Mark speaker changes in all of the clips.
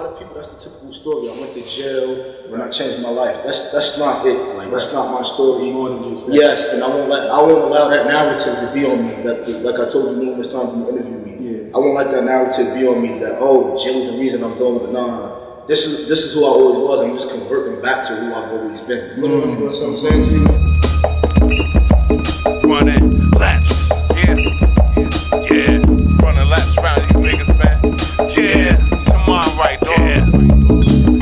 Speaker 1: lot of people, that's the typical story. I went to jail when I changed my life. That's not it. Like that's not my story. Yes, and I won't allow that narrative to be on me. That, like I told you numerous times when you interviewed me, I won't let that narrative be on me. That jail is the reason I'm doing it. Nah, this is who I always was. I'm just converting back to who I've always been. You know what I'm saying to you?
Speaker 2: Running laps, yeah. Running laps around you niggas, man. Yeah, come on, right, dog.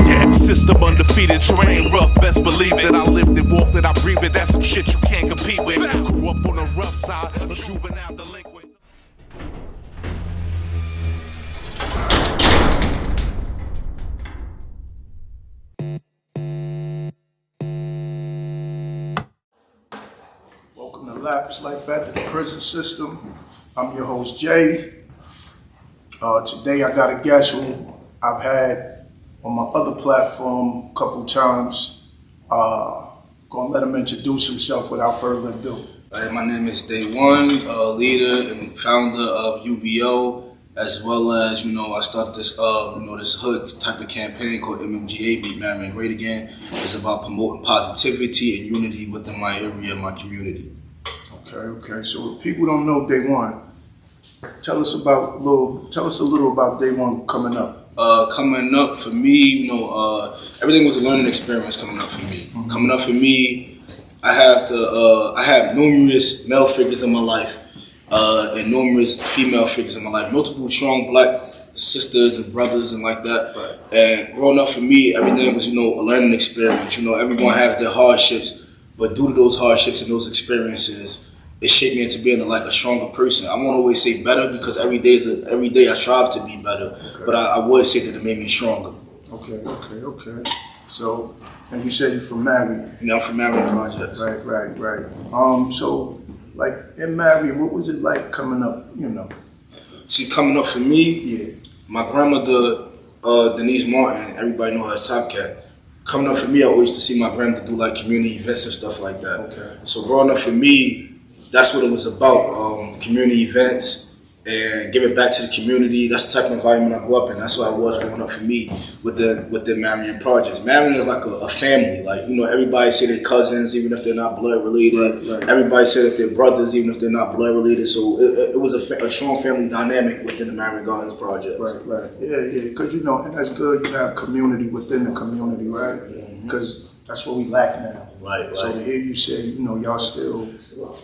Speaker 2: Yeah, system undefeated, terrain rough, best believe it. I lived it, walked it, I breathe it. That's some shit you can't compete with. Grew up on the rough side, a juvenile delinquent.
Speaker 3: Welcome to L.A.P.S, Life After the Prison System. I'm your host, Jay. Today I got a guest who I've had on my other platform a couple times. Gonna let him introduce himself without further ado.
Speaker 1: My name is Day One, leader and founder of UBO, as well as, I started this, this hood type of campaign called MMGA, Meet Marry and Great Again. It's about promoting positivity and unity within my area, my community.
Speaker 3: Okay. So if people don't know Day One, tell us a little about Day One coming up.
Speaker 1: Coming up for me, everything was a learning experience coming up for me.
Speaker 3: Mm-hmm.
Speaker 1: Coming up for me, I have numerous male figures in my life, and numerous female figures in my life. Multiple strong black sisters and brothers and like that.
Speaker 3: Right.
Speaker 1: And growing up for me, everything was, a learning experience. Everyone has their hardships, but due to those hardships and those experiences, it shaped me into being a stronger person. I won't always say better because every day I strive to be better, but I would say that it made me stronger.
Speaker 3: Okay. So, and you said you're from Marion.
Speaker 1: I'm from Marion Projects.
Speaker 3: Right. So, like in Marion, what was it like coming up?
Speaker 1: See, coming up for me,
Speaker 3: Yeah.
Speaker 1: my grandmother, Denise Martin, everybody know her as Top Cat. Coming up for me, I always used to see my grandmother do community events and stuff like that.
Speaker 3: Okay.
Speaker 1: So growing up for me, that's what it was about, community events and giving back to the community. That's the type of environment I grew up in. That's what I was growing up for me with the Marion Projects. Marion is like a family. Everybody say they're cousins, even if they're not blood related.
Speaker 3: Right.
Speaker 1: Everybody say that they're brothers, even if they're not blood related. So it was a strong family dynamic within the Marion Gardens Projects.
Speaker 3: Right. Yeah. Because and that's good. You have community within the community, right? Because that's what we lack now.
Speaker 1: Right.
Speaker 3: So to hear you say, y'all still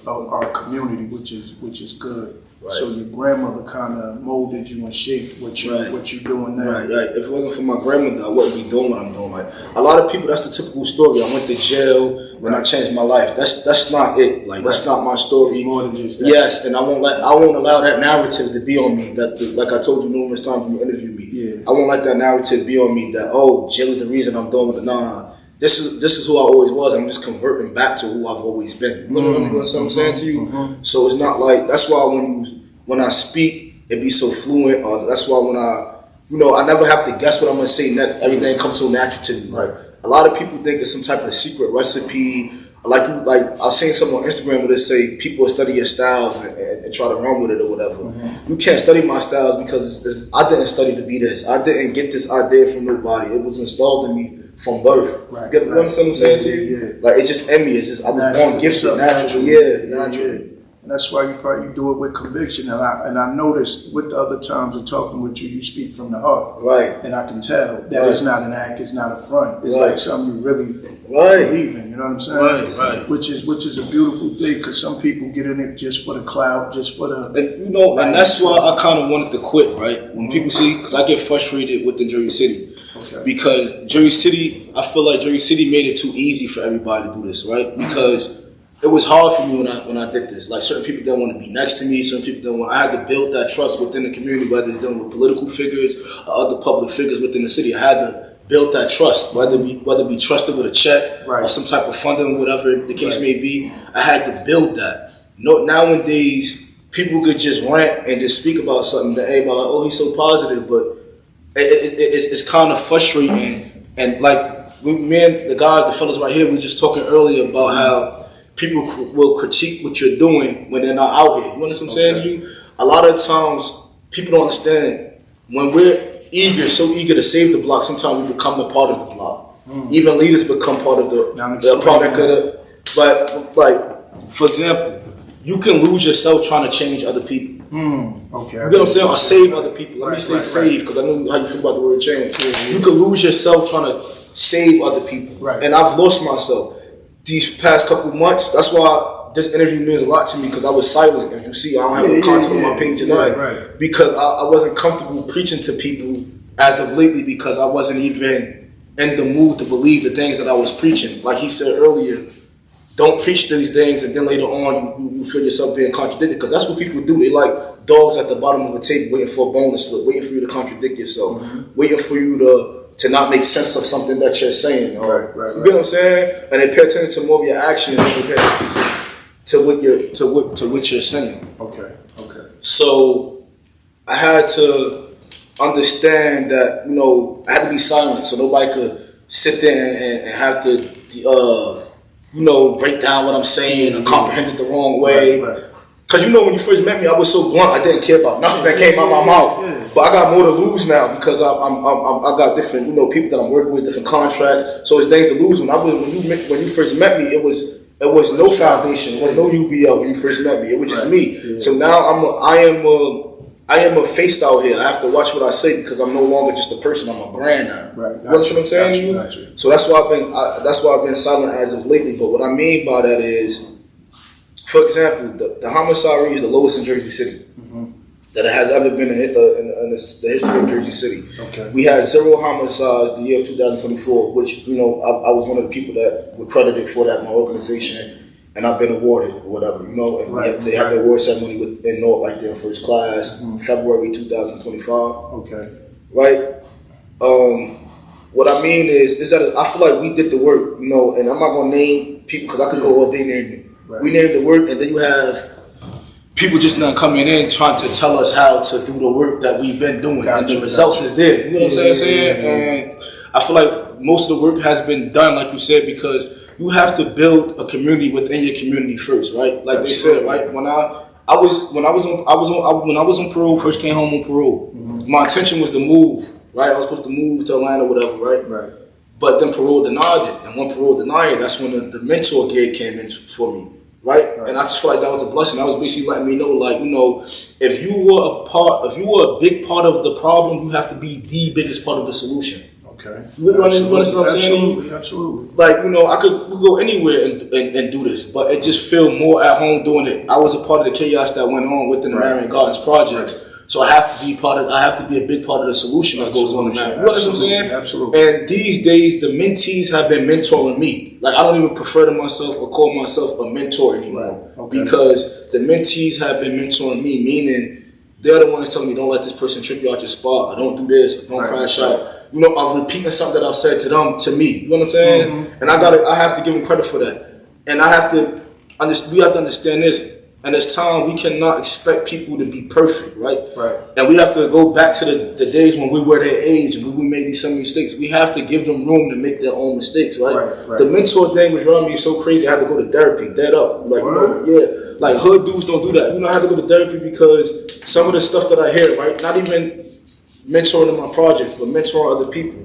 Speaker 3: are a community, which is good.
Speaker 1: Right.
Speaker 3: So your grandmother kind of molded you and shaped what you're doing now.
Speaker 1: Right. If it wasn't for my grandmother, I wouldn't be doing what I'm doing. A lot of people, that's the typical story. I went to jail when I changed my life. That's not it. That's not my story.
Speaker 3: More than just that.
Speaker 1: Yes, and I won't allow that narrative to be on me. That, like I told you numerous times when you interviewed me.
Speaker 3: Yeah.
Speaker 1: I won't let that narrative be on me. That jail is the reason I'm doing it. Nah. This is who I always was. I'm just converting back to who I've always been. You know what I'm saying to you? So it's not that's why when I speak, it be so fluent. Or that's why when I never have to guess what I'm gonna say next. Everything comes so natural to me. A lot of people think it's some type of secret recipe. Like I was saying something on Instagram where they say people study your styles and try to run with it or whatever. You can't study my styles because I didn't study to be this. I didn't get this idea from nobody. It was installed in me from birth.
Speaker 3: Right.
Speaker 1: You get what I'm saying to you?
Speaker 3: Yeah.
Speaker 1: It's just in me. It's just I was born gifted naturally. Yeah, naturally.
Speaker 3: And that's why you do it with conviction. And I noticed with the other times of talking with you, you speak from the heart.
Speaker 1: Right.
Speaker 3: And I can tell that it's not an act, it's not a front. It's like something you really believe in. You know what I'm saying?
Speaker 1: Right.
Speaker 3: Which is a beautiful thing because some people get in it just for the clout, just for the.
Speaker 1: And that's why I kind of wanted to quit. Right. When people see, because I get frustrated with the Jersey City.
Speaker 3: Okay.
Speaker 1: Because Jersey City, I feel like Jersey City made it too easy for everybody to do this, right? Because it was hard for me when I did this. Certain people didn't want to be next to me. Certain people didn't want. I had to build that trust within the community, whether it's dealing with political figures or other public figures within the city. I had to build that trust, whether be trusted with a check or some type of funding, whatever the case may be. I had to build that. Nowadays, people could just rant and just speak about something that everybody he's so positive, but it's kind of frustrating. And the fellas right here, we were just talking earlier about how people will critique what you're doing when they're not out here. You understand what I'm saying to you? A lot of times, people don't understand when we're so eager to save the block, sometimes we become a part of the block. Even leaders become part of the product of the. But like, for example, you can lose yourself trying to change other people.
Speaker 3: Okay.
Speaker 1: You get what I'm saying? Or save other people. Let me say save, because I know how you feel about the word change. You can lose yourself trying to save other people.
Speaker 3: Right.
Speaker 1: And I've lost myself these past couple months. That's why this interview means a lot to me, because I was silent. If you see, I don't have the content on my page tonight. Because I wasn't comfortable preaching to people as of lately, because I wasn't even in the mood to believe the things that I was preaching. Like he said earlier, don't preach these things and then later on you feel yourself being contradicted, because that's what people do. They like dogs at the bottom of a table waiting for a bone to slip, waiting for you to contradict yourself, waiting for you to not make sense of something that you're saying. You get what I'm saying? And they pay attention to more of your actions than they pay attention to what you're saying.
Speaker 3: Okay.
Speaker 1: So I had to understand that, I had to be silent so nobody could sit there and have to break down what I'm saying and comprehend it the wrong way. Because when you first met me, I was so blunt. I didn't care about nothing that came out my mouth. But I got more to lose now, because I got different people that I'm working with, different contracts. So it's things to lose. When you first met me, it was no foundation. It was no UBL when you first met me. It was just me. So now I am a face out here. I have to watch what I say, because I'm no longer just a person. I'm a brand now. You understand what I'm saying to you? So that's why I've been silent as of lately. But what I mean by that is, for example, the homicide rate is the lowest in Jersey City that it has ever been in the history of Jersey City. We had 0 homicides the year of 2024, which I was one of the people that were credited for that in my organization. And I've been awarded or whatever, and they had the award ceremony in North right there in first class, February 2025. Right? What I mean is that I feel like we did the work, and I'm not going to name people, because I could go all day naming. We named the work, and then you have people just not coming in trying to tell us how to do the work that we've been doing, and the results is there. You know what I'm saying? And I feel like most of the work has been done, like you said, because you have to build a community within your community first, right? Like they said, right? When I was on parole, first came home on parole. My intention was to move, right? I was supposed to move to Atlanta, whatever, right? But then parole denied it, and when parole denied it, that's when the mentor gig came in for me, right? And I just feel like that was a blessing. That was basically letting me know, like, if you were a big part of the problem, you have to be the biggest part of the solution. You understand what I'm saying?
Speaker 3: Absolutely.
Speaker 1: Like, we go anywhere and do this, but it just feel more at home doing it. I was a part of the chaos that went on within the Marion Gardens projects. So I have to be a big part of the solution that goes on in Marion. You know what I'm saying?
Speaker 3: Absolutely.
Speaker 1: And these days, the mentees have been mentoring me. Like, I don't even prefer to myself or call myself a mentor anymore. Because the mentees have been mentoring me, meaning they're the ones telling me, don't let this person trip you out your spot, or don't do this, or don't crash out. I'm repeating something that I've said to them, to me. You know what I'm saying? And I have to give them credit for that. And we have to understand this. And it's time, we cannot expect people to be perfect, right? And we have to go back to the days when we were their age and when we made these some mistakes. We have to give them room to make their own mistakes, right? The mentor thing was around me so crazy. I had to go to therapy, dead up. Like, like hood dudes don't do that. I had to go to therapy because some of the stuff that I hear, right? Not even mentoring in my projects, but mentoring other people.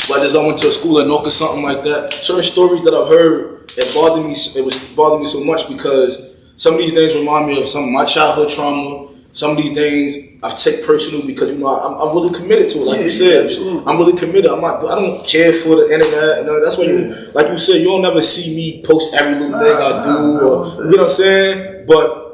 Speaker 1: Whether I went to a school in North or something like that. Certain stories that I've heard, it was bothering me so much, because some of these things remind me of some of my childhood trauma. Some of these things I take personal, because I'm really committed to it. Like you said, I'm really committed. I don't care for the internet. That's why like you said, you'll never see me post every little thing I do. You know what I'm saying? But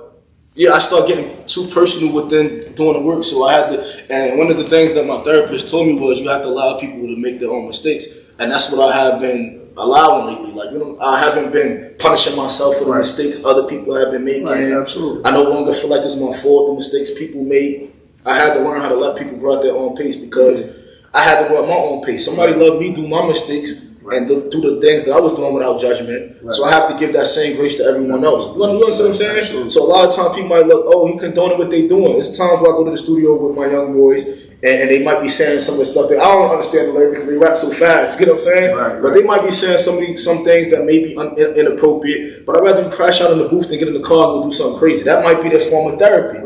Speaker 1: I start getting too personal within doing the work. So I had to. And one of the things that my therapist told me was, you have to allow people to make their own mistakes, and that's what I have been allowing lately. Like, I haven't been punishing myself for the mistakes other people have been making.
Speaker 3: Absolutely.
Speaker 1: I no longer feel like it's my fault, the mistakes people make. I had to learn how to let people go at their own pace, because I had to go at my own pace. Somebody let me do my mistakes and do the things that I was doing without judgment. So I have to give that same grace to everyone else. You understand what I'm saying?
Speaker 3: Absolutely.
Speaker 1: So a lot of times people might look, he condoning what they doing. It's times where I go to the studio with my young boys, and they might be saying some of the stuff that I don't understand the lyrics, because they rap so fast. You know what I'm saying? But they might be saying some things that may be inappropriate. But I'd rather you crash out in the booth than get in the car and go do something crazy. That might be their form of therapy.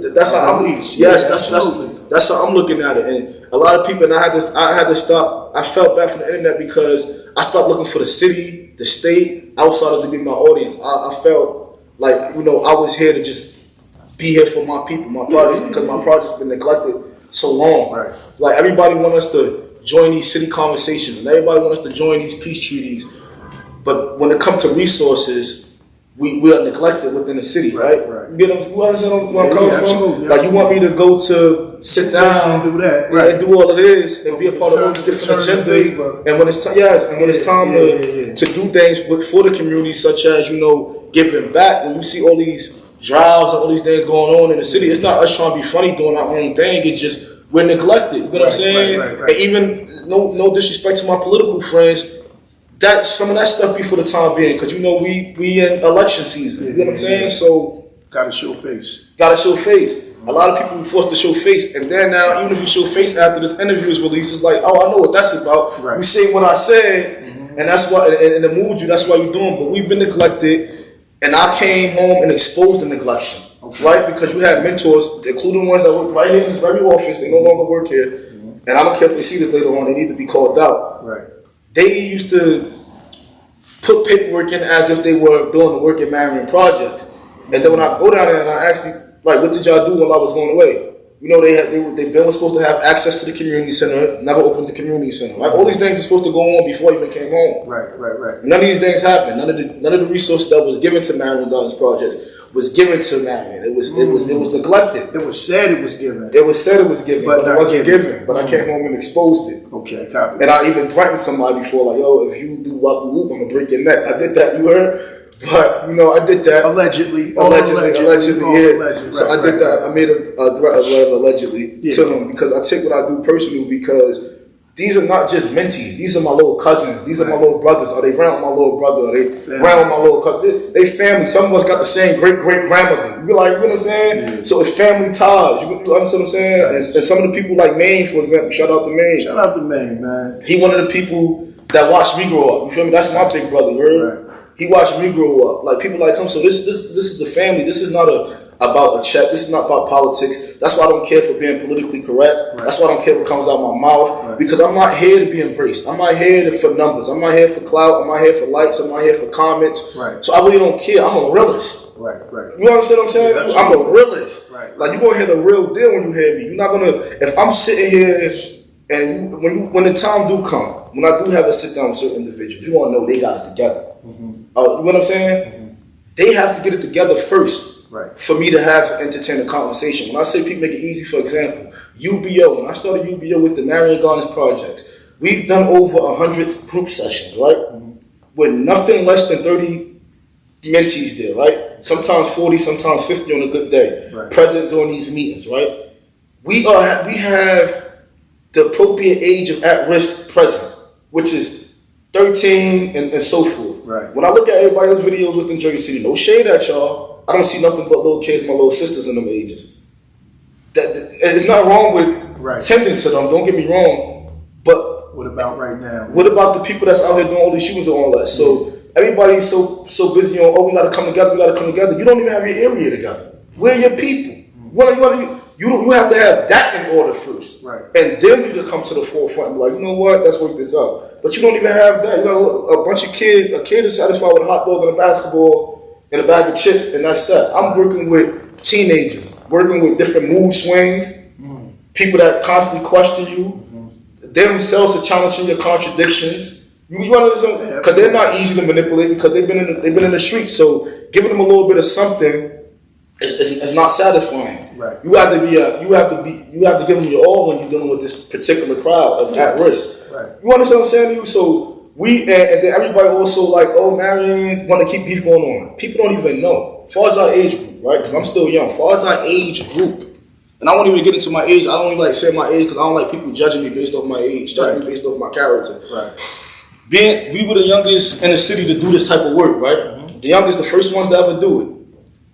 Speaker 1: That's how I'm. Yes, that's That's how I'm looking at it. And a lot of people, and I had to stop. I felt bad for the internet because I stopped looking for the city, the state, outsiders to be my audience. I felt like, you know, I was here to just be here for my people, my projects, because my project's been neglected so long.
Speaker 3: Right.
Speaker 1: Like, everybody want us to join these city conversations, and everybody want us to join these peace treaties. But when it comes to resources, we are neglected within the city, right?
Speaker 3: Right.
Speaker 1: You get them, you understand where I'm coming from?
Speaker 3: Absolutely,
Speaker 1: like, you want me to go to sit down
Speaker 3: and do that,
Speaker 1: and do all of this and be a part of all the different agendas. And when it's time, it's time to do things for the community, such as, you know, giving back. When you see all these drives and all these things going on in the city, it's not us trying to be funny doing our own thing. It's just we're neglected. You know what I'm saying?
Speaker 3: Right.
Speaker 1: And even no disrespect to my political friends. That some of that stuff be for the time being, because, you know, we in election season. You know what I'm saying? So
Speaker 3: gotta show face.
Speaker 1: Gotta show face. A lot of people forced to show face, and then now, even if you show face after this interview is released, it's like, oh, I know what that's about.
Speaker 3: Right.
Speaker 1: You say what I said, and that's why, and the mood you. That's why you're doing. But we've been neglected, and I came home and exposed the neglection, right? Because you have mentors, including ones that work right here in this very office. They no longer work here, and I don't care if they see this later on. They need to be called out.
Speaker 3: Right.
Speaker 1: They used to put paperwork in as if they were doing the work in Marion Project. And then when I go down there and I actually, like, what did y'all do while I was going away? You know, they been supposed to have access to the community center, never opened the community center. Like, all these things are supposed to go on before I even came home.
Speaker 3: Right.
Speaker 1: None of these things happened. None of the resources that was given to Marion Gardens projects was given to Marion. It was neglected.
Speaker 3: It was said it was given.
Speaker 1: It was said it was given, but it wasn't given. But I came home and exposed it.
Speaker 3: Okay, copy.
Speaker 1: And I even threatened somebody before, like, yo, if you do whoop whoop, I'm gonna break your neck. I did that, you heard? But, you know, I did that.
Speaker 3: Allegedly,
Speaker 1: yeah. So I did that. I made a threat of allegedly to them, because I take what I do personally, because these are not just mentees. These are my little cousins. These are my little brothers. Are they around my little brother? Are they around my little cousin? They family. Some of us got the same great-great-grandmother. You like, you know what I'm saying? Yeah. So it's family ties. You understand what I'm saying? Right. And some of the people like Maine, for example, shout out to Maine.
Speaker 3: Shout out to Maine, man.
Speaker 1: He one of the people that watched me grow up. You feel me? That's my big brother, you heard? Right. He watched me grow up. Like, people like him. So this is a family. This is not about a check. This is not about politics. That's why I don't care for being politically correct. Right. That's why I don't care what comes out of my mouth. Right. Because I'm not here to be embraced. I'm not here for numbers. I'm not here for clout. I'm not here for likes. I'm not here for comments.
Speaker 3: Right.
Speaker 1: So I really don't care. I'm a realist.
Speaker 3: Right.
Speaker 1: You understand what I'm saying?
Speaker 3: Yeah,
Speaker 1: I'm a realist.
Speaker 3: Right.
Speaker 1: Like, you're going to hear the real deal when you hear me. You're not going to, if I'm sitting here and when the time do come, when I do have to sit down with certain individuals, you want to know they got it together. You know what I'm saying? They have to get it together first for me to entertain a conversation. When I say people make it easy, for example, UBO. When I started UBO with the Marion Gardens projects, we've done over 100 group sessions, right? With nothing less than 30 mentees there, right? Sometimes 40, sometimes 50 on a good day. Right. Present during these meetings, right? We have the appropriate age of at-risk present, which is 13 and so forth.
Speaker 3: Right.
Speaker 1: When I look at everybody else's videos within Jersey City, no shade at y'all, I don't see nothing but little kids, my little sisters in them ages. It's not wrong with tending to them, don't get me wrong, but
Speaker 3: what about right now?
Speaker 1: What about the people that's out here doing all these shootings and all that? So everybody's so busy on, we gotta come together. You don't even have your area together. Where are your people? You have to have that in order first.
Speaker 3: Right.
Speaker 1: And then we can come to the forefront and be like, you know what, let's work this out. But you don't even have that. You got a bunch of kids. A kid is satisfied with a hot dog and a basketball and a bag of chips, and that's that. I'm working with teenagers, working with different mood swings, people that constantly question you. They themselves are challenging your contradictions. You understand? Because they're not easy to manipulate, because they've been in the streets. So giving them a little bit of something is not satisfying.
Speaker 3: Right.
Speaker 1: You have to give them your all when you're dealing with this particular crowd of at risk.
Speaker 3: Right.
Speaker 1: You understand what I'm saying to you? So and then everybody also like, oh, Marion want to keep beef going on. People don't even know. As far as our age group, right? Because I'm still young. As far as our age group, and I won't even get into my age. I don't even like say my age because I don't like people judging me based off my age, judging me based off my character.
Speaker 3: Right.
Speaker 1: We were the youngest in the city to do this type of work, right? The youngest, the first ones to ever do it.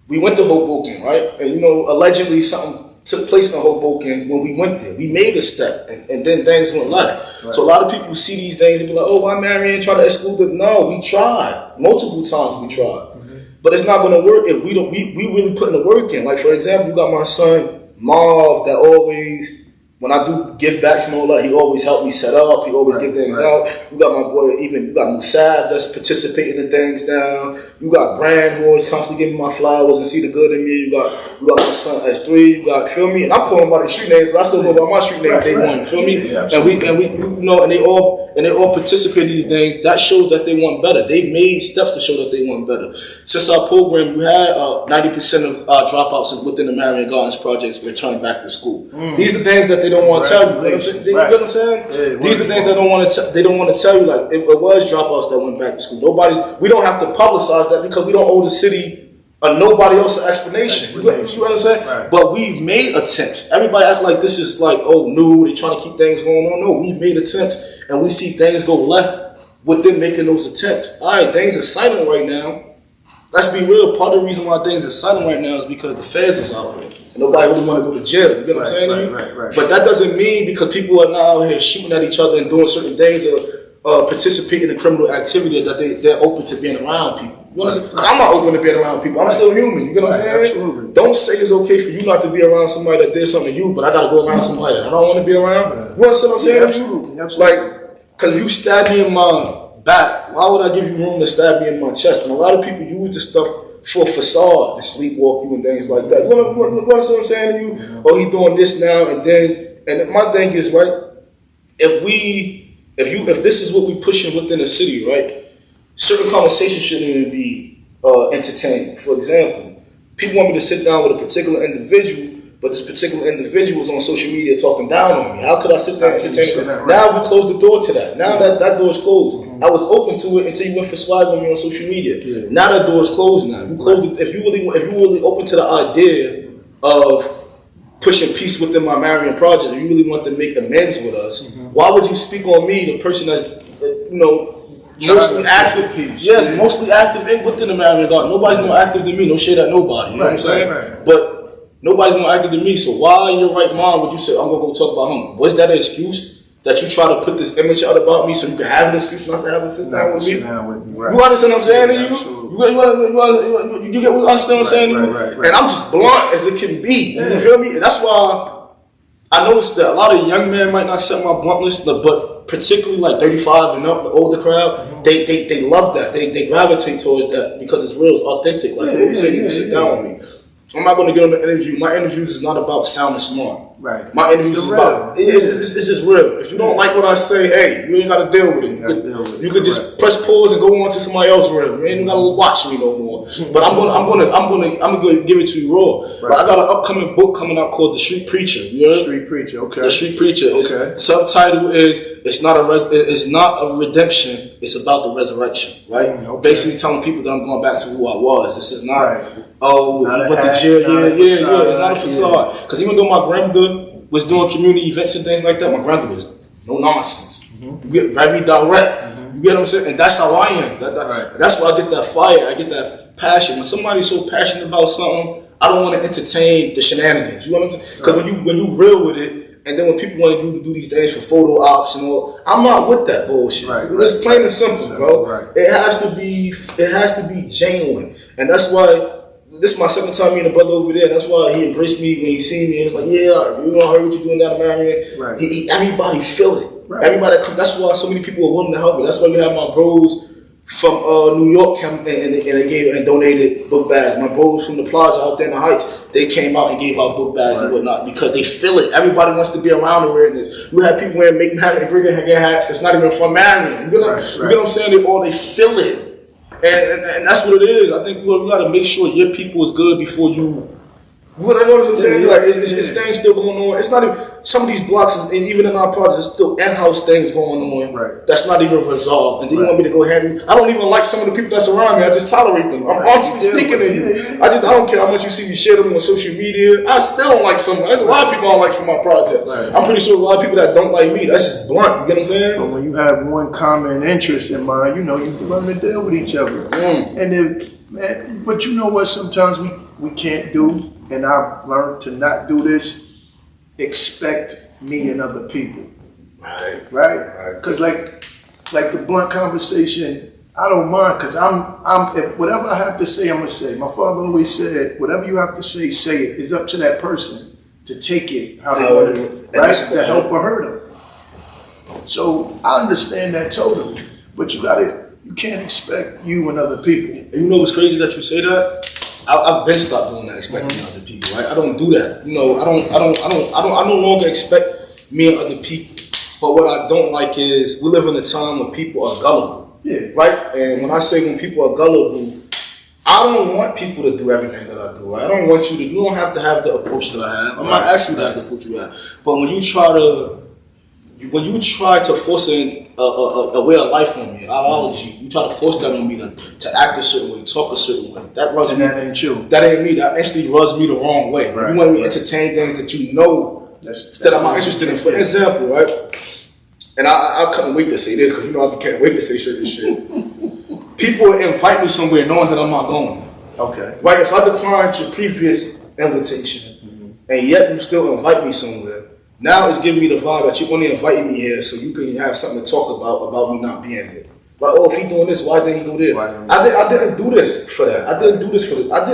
Speaker 1: We went to Hoboken, right? And allegedly something took place in Hoboken when we went there. We made a step, and then things went left. Right. So a lot of people see these things and be like, oh, why Marion try to exclude them? No, we tried. Multiple times we tried. But it's not gonna work if we really put in the work in. Like, for example, you got my son Marv that always when I do give backs and all that, he always helped me set up. He always get things out. You got my boy, you got Musab that's participating in things now. You got Brand who always constantly giving me my flowers and see the good in me. You got my son S3. You got, feel me? And I'm calling by the street names. I still go by my street name day one. Feel me?
Speaker 3: Yeah,
Speaker 1: and we you know, and they all participate in these things. That shows that they want better. They made steps to show that they want better. Since our program, you had 90% of dropouts within the Marion Gardens projects return back to school. These are things that they don't want to tell you. You know what I'm saying?
Speaker 3: Yeah,
Speaker 1: these are things they don't want to. They don't want to tell you. Like, if it was dropouts that went back to school, we don't have to publicize that because we don't owe the city or nobody else an explanation. You know what I'm saying?
Speaker 3: Right.
Speaker 1: But we've made attempts. Everybody acts like this is like, oh, new. They trying to keep things going on. No, we've made attempts, and we see things go left with them making those attempts. All right, things are silent right now. Let's be real. Part of the reason why things are silent right now is because the feds is out here. Nobody really want to go to jail. You get what I'm saying?
Speaker 3: Right.
Speaker 1: But that doesn't mean because people are now out here shooting at each other and doing certain things or participating in criminal activity that they're open to being around people. You know what I'm saying? I'm not open to being around people. I'm still human. You get what I'm saying?
Speaker 3: Absolutely.
Speaker 1: Don't say it's okay for you not to be around somebody that did something to you, but I got to go around somebody that I don't want to be around. You understand what I'm saying?
Speaker 3: Absolutely.
Speaker 1: Like, because if you stab me in my back, why would I give you room to stab me in my chest? And a lot of people use this stuff for facade to sleepwalk you and things like that. You understand what I'm saying to you? Oh, he doing this now and then. And my thing is, right, if this is what we pushing within the city, right, certain conversations shouldn't even be entertained. For example, people want me to sit down with a particular individual, but this particular individual is on social media talking down on me. How could I sit there and entertain them? Right. Now we close the door to that. Now that door is closed. I was open to it until you went for swag on me on social media. Yeah. Now that door is closed. Now you closed it. If you really open to the idea of pushing peace within my Marion project, if you really want to make amends with us, why would you speak on me, the person that's mostly active? Yes, mostly active within the Marion Garden. Nobody's more active than me. No shade at nobody. You know what I'm saying?
Speaker 3: Right.
Speaker 1: But nobody's more active than me. So why in your right mind would you say I'm gonna go talk about him? Was that an excuse? That you try to put this image out about me so you can have an excuse not to have a sit down with me? Right. You understand what I'm saying to you? You get what I'm saying to you?
Speaker 3: Right.
Speaker 1: And I'm just blunt as it can be.
Speaker 3: Yeah.
Speaker 1: You feel me? And that's why I noticed that a lot of young men might not accept my bluntness, but particularly like 35 and up, the older crowd, they love that. They gravitate towards that because it's real, it's authentic. Like what we say, you sit down with me. So I'm not going to get on the interview. My interviews is not about sounding smart.
Speaker 3: Right.
Speaker 1: My interviews is about it's just real. If you don't like what I say, hey, you ain't got to deal with it. You could just press pause and go on to somebody else real. You ain't got to watch me no more. But I'm gonna give it to you raw. Right. But I got an upcoming book coming out called The Street Preacher. You know?
Speaker 3: Street Preacher. Okay.
Speaker 1: The Street Preacher. Its subtitle is it's not a redemption. It's about the resurrection. Right. Okay. Basically telling people that I'm going back to who I was. This is not. Right. Oh, he went to jail. Yeah. It's not a facade. Because even though my grandmother was doing community events and things like that, my grandmother was no nonsense. You get very direct. You get what I'm saying? And that's how I am. That's why I get that fire. I get that passion. When somebody's so passionate about something, I don't want to entertain the shenanigans. You know what I'm saying? Because when you real with it, and then when people want to do these things for photo ops and all, I'm not with that bullshit. It's plain and simple, bro. It has to be genuine, and that's why. This is my second time meeting a brother over there. That's why he embraced me when he seen me. He was like, "Yeah, you know, I heard what you're doing down in Marion."
Speaker 3: Right.
Speaker 1: Everybody feel it. Right. Everybody come. That's why so many people are willing to help me. That's why you have my bros from New York come and they gave and donated book bags. My bros from the plaza out there in the Heights, they came out and gave out book bags and whatnot because they feel it. Everybody wants to be around the weirdness. You have people wearing Make Marion and bringing hats that's not even from Marion. You know what I'm saying? They feel it. And that's what it is. I think we got to make sure your people is good before you. You know what I'm saying? Like it's things still going on. It's not even some of these blocks, and even in our projects, there's still in-house things going on. Right. That's not even resolved. And then you want me to go ahead and I don't even like some of the people that's around me. I just tolerate them. I'm honestly speaking to you. I don't care how much you see me share them on social media. I still don't like some. There's a lot of people I don't like from my project. Right. I'm pretty sure a lot of people that don't like me. That's just blunt. You get what I'm saying?
Speaker 3: But when you have one common interest in mind, you learn to deal with each other. But you know what? Sometimes we can't do. And I've learned to not do this. Expect me and other people. Right? Because like the blunt conversation, I don't mind because if whatever I have to say, I'm gonna say. My father always said, whatever you have to say, say it. It's up to that person. to take it how they want it, right? To help or hurt them. So I understand that totally, but you can't expect you and other people.
Speaker 1: And you know what's crazy that you say that? I've been stopped doing that, expecting other people. Right? I don't do that. You know, I no longer expect me and other people. But what I don't like is we live in a time when people are gullible.
Speaker 3: Yeah.
Speaker 1: Right? And when I say when people are gullible, I don't want people to do everything that I do. Right? I don't want you to. You don't have to have the approach that I have. I'm not asking you to have the approach you have. But when you try to force a way of life on me, ideology, you try to force that on me to act a certain way, talk a certain way. That
Speaker 3: ain't you.
Speaker 1: That ain't me. That instantly rubs me the wrong way.
Speaker 3: Right,
Speaker 1: you want me to entertain things that you know that I'm not interested in. For example, right? And I couldn't wait to say this because you know I can't wait to say certain shit. People invite me somewhere knowing that I'm not going.
Speaker 3: Okay.
Speaker 1: Right? If I declined your previous invitation and yet you still invite me somewhere, now it's giving me the vibe that you only invited me here so you can have something to talk about me not being here. Like, oh, if he doing this, why didn't he do this? I didn't do this for that. I didn't do this for this. I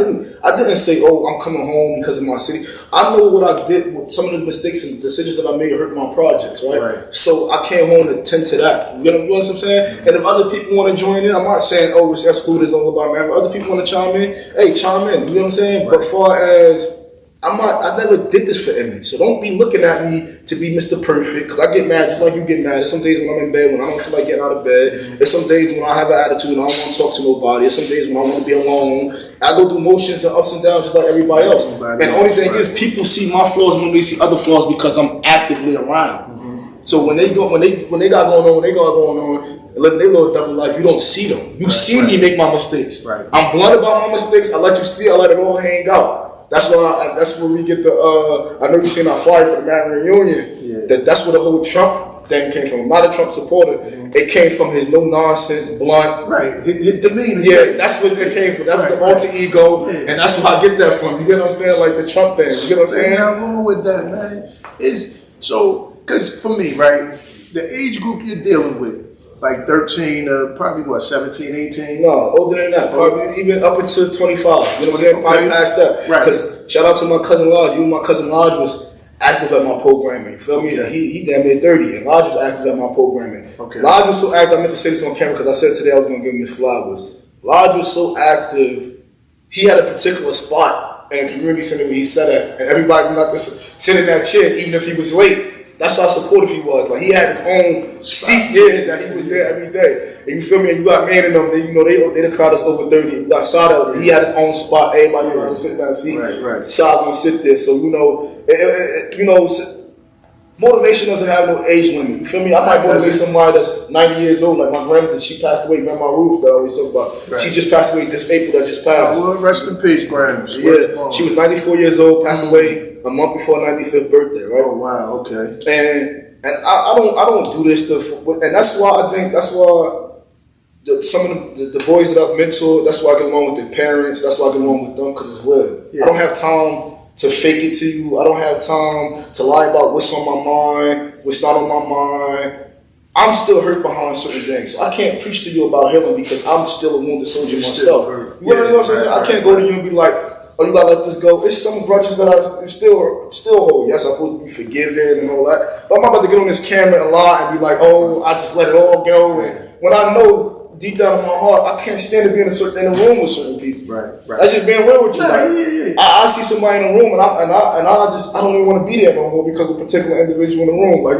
Speaker 1: didn't say, oh, I'm coming home because of my city. I know what I did with some of the mistakes and decisions that I made hurt my projects, right? So I came home to tend to that. You know what I'm saying? And if other people want to join in, I'm not saying, oh, it's excluded, it's all about me. If other people want to chime in, hey, chime in. You know what I'm saying? But far as I never did this for image, so don't be looking at me to be Mr. Perfect, because I get mad just like you get mad. There's some days when I'm in bed when I don't feel like getting out of bed. There's some days when I have an attitude and I don't want to talk to nobody. There's some days when I want to be alone. I go through motions and ups and downs just like everybody else. And the only thing is, people see my flaws when they see other flaws because I'm actively around. So when they got going on, and living their little double life, you don't see them. You see me make my mistakes. I'm blunt about my mistakes. I let you see. I let it all hang out. That's where we get the. I know you seen our flyer for the Marriott reunion. Yeah. That's where the whole Trump thing came from. I'm not a Trump supporter. It came from his no nonsense, blunt.
Speaker 3: Right. His demeanor.
Speaker 1: Yeah, that's what it came from. That's the alter ego, and that's where I get that from. You get what I'm saying? Like the Trump thing. You get what I'm saying?
Speaker 3: There's nothing wrong with that, man. Because for me, right, the age group you're dealing with. Like 13, probably what, 17, 18?
Speaker 1: No, older than that. Probably even up until 25. You know what I'm saying? Probably past that. Right. Because shout out to my cousin Lodge. You and my cousin Lodge was active at my programming. You feel me? He damn near 30, and Lodge was active at my programming. Okay. Lodge was so active. I meant to say this on camera because I said today I was going to give him his flowers. Lodge was so active. He had a particular spot in the community center where he sat at, and everybody knew not to sit in that chair, even if he was late. That's how supportive he was. Like he had his own seat there that he was there every day. And you feel me? And you got man in them. They the crowd is over 30. You got Sada. He had his own spot. Everybody knew to sit down and see. Right. Sada gonna sit there. So motivation doesn't have no age limit. You feel me? I might motivate somebody that's 90 years old. Like my grandmother, she passed away. Grandma Ruth that I always talk about. Right. She just passed away this April. That just passed.
Speaker 3: Well, rest in peace, Grandma.
Speaker 1: Yeah, she was 94 years old. Passed away a month before her 95th birthday, right?
Speaker 3: Oh wow, okay.
Speaker 1: And I don't do this stuff, and that's why some of the boys that I've mentored, that's why I get along with their parents. That's why I get along with them because it's real. Yeah. I don't have time to fake it to you. I don't have time to lie about what's on my mind, what's not on my mind. I'm still hurt behind certain things. So I can't preach to you about healing because I'm still a wounded soldier myself. You know what I'm saying? I can't go to you and be like, oh, you gotta let this go. It's some grudges that I still hold. Yes, I'm supposed to be forgiven and all that. But I'm not about to get on this camera and lie and be like, oh, I just let it all go. And when I know deep down in my heart, I can't stand to be in a room with certain people. Right. That's just being real with you. I see somebody in a room and I don't even want to be there no more because of a particular individual in the room. Like,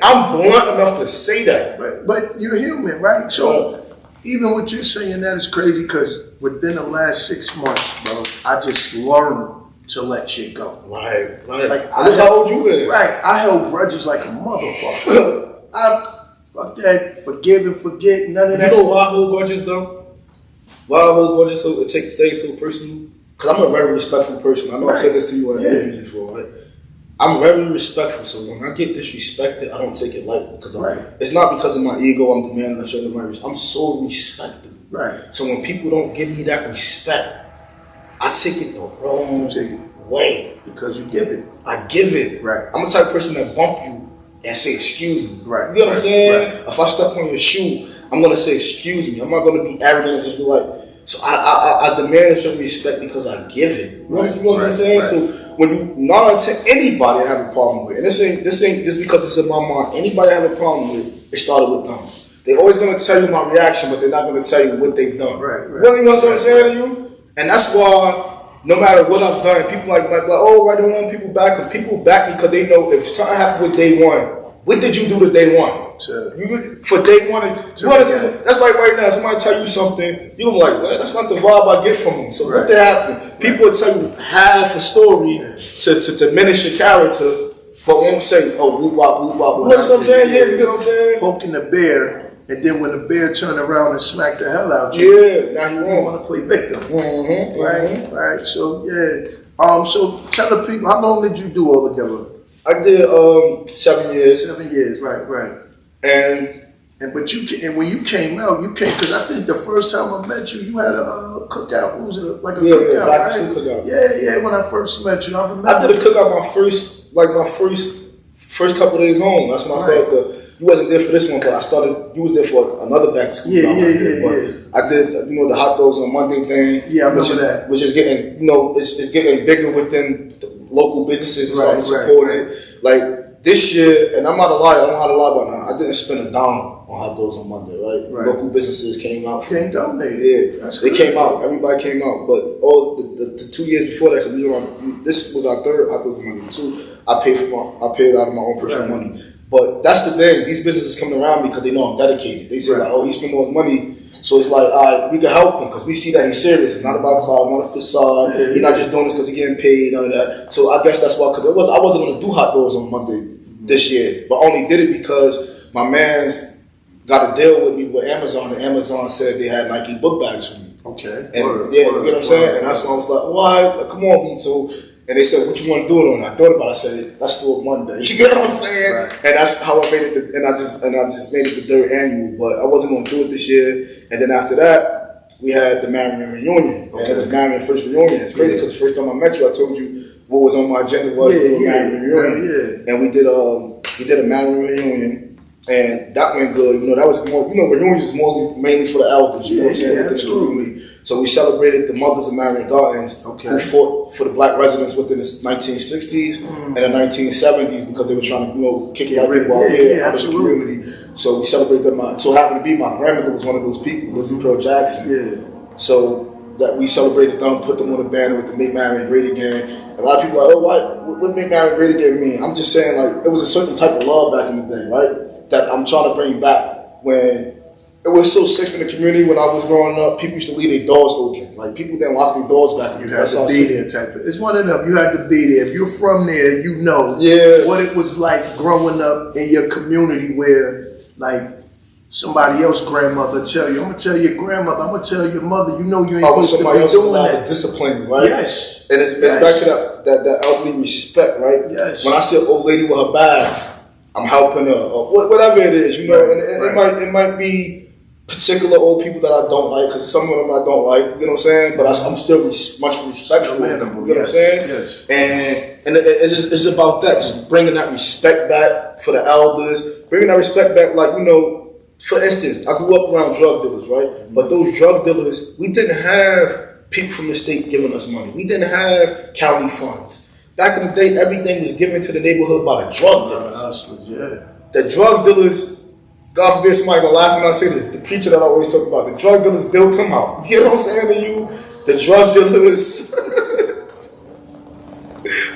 Speaker 1: I'm blunt enough to say that.
Speaker 3: Right. But you're human, right? So even what you're saying, that is crazy because within the last 6 months, bro, I just learned to let shit go.
Speaker 1: Right.
Speaker 3: Like,
Speaker 1: look how old you is.
Speaker 3: Right. I held grudges like a motherfucker. Fuck that. Forgive and forget. None of that.
Speaker 1: You know why I hold grudges though? Why I hold grudges so it takes things so personal? Because I'm a very respectful person. I know I've said this to you in interviews before, right? I'm very respectful, so when I get disrespected, I don't take it lightly. Because it's not because of my ego, I'm demanding a certain amount of respect. I'm so respectful. Right. So when people don't give me that respect, I take it the wrong way.
Speaker 3: Because you give it.
Speaker 1: I give it. Right. I'm the type of person that bump you and say, excuse me. Right. You know what I'm saying? Right. If I step on your shoe, I'm going to say, excuse me. I'm not going to be arrogant and just be like, so I demand a certain respect because I give it. You know what I'm saying? Right. So when you nod to anybody I have a problem with, and this ain't just because it's in my mind. Anybody I have a problem with, it started with them. They always gonna tell you my reaction, but they're not gonna tell you what they've done.
Speaker 3: Right.
Speaker 1: You know what I'm saying to you? And that's why no matter what I've done, people might be like, oh, I don't want people back, because people back me because they know if something happened with day one, what did you do to day one? For day one, that's like right now, somebody tell you something, you're like, well, that's not the vibe I get from them. So what they happen? People will tell you half a story to diminish your character, but won't say, oh, whoop wop, whoop wop. You know what I'm saying? Yeah, you know what I'm saying?
Speaker 3: Poking the bear, and then when the bear turned around and smacked the hell out you,
Speaker 1: now you
Speaker 3: want to play victim. Right. So so tell the people, how long did you do all together?
Speaker 1: I did 7 years.
Speaker 3: 7 years, right.
Speaker 1: And
Speaker 3: when you came out, because I think the first time I met you, you had a cookout. What was it, like a
Speaker 1: cookout?
Speaker 3: Yeah,
Speaker 1: back to cookout.
Speaker 3: Yeah. When I first met you, I remember.
Speaker 1: I did a cookout my first couple of days home. That's when I started. You wasn't there for this one, but I started. You was there for another back to school. But I did, the hot dogs on Monday thing.
Speaker 3: Yeah, I remember that.
Speaker 1: Which is getting, it's getting bigger within the local businesses and starting to support it. Like this year, and I'm not a liar. I don't know how to lie about now. I didn't spend a dime on hot dogs on Monday, right? Local businesses came out.
Speaker 3: Came down there.
Speaker 1: Yeah, they came out. Everybody came out. But all the 2 years before that, because this was our third hot dogs on Monday too. I paid out of my own personal money. But that's the thing. These businesses coming around me because they know I'm dedicated. They say like, oh, he spent all his money. So it's like, all right, we can help him because we see that he's serious. It's not about clout, not a facade. He's not just doing this because he's getting paid, none of that. So I guess that's why, because I wasn't going to do hot dogs on Monday this year, but only did it because my man's got a deal with me with Amazon, and Amazon said they had Nike book bags for me.
Speaker 3: Okay.
Speaker 1: And you get what I'm saying? And that's why I was like, why? Like, come on, B. So, and they said, what you want to do it on? I thought about it. I said, let's do it Monday. You get what I'm saying? Right. And that's how I made it. And I just made it the third annual. But I wasn't going to do it this year. And then after that, we had the Marion reunion. Okay. And it was Marion's first reunion. It's crazy because the first time I met you, I told you what was on my agenda was the Marion reunion. And we did a Marion reunion. And that went good. That was more, reunions is mainly for the elders. You know what I'm saying? The community. So we celebrated the mothers of Marion Gardens who fought for the black residents within the 1960s and the 1970s because they were trying to, kick black people out here out of the community. So we celebrated them. So it happened to be my grandmother was one of those people, Lizzie Pearl Jackson. Yeah. So that we celebrated them, put them on the banner with the Make Marion Great Again. A lot of people are like, oh, what Make Marion Great Again mean? I'm just saying, like, it was a certain type of love back in the day, right? That I'm trying to bring back when it was so safe in the community when I was growing up. People used to leave their doors open. Like, people didn't lock their doors back.
Speaker 3: You had to be there type of. It's one of them. You had to be there. If you're from there, you know what it was like growing up in your community where, like, somebody else's grandmother tell you, I'm going to tell your grandmother, I'm going to tell your mother, you know you ain't supposed to be doing that. Somebody else is discipline, right? Yes. And it's back to that elderly respect, right? Yes. When I see an old lady with her bags, I'm helping her, or whatever it is, and it might be particular old people that I don't like, because some of them I don't like, you know what I'm saying? But I'm still much respectful of them, you know what I'm saying? Yes. And it's about that, just bringing that respect back for the elders, bringing that respect back, like, for instance, I grew up around drug dealers, right? But those drug dealers, we didn't have people from the state giving us money. We didn't have county funds. Back in the day, everything was given to the neighborhood by the drug dealers. The drug dealers, God forbid somebody gonna laugh when I say this, the preacher that I always talk about, the drug dealers built him out. You know what I'm saying to you? The drug dealers,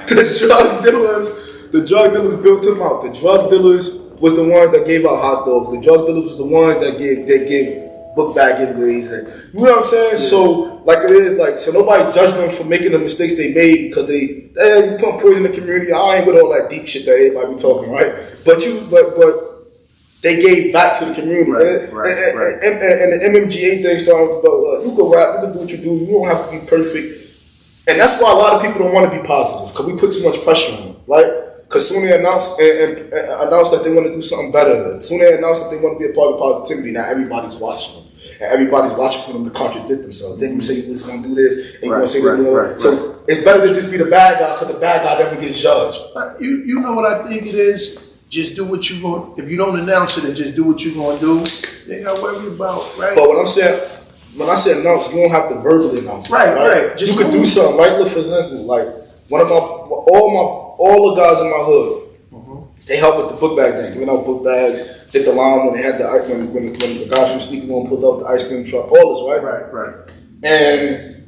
Speaker 3: the drug dealers built him out. The drug dealers was the ones that gave out hot dogs. The drug dealers was the ones that gave book bag giveaways, and you know what I'm saying? Yeah. So like it is, like, so nobody judged them for making the mistakes they made because they put poison in the community. I ain't with all that deep shit that everybody be talking, right? But they gave back to the community. Right. And the MMGA thing started about you can rap, you can do what you do, you don't have to be perfect. And that's why a lot of people don't want to be positive, because we put too much pressure on them, right? Because soon they announce that they want to do something better. Soon they announce that they want to be a part of positivity. Now everybody's watching them. And everybody's watching for them to contradict themselves. Then you say you're just going to do this, and you're going to say that. So it's better to just be the bad guy, because the bad guy never gets judged. You know what I think it is? Just do what you're going to. If you don't announce it and just do what you're going to do, you ain't got to worry about, right?
Speaker 1: But when I say announce, you don't have to verbally announce.
Speaker 3: Right.
Speaker 1: Just you could do something, right? Look, for example, like, one of all the guys in my hood, they helped with the book bag thing, giving out book bags, did the line when they had when the guys from Sneaker Room pulled out the ice cream truck, all this, right?
Speaker 3: Right.
Speaker 1: And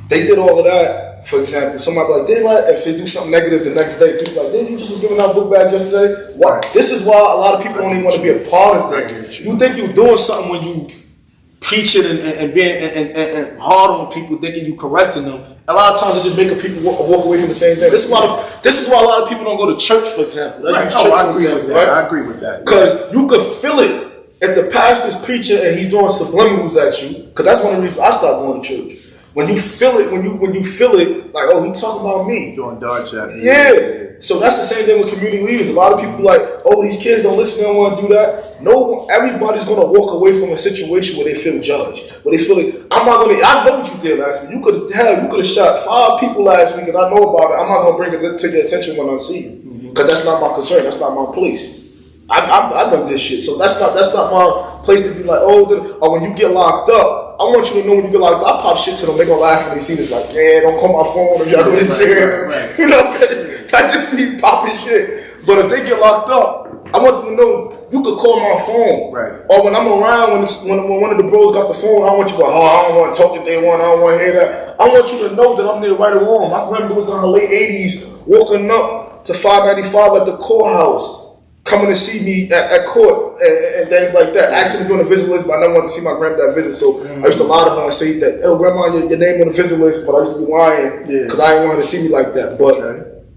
Speaker 1: they did all of that. For example, somebody be like, if they do something negative the next day, people like, didn't you just was giving out book bags yesterday? What?
Speaker 3: Right.
Speaker 1: This is why a lot of people don't even want to be a part of things. You think you're doing something when you preaching and being and hard on people, thinking you correcting them. A lot of times it just making people walk away from the same thing. This is why a lot of people don't go to church, for example.
Speaker 3: Right. I agree with that. Right? I agree with that.
Speaker 1: Because you could feel it if the pastor's preaching and he's doing subliminals at you. Because that's one of the reasons I stopped going to church. When you feel it, when you feel it, like, oh, he talking about me.
Speaker 3: Doing darts at me.
Speaker 1: Yeah. So that's the same thing with community leaders. A lot of people like, oh, these kids don't listen, they don't want to do that. No, everybody's gonna walk away from a situation where they feel judged, where they feel like, I know what you did last week. You could have shot 5 people last week, and I know about it. I'm not gonna bring it to your attention when I see you, because that's not my concern. That's not my place. I done this shit, so that's not my place to be like, or when you get locked up. I want you to know when you get locked up, I pop shit to them. They gonna laugh when they see this, like, yeah, don't call my phone if y'all go to jail.
Speaker 3: Right.
Speaker 1: You know, that just me popping shit. But if they get locked up, I want them to know you could call my phone.
Speaker 3: Right.
Speaker 1: Or when I'm around, when one of the bros got the phone, I want you to go, oh, I don't want to talk to day one, I don't want to hear that. I want you to know that I'm there right or wrong. My grandmother was in her late 80s, walking up to 595 at the courthouse, coming to see me at court and things like that. Asking to be on the visit list, but I never wanted to see my granddad visit. So I used to lie to her and say that, oh, grandma, your name on the visit list, but I used to be lying because I didn't want her to see me like that. But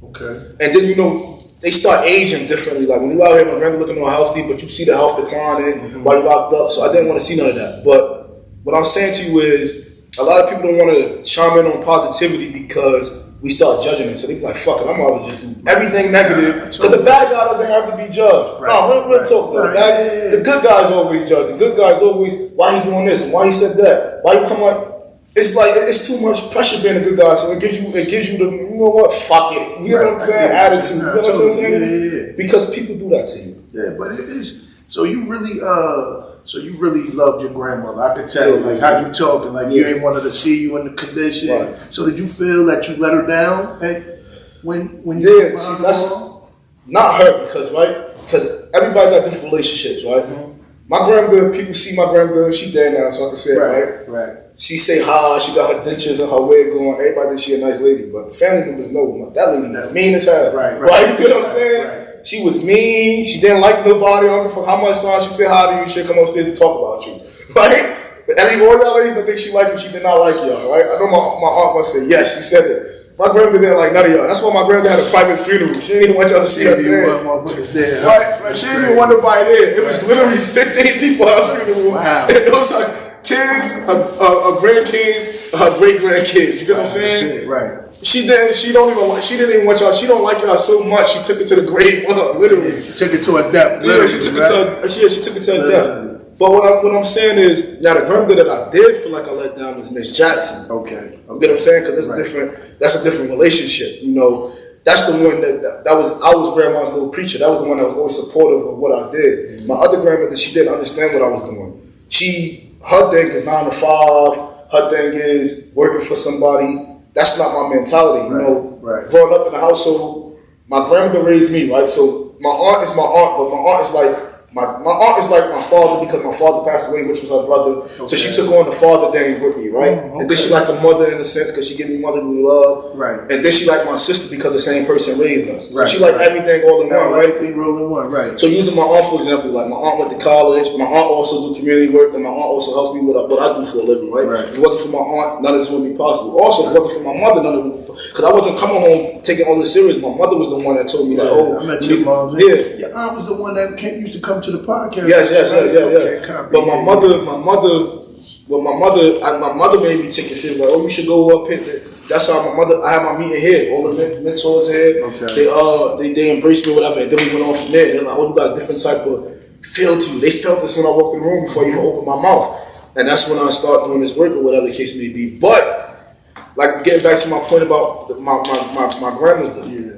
Speaker 3: okay.
Speaker 1: And then, you know, they start aging differently. Like when you out here, my grandma looking all healthy, but you see the health declining while you're locked up. So I didn't want to see none of that. But what I'm saying to you is, a lot of people don't want to chime in on positivity because we start judging them. So they be like, fuck it, I'm gonna just do everything negative. Because the bad guy doesn't have to be judged.
Speaker 3: Right.
Speaker 1: No, real talk. The good guys always judge. The good guys always, why he's doing this and why he said that. Why you come it's too much pressure being a good guy. So it gives you the, you know what, fuck it. You know what I'm saying? Attitude. You know what I'm saying?
Speaker 3: Yeah.
Speaker 1: Because people do that to you.
Speaker 3: Yeah, but it is, so you really loved your grandmother. I could tell, like, how you talking, like you ain't wanted to see you in the condition.
Speaker 1: Right.
Speaker 3: So did you feel that you let her down when
Speaker 1: you see, that's not her because everybody got different relationships, right? My grandmother, people see my grandmother, she dead now, so I can say it,
Speaker 3: right?
Speaker 1: She say hi, she got her dentures and her wig going. Everybody thinks she a nice lady, but family members know that lady was mean as hell. Right? You know what I'm saying? Right. She was mean. She didn't like nobody. I don't know for how much time she said hi to you. She'd come upstairs and talk about you, right? But all y'all ladies that think she liked you, she did not like y'all, right? I know my aunt must say yes. She said it. My grandmother didn't like none of y'all. That's why my grandmother had a private funeral. She didn't even want y'all to see her there. Right? She didn't even want nobody there. It was literally 15 people at her funeral. Wow. And it was like kids, her grandkids, her great grandkids. You get what I'm saying?
Speaker 3: Right.
Speaker 1: She didn't even want y'all. She don't like y'all so much. She took it to the grave. Literally,
Speaker 3: she took it to a depth.
Speaker 1: Yeah, she took it to a depth. But what I'm saying is, now the grandmother that I did feel like I let down was Miss Jackson.
Speaker 3: Okay.
Speaker 1: You get what I'm saying? Because that's a different relationship. You know, that's the one I was grandma's little preacher. That was the one that was always supportive of what I did. Mm-hmm. My other grandmother, she didn't understand what I was doing. Her thing is 9 to 5. Her thing is working for somebody. That's not my mentality. You know, growing up in the household, my grandmother raised me, right? So my aunt is my aunt, but my aunt is like my aunt is like my father because my father passed away, which was her brother. Okay. So she took on the father thing with me, right? Mm-hmm. And then she like a mother in a sense because she gave me motherly love. Right. And then she like my sister because the same person raised us. So she like everything all in one, right?
Speaker 3: Everything roll in one, right.
Speaker 1: So using my aunt for example, like my aunt went to college. My aunt also do community work, and my aunt also helps me with what I do for a living, right? If it wasn't for my aunt, none of this would be possible. Also, if it wasn't for my mother, none of it, because I wasn't coming home taking all this serious. My mother was the one that told me that. Oh,
Speaker 3: I met your mom.
Speaker 1: Yeah.
Speaker 3: Your aunt was the one that used to come to the podcast.
Speaker 1: Yeah. But my mother made me take it serious. Like, oh, you should go up here. That's how I had my meeting here. All the mentors here. Okay. They embraced me, whatever. And then we went on from there. They're like, oh, you got a different type of feel to you. They felt this when I walked in the room before I even opened my mouth. And that's when I start doing this work or whatever the case may be. But like getting back to my point about my grandmother. Yeah.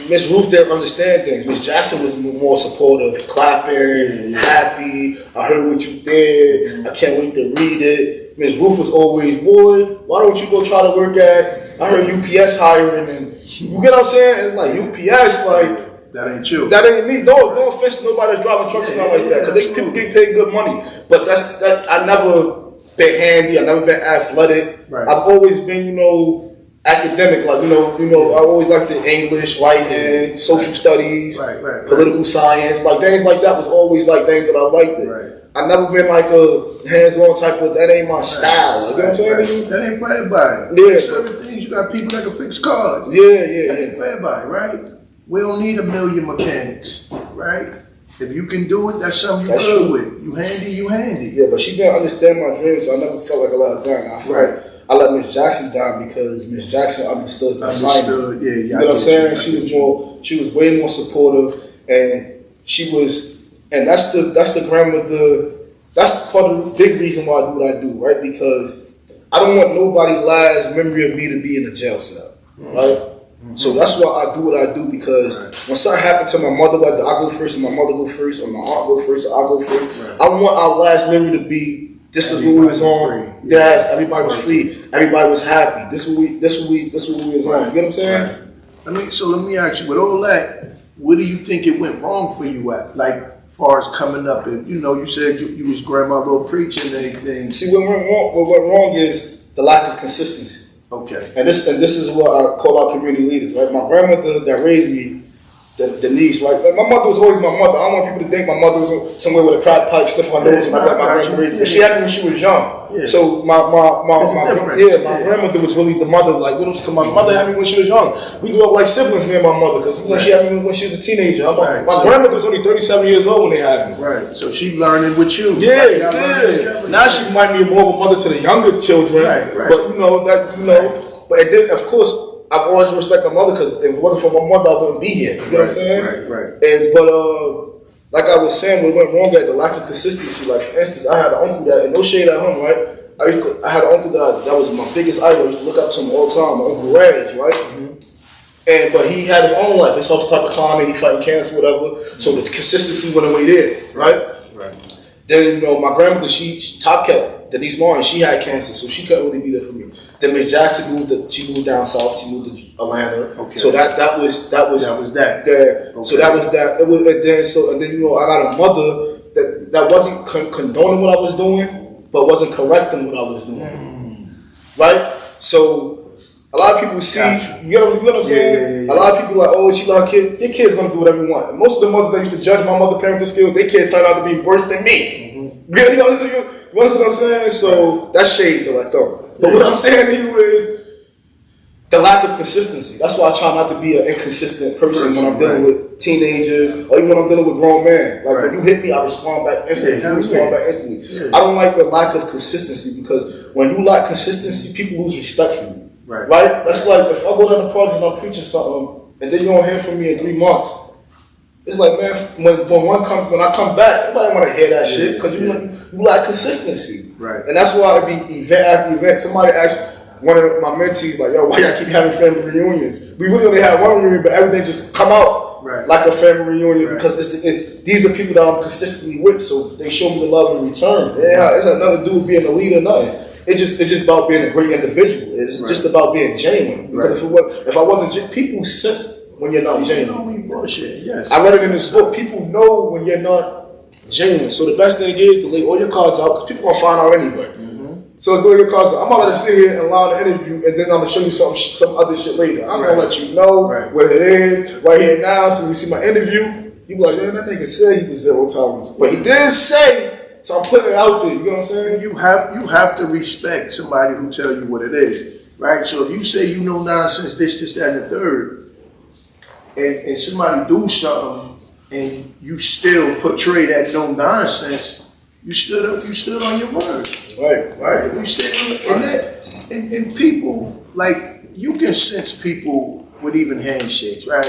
Speaker 1: Miss Ruth didn't understand things. Miss Jackson was more supportive, clapping, happy. I heard what you did. I can't wait to read it. Miss Ruth was always, boy, why don't you go try to work at I heard UPS hiring, and you get what I'm saying? It's like UPS, like
Speaker 3: that ain't you.
Speaker 1: That ain't me. No offense to nobody that's driving trucks and all like that, because people get paid good money. But that. I never been handy. I never been athletic.
Speaker 3: Right.
Speaker 1: I've always been, academic. Like I always liked the English, writing, social studies, political science, like things like that was always like things that I liked it.
Speaker 3: Right.
Speaker 1: I never been like a hands-on type of. That ain't my style. Like, you know what I'm saying?
Speaker 3: That ain't for everybody.
Speaker 1: Yeah.
Speaker 3: Certain things you got people that can fix cars.
Speaker 1: Yeah.
Speaker 3: That ain't for everybody, right? We don't need a million mechanics, right? If you can do it, that's something you good with. You handy.
Speaker 1: Yeah, but she didn't understand my dreams, so I never felt like I let her down. I feel like I let Miss Jackson down because Miss Jackson understood the assignment.
Speaker 3: Yeah.
Speaker 1: You know what I'm saying? She was way more supportive, and and that's the grandmother. That's part of the big reason why I do what I do, right? Because I don't want nobody's last memory of me to be in a jail cell, right? So that's why I do what I do, because when something happened to my mother, whether I go first or my mother go first or my aunt go first or I go first, I want our last memory to be this is what we was on. Yes, everybody was free, everybody was happy. This is what we was on. You get what I'm saying?
Speaker 3: Let me ask you, with all that, what do you think it went wrong for you at? Like, as far as coming up, and you said you was grandmother preaching and everything.
Speaker 1: See, what went wrong is the lack of consistency.
Speaker 3: Okay.
Speaker 1: And this is what I call our community leaders, right? My grandmother that raised me, the niece, right? Like, my mother was always my mother. I don't want people to think my mother was somewhere with a crack pipe sniffing her nose and I got my grandmother raised me. But she had me when she was young. Yeah. So my grandmother was really the mother. Like, my mother had me when she was young. We grew up like siblings, me and my mother, because she had me when she was a teenager. My grandmother was only 37 years old when they had me.
Speaker 3: Right. So she learning with you.
Speaker 1: Yeah. Now she might be more of a mother to the younger children. Right. But But and then of course I've always respected my mother, because if it wasn't for my mother, I wouldn't be here. You know what I'm saying?
Speaker 3: Right.
Speaker 1: And like I was saying, what went wrong at the lack of consistency. Like, for instance, I had an uncle that, and no shade at him, right? I had an uncle that was my biggest idol. I used to look up to him all the time. My Uncle Reg, right? But he had his own life. His health started climbing. He fighting cancer, whatever. So the consistency went away there, right? Then my grandmother, she top kept. Denise Martin, she had cancer, so she couldn't really be there for me. Then Miss Jackson moved down south. She moved to Atlanta. Okay. So that was that. There. Okay. So that was that. And then I got a mother that wasn't condoning what I was doing, but wasn't correcting what I was doing. Right? So a lot of people see, you know what I'm saying? Yeah. A lot of people like, oh, she got a kid. Your kid's gonna do whatever you want. And most of the mothers that used to judge my mother parenting skills, their kids turned out to be worse than me. You understand what I'm saying? So that's shade though, I thought. But what I'm saying to you is the lack of consistency. That's why I try not to be an inconsistent person when I'm dealing with teenagers or even when I'm dealing with grown men. Like when you hit me, I respond back instantly. I don't like the lack of consistency, because when you lack consistency, people lose respect for you. Right? That's like if I go down the project and I'm preaching something and then you don't hear from me in 3 months. It's like, man, when I come back, nobody want to hear that shit, because you lack consistency. Right. And that's why it be event after event. Somebody asked one of my mentees, like, yo, why y'all keep having family reunions? We really only had one reunion, but everything just come out like a family reunion, because these are people that I'm consistently with, so they show me the love in return. Yeah, it's nothing to do with being a leader, nothing. It's just about being a great individual. It's just about being genuine. Because if I wasn't, people sense when you're not genuine.
Speaker 3: Bullshit. Yes. I
Speaker 1: read it in this book. People know when you're not genuine. So the best thing is to lay all your cards out, because people gonna find out anyway. So it's lay your cards out. I'm not gonna sit here and allow the interview, and then I'm gonna show you some other shit later. I'm gonna let you know what it is right here now. So when you see my interview, you be like, man, that nigga said he was 0 tolerance, but he did say. So I'm putting it out there. You know what I'm saying?
Speaker 3: You have to respect somebody who tell you what it is, right? So if you say you know nonsense, this, that, and the third. And somebody do something and you still portray that no nonsense, you stood on your word. Right. You stood on and people, like, you can sense people with even handshakes, right?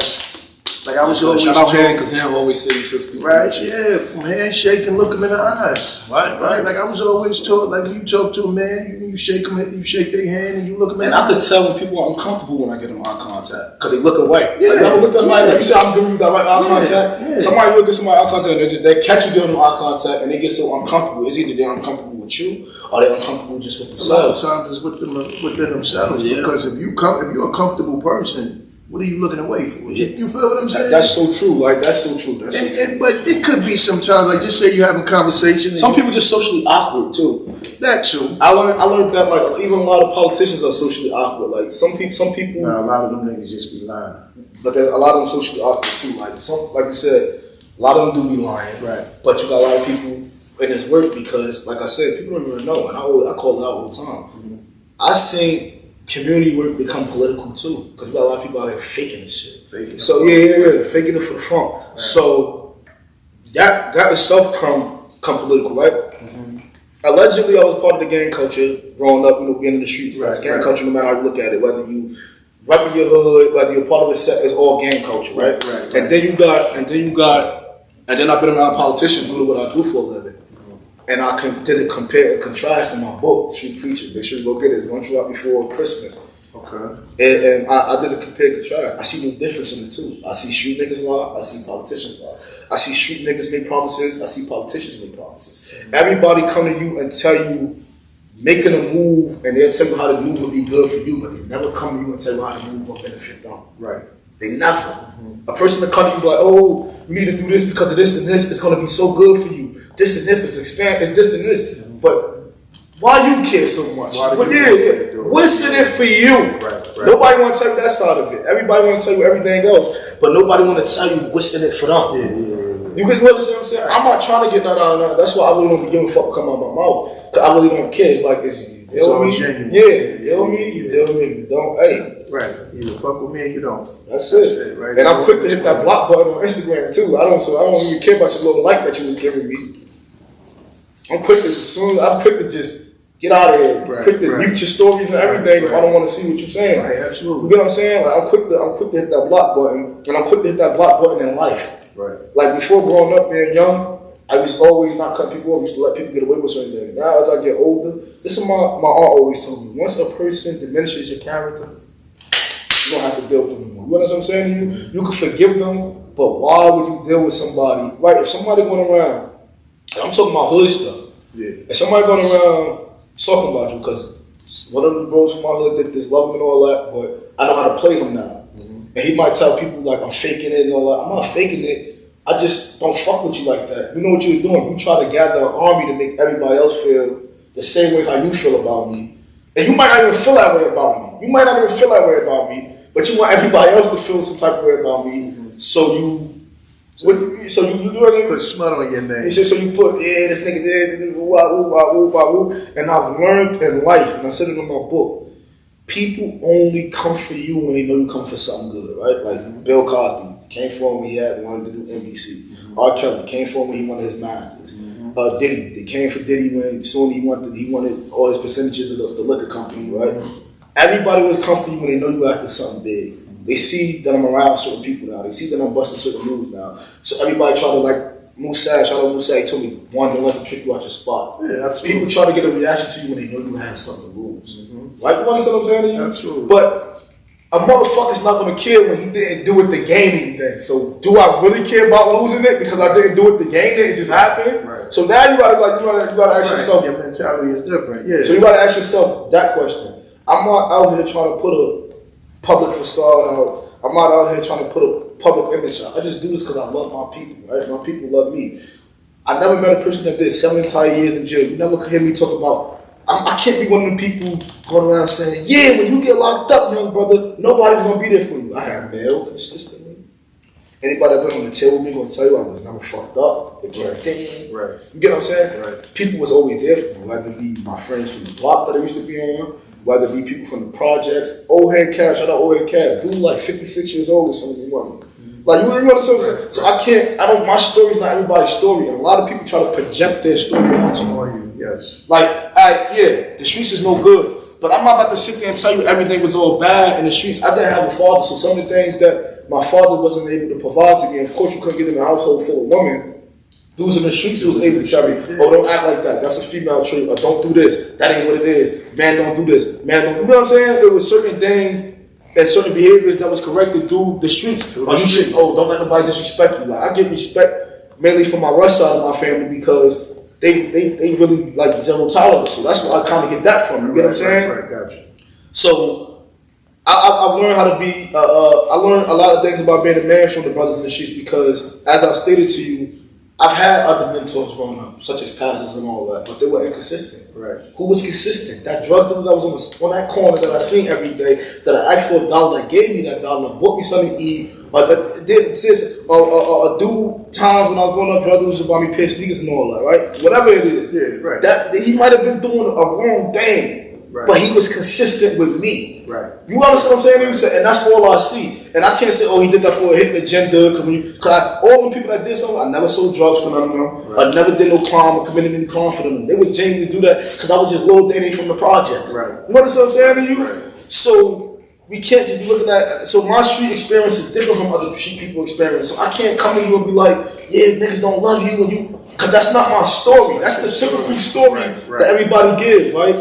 Speaker 3: Like I was always
Speaker 1: shout out
Speaker 3: told,
Speaker 1: Hand, because Hand always say he says people.
Speaker 3: right? Yeah, from handshake and look them in the eyes. Right. Like I was always taught, like when you talk to a man, you shake them, you shake their hand, and you look them in
Speaker 1: And
Speaker 3: the
Speaker 1: I
Speaker 3: eyes.
Speaker 1: could tell when people are uncomfortable when I get them eye contact because they look away.
Speaker 3: Yeah.
Speaker 1: Like, you ever looked at somebody, like you said, I'm giving you direct eye contact.
Speaker 3: Yeah.
Speaker 1: Somebody look at somebody eye contact and they catch you giving them eye contact and they get so uncomfortable. It's either they're uncomfortable with you or they're uncomfortable just with
Speaker 3: A lot of
Speaker 1: themselves.
Speaker 3: times it's within themselves.
Speaker 1: Yeah.
Speaker 3: Because if you're a comfortable person, what are you looking away for?
Speaker 1: Yeah.
Speaker 3: You feel what I'm saying?
Speaker 1: That's so true. Like that's so true. That's so true.
Speaker 3: But it could be sometimes, like just say you're having conversations.
Speaker 1: Some people just socially awkward too.
Speaker 3: That too.
Speaker 1: I learned that like even a lot of politicians are socially awkward. Like some people,
Speaker 3: Nah, a lot of them niggas just be lying.
Speaker 1: but a lot of them socially awkward too. Like you said, a lot of them do be lying.
Speaker 3: Right.
Speaker 1: But you got a lot of people in this work because, like I said, people don't even know, and I call it out all the time.
Speaker 3: Mm-hmm.
Speaker 1: I seen community work become political too because you got a lot of people out here faking this shit. So yeah, faking it for the fun. Right. So that itself come political, right? Mm-hmm. Allegedly, I was part of the gang culture growing up, being in the streets.
Speaker 3: Right,
Speaker 1: That's gang
Speaker 3: right.
Speaker 1: culture, no matter how you look at it. Whether you repping your hood, whether you're part of a set, it's all gang culture, right?
Speaker 3: Right.
Speaker 1: And then I've been around politicians doing what I do for a living. And I did a compare and contrast in my book, Street Preacher. Make sure you go get it. It's going to out before Christmas.
Speaker 3: Okay.
Speaker 1: And I did a compare and contrast. I see no difference in the two. I see street niggas lie. I see politicians lie. I see street niggas make promises. I see politicians make promises. Everybody come to you and tell you making a move, and they'll tell you how the move will be good for you, but they never come to you and tell you how the move will benefit them.
Speaker 3: Right.
Speaker 1: They never. Mm-hmm. A person that come to you like, oh, you need to do this because of this and this. It's going to be so good for you. This and this is expand. It's this and this. Mm-hmm. But why you care so much? What's in it for you?
Speaker 3: Right.
Speaker 1: Nobody want to tell you that side of it. Everybody want to tell you everything else, but nobody want to tell you what's in it for them.
Speaker 3: Yeah.
Speaker 1: You get what I'm saying? I'm not trying to get nothing out of that. That's why I really don't be giving a fuck come out of my mouth. Cause I really don't care. It's like you deal with me.
Speaker 3: Genuine.
Speaker 1: Yeah, deal with me. You deal with me. You don't. Hey.
Speaker 3: Right. Either fuck with me or you don't.
Speaker 1: That's it. Right. And I'm quick to hit that block button on Instagram too. I don't even care about your little like that you was giving me. I'm quick to just get out of here.
Speaker 3: Right,
Speaker 1: quick to mute your stories and everything if I don't want to see what you're saying.
Speaker 3: Right, absolutely.
Speaker 1: You get what I'm saying? Like I'm quick to hit that block button, and I'm quick to hit that block button in life.
Speaker 3: Right.
Speaker 1: Like before growing up, being young, I was always not cut people off. I used to let people get away with certain things. Now as I get older, this is my aunt always told me. Once a person diminishes your character, you don't have to deal with them anymore. You know what I'm saying to you? You can forgive them, but why would you deal with somebody? Right? If somebody going around, and I'm talking about hood stuff.
Speaker 3: Yeah.
Speaker 1: If somebody going around talking about you, because one of the bros from my hood did this, love him and all that, but I know how to play him now. Mm-hmm. And he might tell people like I'm faking it and all that. I'm not faking it. I just don't fuck with you like that. You know what you're doing. You try to gather an army to make everybody else feel the same way how you feel about me. And you might not even feel that way about me. You might not even feel that way about me, but you want everybody else to feel some type of way about me. Mm-hmm. So you do what I mean?
Speaker 3: Put smut on your name.
Speaker 1: So you put, this nigga there, woo. And I've learned in life, and I said it in my book, people only come for you when they know you come for something good, right? Like Bill Cosby came for him when he wanted to do NBC. Mm-hmm. R. Kelly came for him when he wanted his masters. Mm-hmm. Diddy, they came for Diddy when soon he wanted all his percentages of the liquor company, right? Mm-hmm. Everybody will come for you when they know you after something big. They see that I'm around certain people now. They see that I'm busting certain moves now. So everybody try to like Musa. Shout out Musa. He told me one, don't let them trick you out your spot.
Speaker 3: Yeah, absolutely.
Speaker 1: People try to get a reaction to you when they know you have something to lose. Mm-hmm. Right? You understand what I'm saying to you?
Speaker 3: Absolutely.
Speaker 1: But a motherfucker's not gonna care when he didn't do it to gain anything. So do I really care about losing it because I didn't do it to gain it? It just happened. Right. So now you gotta ask yourself.
Speaker 3: Your mentality is different. Yeah.
Speaker 1: So you gotta ask yourself that question. I'm not out here trying to put a public facade out. I'm not out here trying to put a public image out. I just do this because I love my people, right? My people love me. I never met a person that did 7 entire years in jail. You never hear me talk about, I can't be one of them people going around saying, yeah, when you get locked up, young brother, nobody's going to be there for you. I have mail consistently. Anybody that been on the table with me going to tell you I was never fucked up. They can't tell you.
Speaker 3: Right.
Speaker 1: You get what I'm saying?
Speaker 3: Right.
Speaker 1: People was always there for me, whether it be my friends from the block that I used to be on, whether it be people from the projects. Old head cash, shout out old head cash. Dude like 56 years old or something money. Like you know what I'm saying? So my story's not everybody's story. And a lot of people try to project their story onto you.
Speaker 3: Yes.
Speaker 1: Like, the streets is no good. But I'm not about to sit there and tell you everything was all bad in the streets. I didn't have a father, so some of the things that my father wasn't able to provide to me. Of course, you couldn't get in a household full of women. Dudes in the streets who was able to tell me, oh, don't act like that. That's a female trait. Or don't do this. That ain't what it is. Man, don't do this. Man, don't. You know what I'm saying? There was certain things and certain behaviors that was corrected through the streets. Or you should. Oh, don't let nobody disrespect you. Like I get respect mainly from my Rush side of my family because they really like zero tolerance. So that's where I kind of get that from. You get what I'm saying?
Speaker 3: Right, gotcha.
Speaker 1: So I've learned how to be. I learned a lot of things about being a man from the brothers in the streets because, as I've stated to you, I've had other mentors growing up, such as pastors and all that, but they were inconsistent.
Speaker 3: Right.
Speaker 1: Who was consistent? That drug dealer that was on that corner that I seen every day, that I asked for $1, that gave me that $1, bought me something to eat, or do times when I was growing up, drug dealers would buy me pair of sneakers and all that, right? Whatever it is.
Speaker 3: Yeah, right.
Speaker 1: That he might have been doing a wrong thing.
Speaker 3: Right.
Speaker 1: But he was consistent with me.
Speaker 3: Right.
Speaker 1: You understand what I'm saying? And that's all I see. And I can't say, oh, he did that for a hidden agenda. Because all the people that did something, I never sold drugs for none of them. Right. I never did no crime or committed any crime for them. They would genuinely do that because I was just low dating from the projects.
Speaker 3: Right.
Speaker 1: You understand what I'm saying to you?
Speaker 3: Right.
Speaker 1: So we can't just be looking at. So my street experience is different from other street people experience. So I can't come to you and be like, yeah, niggas don't love you when you. Because that's not my story. That's the typical story that everybody gives, right?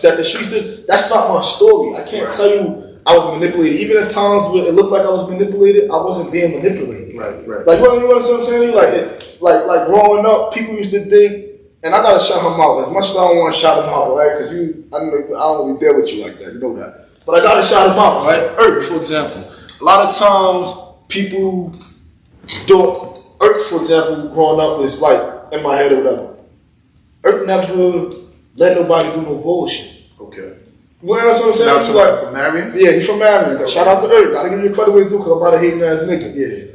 Speaker 1: That the streets did. That's not my story. I can't tell you I was manipulated. Even at times where it looked like I was manipulated, I wasn't being manipulated.
Speaker 3: Right.
Speaker 1: Like, you know what I'm saying? Like growing up, people used to think, and I gotta shout him out as much as I don't want to shout him out, right? Because I don't really deal with you like that. You know that. But I gotta shout him out, right? Earth, for example. A lot of times, people don't. Earth, for example, growing up is like. In my head or whatever. Earth never let nobody do no bullshit.
Speaker 3: Okay.
Speaker 1: You know what I'm saying?
Speaker 3: Now, like from Marion?
Speaker 1: Yeah, he's from Marion. Shout out to Earth. Gotta give you credit where he's due because I'm about a hating ass nigga.
Speaker 3: Yeah.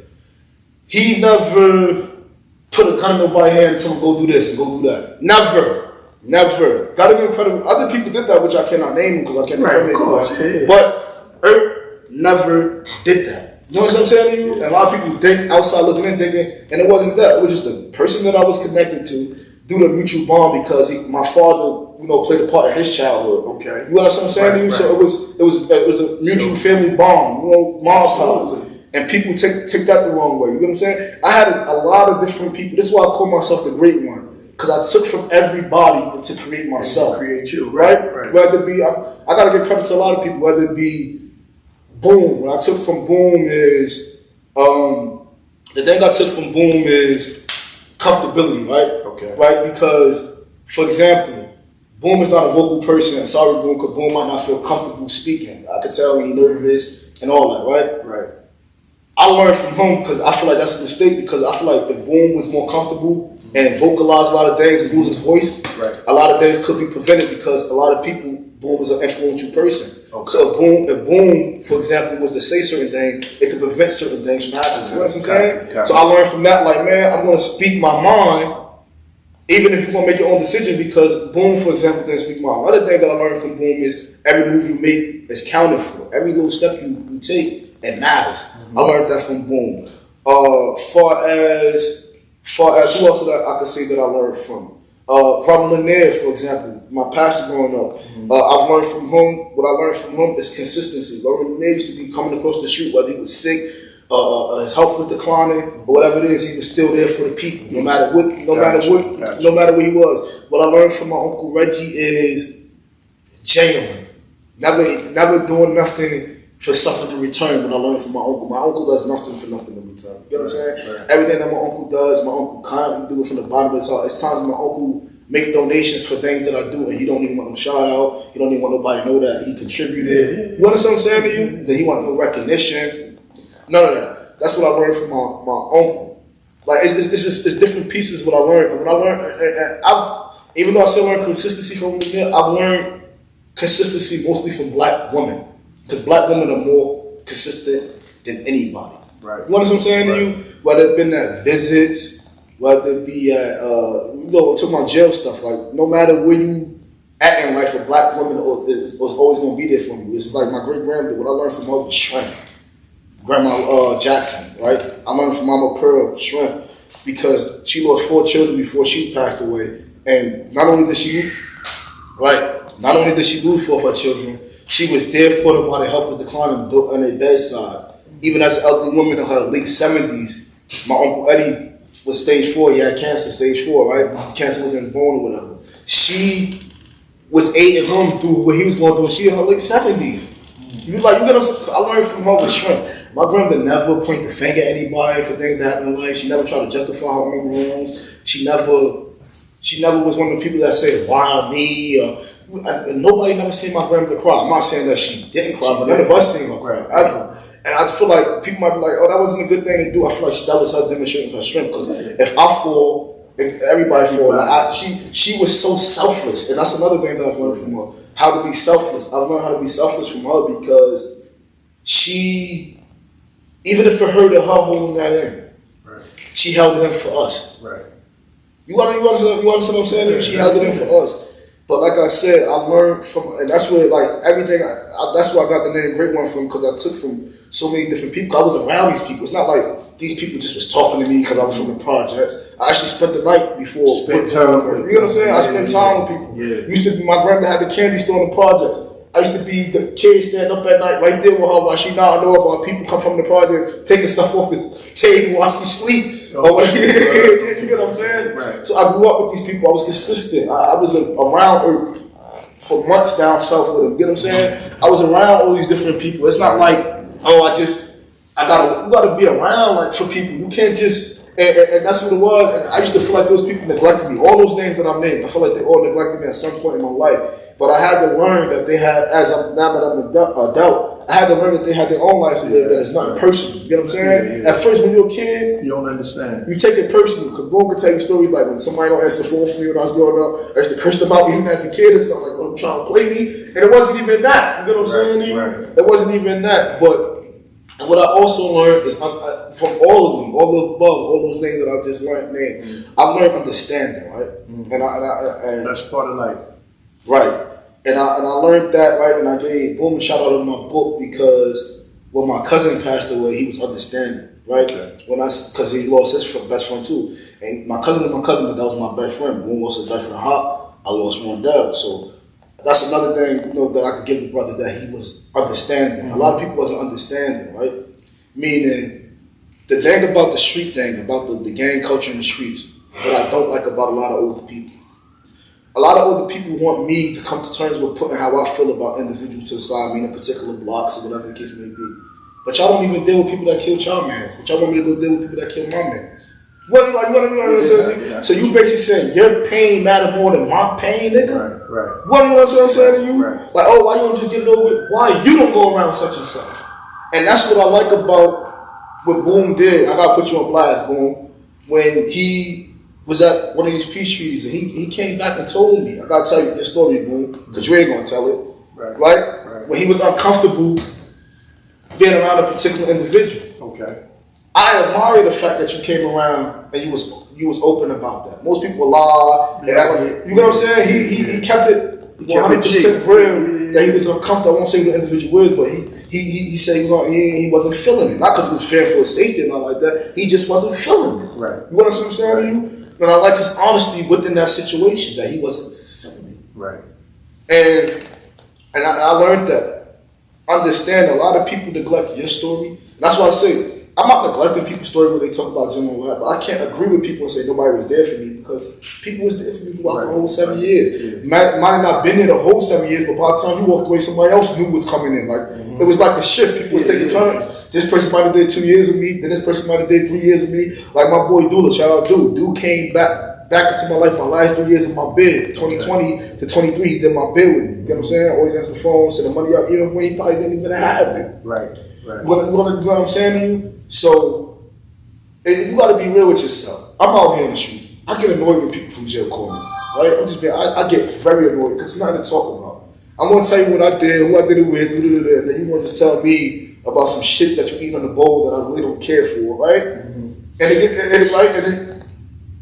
Speaker 1: He never put a gun in nobody's hand and told him go do this and go do that. Never. Gotta give him credit. Other people did that, which I cannot name because I can't
Speaker 3: of course. Yeah.
Speaker 1: But Earth never did that. You know what I'm saying to you? And a lot of people think outside looking in thinking, and it wasn't that. It was just the person that I was connected to due to mutual bond because my father, played a part of his childhood.
Speaker 3: Okay.
Speaker 1: You know what I'm saying to you? So it was a mutual family bond, mom ties. And people take that the wrong way. You know what I'm saying? I had a lot of different people. This is why I call myself the great one. Because I took from everybody to create myself.
Speaker 3: To create you,
Speaker 1: right? Whether it be, I gotta give credit to a lot of people, whether it be Boom. What I took from Boom is the thing I took from Boom is comfortability, right?
Speaker 3: Okay.
Speaker 1: Right? Because, for example, Boom is not a vocal person. Sorry, Boom, because Boom might not feel comfortable speaking. I could tell when he's nervous and all that, right?
Speaker 3: Right.
Speaker 1: I learned from him because I feel like that's a mistake because I feel like if Boom was more comfortable and vocalized a lot of things and use his voice, a lot of things could be prevented because a lot of people, Boom is an influential person. Okay. So if Boom, for example, was to say certain things, it could prevent certain things from happening. You know what I'm saying? So I learned from that, like, man, I'm going to speak my mind, even if you're going to make your own decision, because Boom, for example, didn't speak my mind. Another thing that I learned from Boom is every move you make is counted for. Every little step you take, it matters. I learned that from Boom. Far as who else that I could say that I learned from? Robert Lanier, for example, my pastor growing up. I've learned from him. What I learned from him is consistency. Robert Lanier used to be coming across the street whether he was sick, his health was declining, or whatever it is. He was still there for the people, no matter what he was. What I learned from my Uncle Reggie is genuine, never doing nothing for something to return. What I learned from my uncle. My uncle does nothing for nothing in return. You know what I'm saying? Right. Everything that my uncle does, my uncle kindly do it from the bottom of his heart. It's times my uncle make donations for things that I do and he don't even want no shout out. He don't even want nobody to know that he contributed. You understand what I'm saying to you? That he want no recognition. None of that. That's what I learned from my uncle. Like it's different pieces what I learned. And when I learned, and even though I still learned consistency from him, I've learned consistency mostly from black women. Because black women are more consistent than anybody. Right. You understand what I'm saying to you? Whether it been at visits, whether it be at, talking about jail stuff, like no matter where you at in life, a black woman was always going to be there for you. It's like my great-grandmother, what I learned from her was strength. Grandma Jackson, right? I learned from Mama Pearl strength because she lost 4 children before she passed away. And not only did she lose 4 of her children, she was there for them while their health was declining on their bedside. even as an elderly woman in her late 70s, my Uncle Eddie was stage 4. He had cancer, stage 4, right? Cancer was in his bone or whatever. She was aiding him through what he was going through. She in her late 70s. You get what I'm saying? So I learned from her with strength. My grandmother never pointed the finger at anybody for things that happened in life. She never tried to justify her own wrongs. She never was one of the people that said, why me? Nobody never seen my grandmother cry. I'm not saying that she didn't cry, but none of us seen her cry, ever. And I feel like people might be like, oh, that wasn't a good thing to do. I feel like that was her demonstrating her strength. Because if I fall, if everybody fall, she was so selfless. And that's another thing that I've learned from her. How to be selfless. I've learned how to be selfless from her because she, even if it hurted her holding that in, she held it in for us.
Speaker 3: Right.
Speaker 1: You understand what I'm saying? She held it in for us. But like I said, I learned from, and that's where like everything, that's where I got the name Great One from, because I took from so many different people. I was around these people. It's not like these people just was talking to me because I was from the projects. I actually spent the night before.
Speaker 3: Spent time with
Speaker 1: you know what I'm saying? I spent time with people.
Speaker 3: Yeah.
Speaker 1: Used to be, my grandma had the candy store in the projects. I used to be the kid stand up at night right there with her while she now know about people come from the project taking stuff off the table while she sleep. Or whatever. You get what I'm saying?
Speaker 3: Right.
Speaker 1: So I grew up with these people. I was consistent. I was around for months down south with them. You get what I'm saying? I was around all these different people. It's not like, oh, you gotta be around like for people. You can't just, and that's what it was. And I used to feel like those people neglected me. All those names that I named, I feel like they all neglected me at some point in my life. But I had to learn that they had, now that I'm an adult, I had to learn that they had their own lives to live, that it's nothing personal. You get what I'm saying?
Speaker 3: Yeah.
Speaker 1: At first, when you're a kid,
Speaker 3: you don't understand.
Speaker 1: you take it personal. Because Boom can tell you stories like when somebody don't answer the phone for me when I was growing up, I used to curse them out even as a kid and something like, oh, trying to play me. And it wasn't even that. You get what I'm saying to you?
Speaker 3: Right.
Speaker 1: It wasn't even that. But what I also learned is from all of them, all of above, all those names that I've just learned, I've learned understanding, right? And
Speaker 3: that's part of life.
Speaker 1: Right. And I learned that, right, and I gave Boom a shout out in my book because when my cousin passed away, he was understanding, right? Okay. Because he lost his best friend too. And my cousin was my cousin, but that was my best friend. Boom lost his best friend Hop, I lost Rondell. So that's another thing, that I could give the brother, that he was understanding. A lot of people wasn't understanding, right? Meaning, the thing about the street thing, about the gang culture in the streets, what I don't like about a lot of older people. A lot of older people want me to come to terms with putting how I feel about individuals to the side, meaning particular blocks or whatever the case may be. But y'all don't even deal with people that kill y'all mans. But y'all want me to go deal with people that kill my mans. What I'm saying?
Speaker 3: Yeah.
Speaker 1: So you basically saying your pain matter more than my pain, nigga?
Speaker 3: Right.
Speaker 1: What I'm saying to you?
Speaker 3: Right.
Speaker 1: Like, oh, why you don't just get it over with? Why you don't go around such and such? And that's what I like about what Boom did. I gotta put you on blast, Boom. When he was at one of these peace treaties and he came back and told me, I gotta tell you this story, Boom, because you ain't gonna tell it. Right? When he was uncomfortable being around a particular individual.
Speaker 3: Okay.
Speaker 1: I admire the fact that you came around and you was open about that. Most people lie. You know what I'm saying? He kept it 100% real that he was uncomfortable. I won't say what the individual is, but he said he wasn't feeling it. Not because it was fair for his safety and all like that. He just wasn't feeling it.
Speaker 3: Right.
Speaker 1: You know what I'm saying to you? And I like his honesty within that situation, that he wasn't feeling it.
Speaker 3: Right.
Speaker 1: And I learned that. Understand, a lot of people neglect your story. That's why I say, I'm not neglecting people's story when they talk about General Lab, but I can't agree with people and say nobody was there for me, because people was there for me throughout the whole 7 years. Might have not been there the whole 7 years, but by the time you walked away, somebody else knew was coming in. Like it was like a shift. People was taking turns. This person might have did 2 years with me, then this person might have did 3 years with me. Like my boy Dula, shout out Dude. Dude came back into my life, my last 3 years in my bed, 2020 to 23, he did my bed with me. You know what I'm saying? Always answer the phone, send the money out, even when he probably didn't even have it.
Speaker 3: Right.
Speaker 1: You know what I'm saying to you? So, you gotta be real with yourself. I'm out here in the street. I get annoyed when people from jail call me. Right? I get very annoyed because it's nothing to talk about. I'm gonna tell you what I did, who I did it with, and then you want to just tell me about some shit that you eat on the bowl that I really don't care for, right? And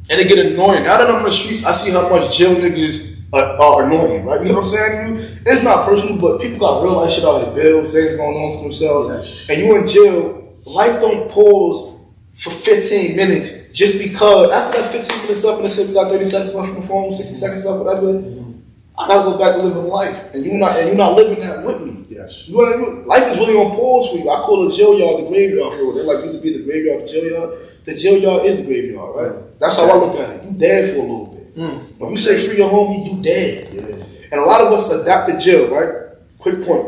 Speaker 1: it get annoying. Now that I'm in the streets, I see how much jail niggas are annoying, right? You know what I'm saying to you? It's not personal, but people got real life shit out of their bills, things going on for themselves. Yes. And you in jail, life don't pause for 15 minutes just because after that 15 minutes up and they say we got 30 seconds left from the phone, 60 seconds left, whatever, I gotta go back to living life. And you're not living that with me.
Speaker 3: Yes.
Speaker 1: You know what I mean? Life is really on pause for you. I call the jail yard the graveyard for it. They're like, you to be the graveyard, the jail yard. The jail yard is the graveyard, right? That's how I look at it. You dead for a little bit. When you say free your homie, you dead. Yeah. And a lot of us adapt to jail, right? Quick point.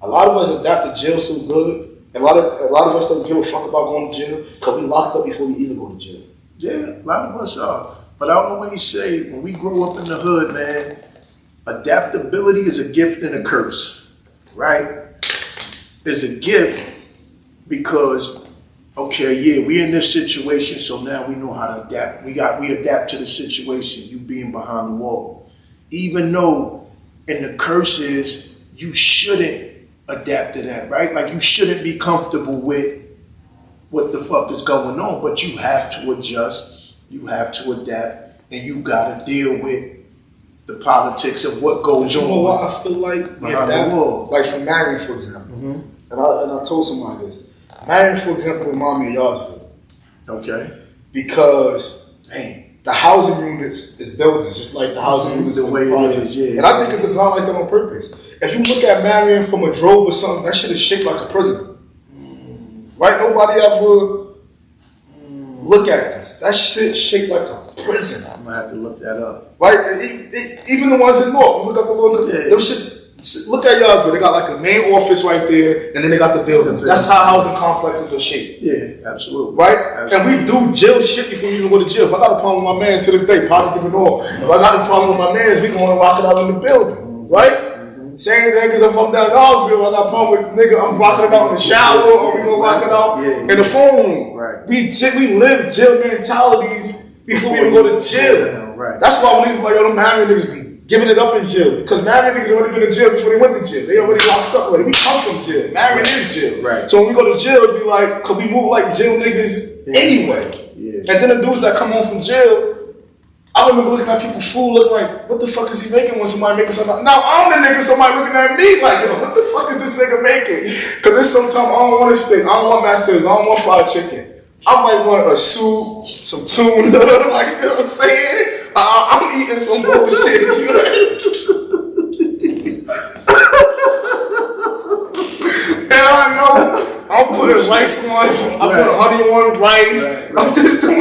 Speaker 1: A lot of us adapt to jail so good. And a lot of us don't give a fuck about going to jail because we locked up before we even go to jail.
Speaker 3: Yeah, a lot of us are. But I always say, when we grow up in the hood, man, adaptability is a gift and a curse, right? It's a gift because, okay, yeah, we in this situation, so now we know how to adapt. We adapt to the situation, you being behind the wall. Even though, and the curse is, you shouldn't adapt to that, right? Like, you shouldn't be comfortable with what the fuck is going on, but you have to adjust, you have to adapt, and you gotta deal with the politics of what goes on.
Speaker 1: You know what I feel like?
Speaker 3: Behind the wall.
Speaker 1: Like for Marion, for example. And I told somebody this. Marion, for example, remind me of Yarsville.
Speaker 3: Okay.
Speaker 1: Because, the housing units is buildings, just like the housing units
Speaker 3: the
Speaker 1: in
Speaker 3: way
Speaker 1: the
Speaker 3: it
Speaker 1: project.
Speaker 3: is, yeah.
Speaker 1: And I think it's designed like that on purpose. If you look at Marion from a drove or something, that shit is shaped like a prison. Right? Nobody ever look at this. That shit shaped like a prison.
Speaker 3: I'm gonna have to look that up.
Speaker 1: Right? Even the ones in North, look up the little. Them shits. Look at Yarsville. They got like a main office right there, and then they got the buildings. That's how housing complexes are shaped.
Speaker 3: Yeah, absolutely.
Speaker 1: Right?
Speaker 3: Absolutely.
Speaker 1: And we do jail shit before we even go to jail. If I got a problem with my man to this day, positive and all. If I got a problem with my man, we going to rock it out in the building. Right? Same thing as if I'm down in Yarsville, I got a problem with nigga, I'm rocking it out in the shower, or we gonna rock it out in the phone room.
Speaker 3: Right.
Speaker 1: We live jail mentalities before we even go to jail.
Speaker 3: Right.
Speaker 1: That's why when niggas be like, yo, them Marion niggas be giving it up in jail. Because Marion niggas already been in jail before they went to jail. They already locked up already. We come from jail. Marion is jail.
Speaker 3: Right.
Speaker 1: So when we go to jail, it be like, cause we move like jail niggas anyway.
Speaker 3: Yeah.
Speaker 1: And then the dudes that come home from jail, I remember looking at people fool looking like, what the fuck is he making when somebody making something? Now I'm the nigga, somebody looking at me like, yo, what the fuck is this nigga making? Cause there's sometimes I don't want a steak, I don't want masters, I don't want fried chicken. I might want a soup, some tuna, like, you know what I'm saying? I'm eating some bullshit. You know? And I know I'm putting rice on, I'm putting honey on rice, I'm just doing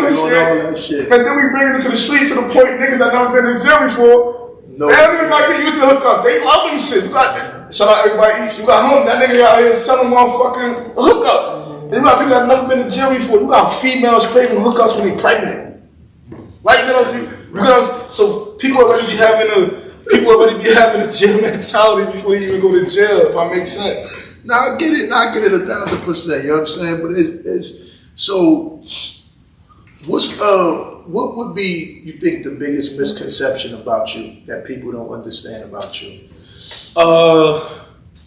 Speaker 1: shit. And then we bring it into the streets to the point niggas that never been in jail before. They don't even like get used to hookups. They love them shit. You got, shout out everybody eats. You got home, that nigga out here selling motherfucking hookups. You got people that never been in jail before. You got females craving hookups when they pregnant. Like, you know, so people already be having a jail mentality before they even go to jail, if I make sense.
Speaker 3: Now I get it 1,000%, you know what I'm saying? But it's so what would be, you think, the biggest misconception about you that people don't understand about you?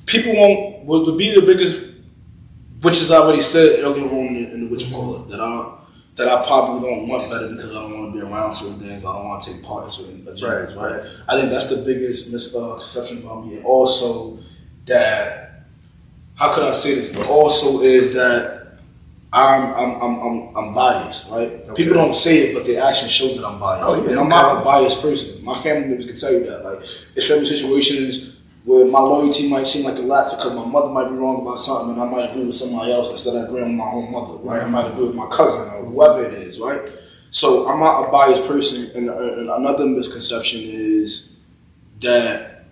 Speaker 1: People would be the biggest, which is I already said earlier on in the which call it, that I probably don't want better because I don't want to be around certain things. I don't want to take part in certain agendas, right? I think that's the biggest misconception about me. And also that, how could I say this? But also is that I'm biased, right? Okay. People don't say it, but their actions show that I'm biased. And I'm not a biased person. My family members can tell you that. Like, it's family situations where my loyalty might seem like a lot because my mother might be wrong about something and I might agree with somebody else instead of agreeing with my own mother, right? I might agree with my cousin or whoever it is, right? So I'm not a biased person. And another misconception is that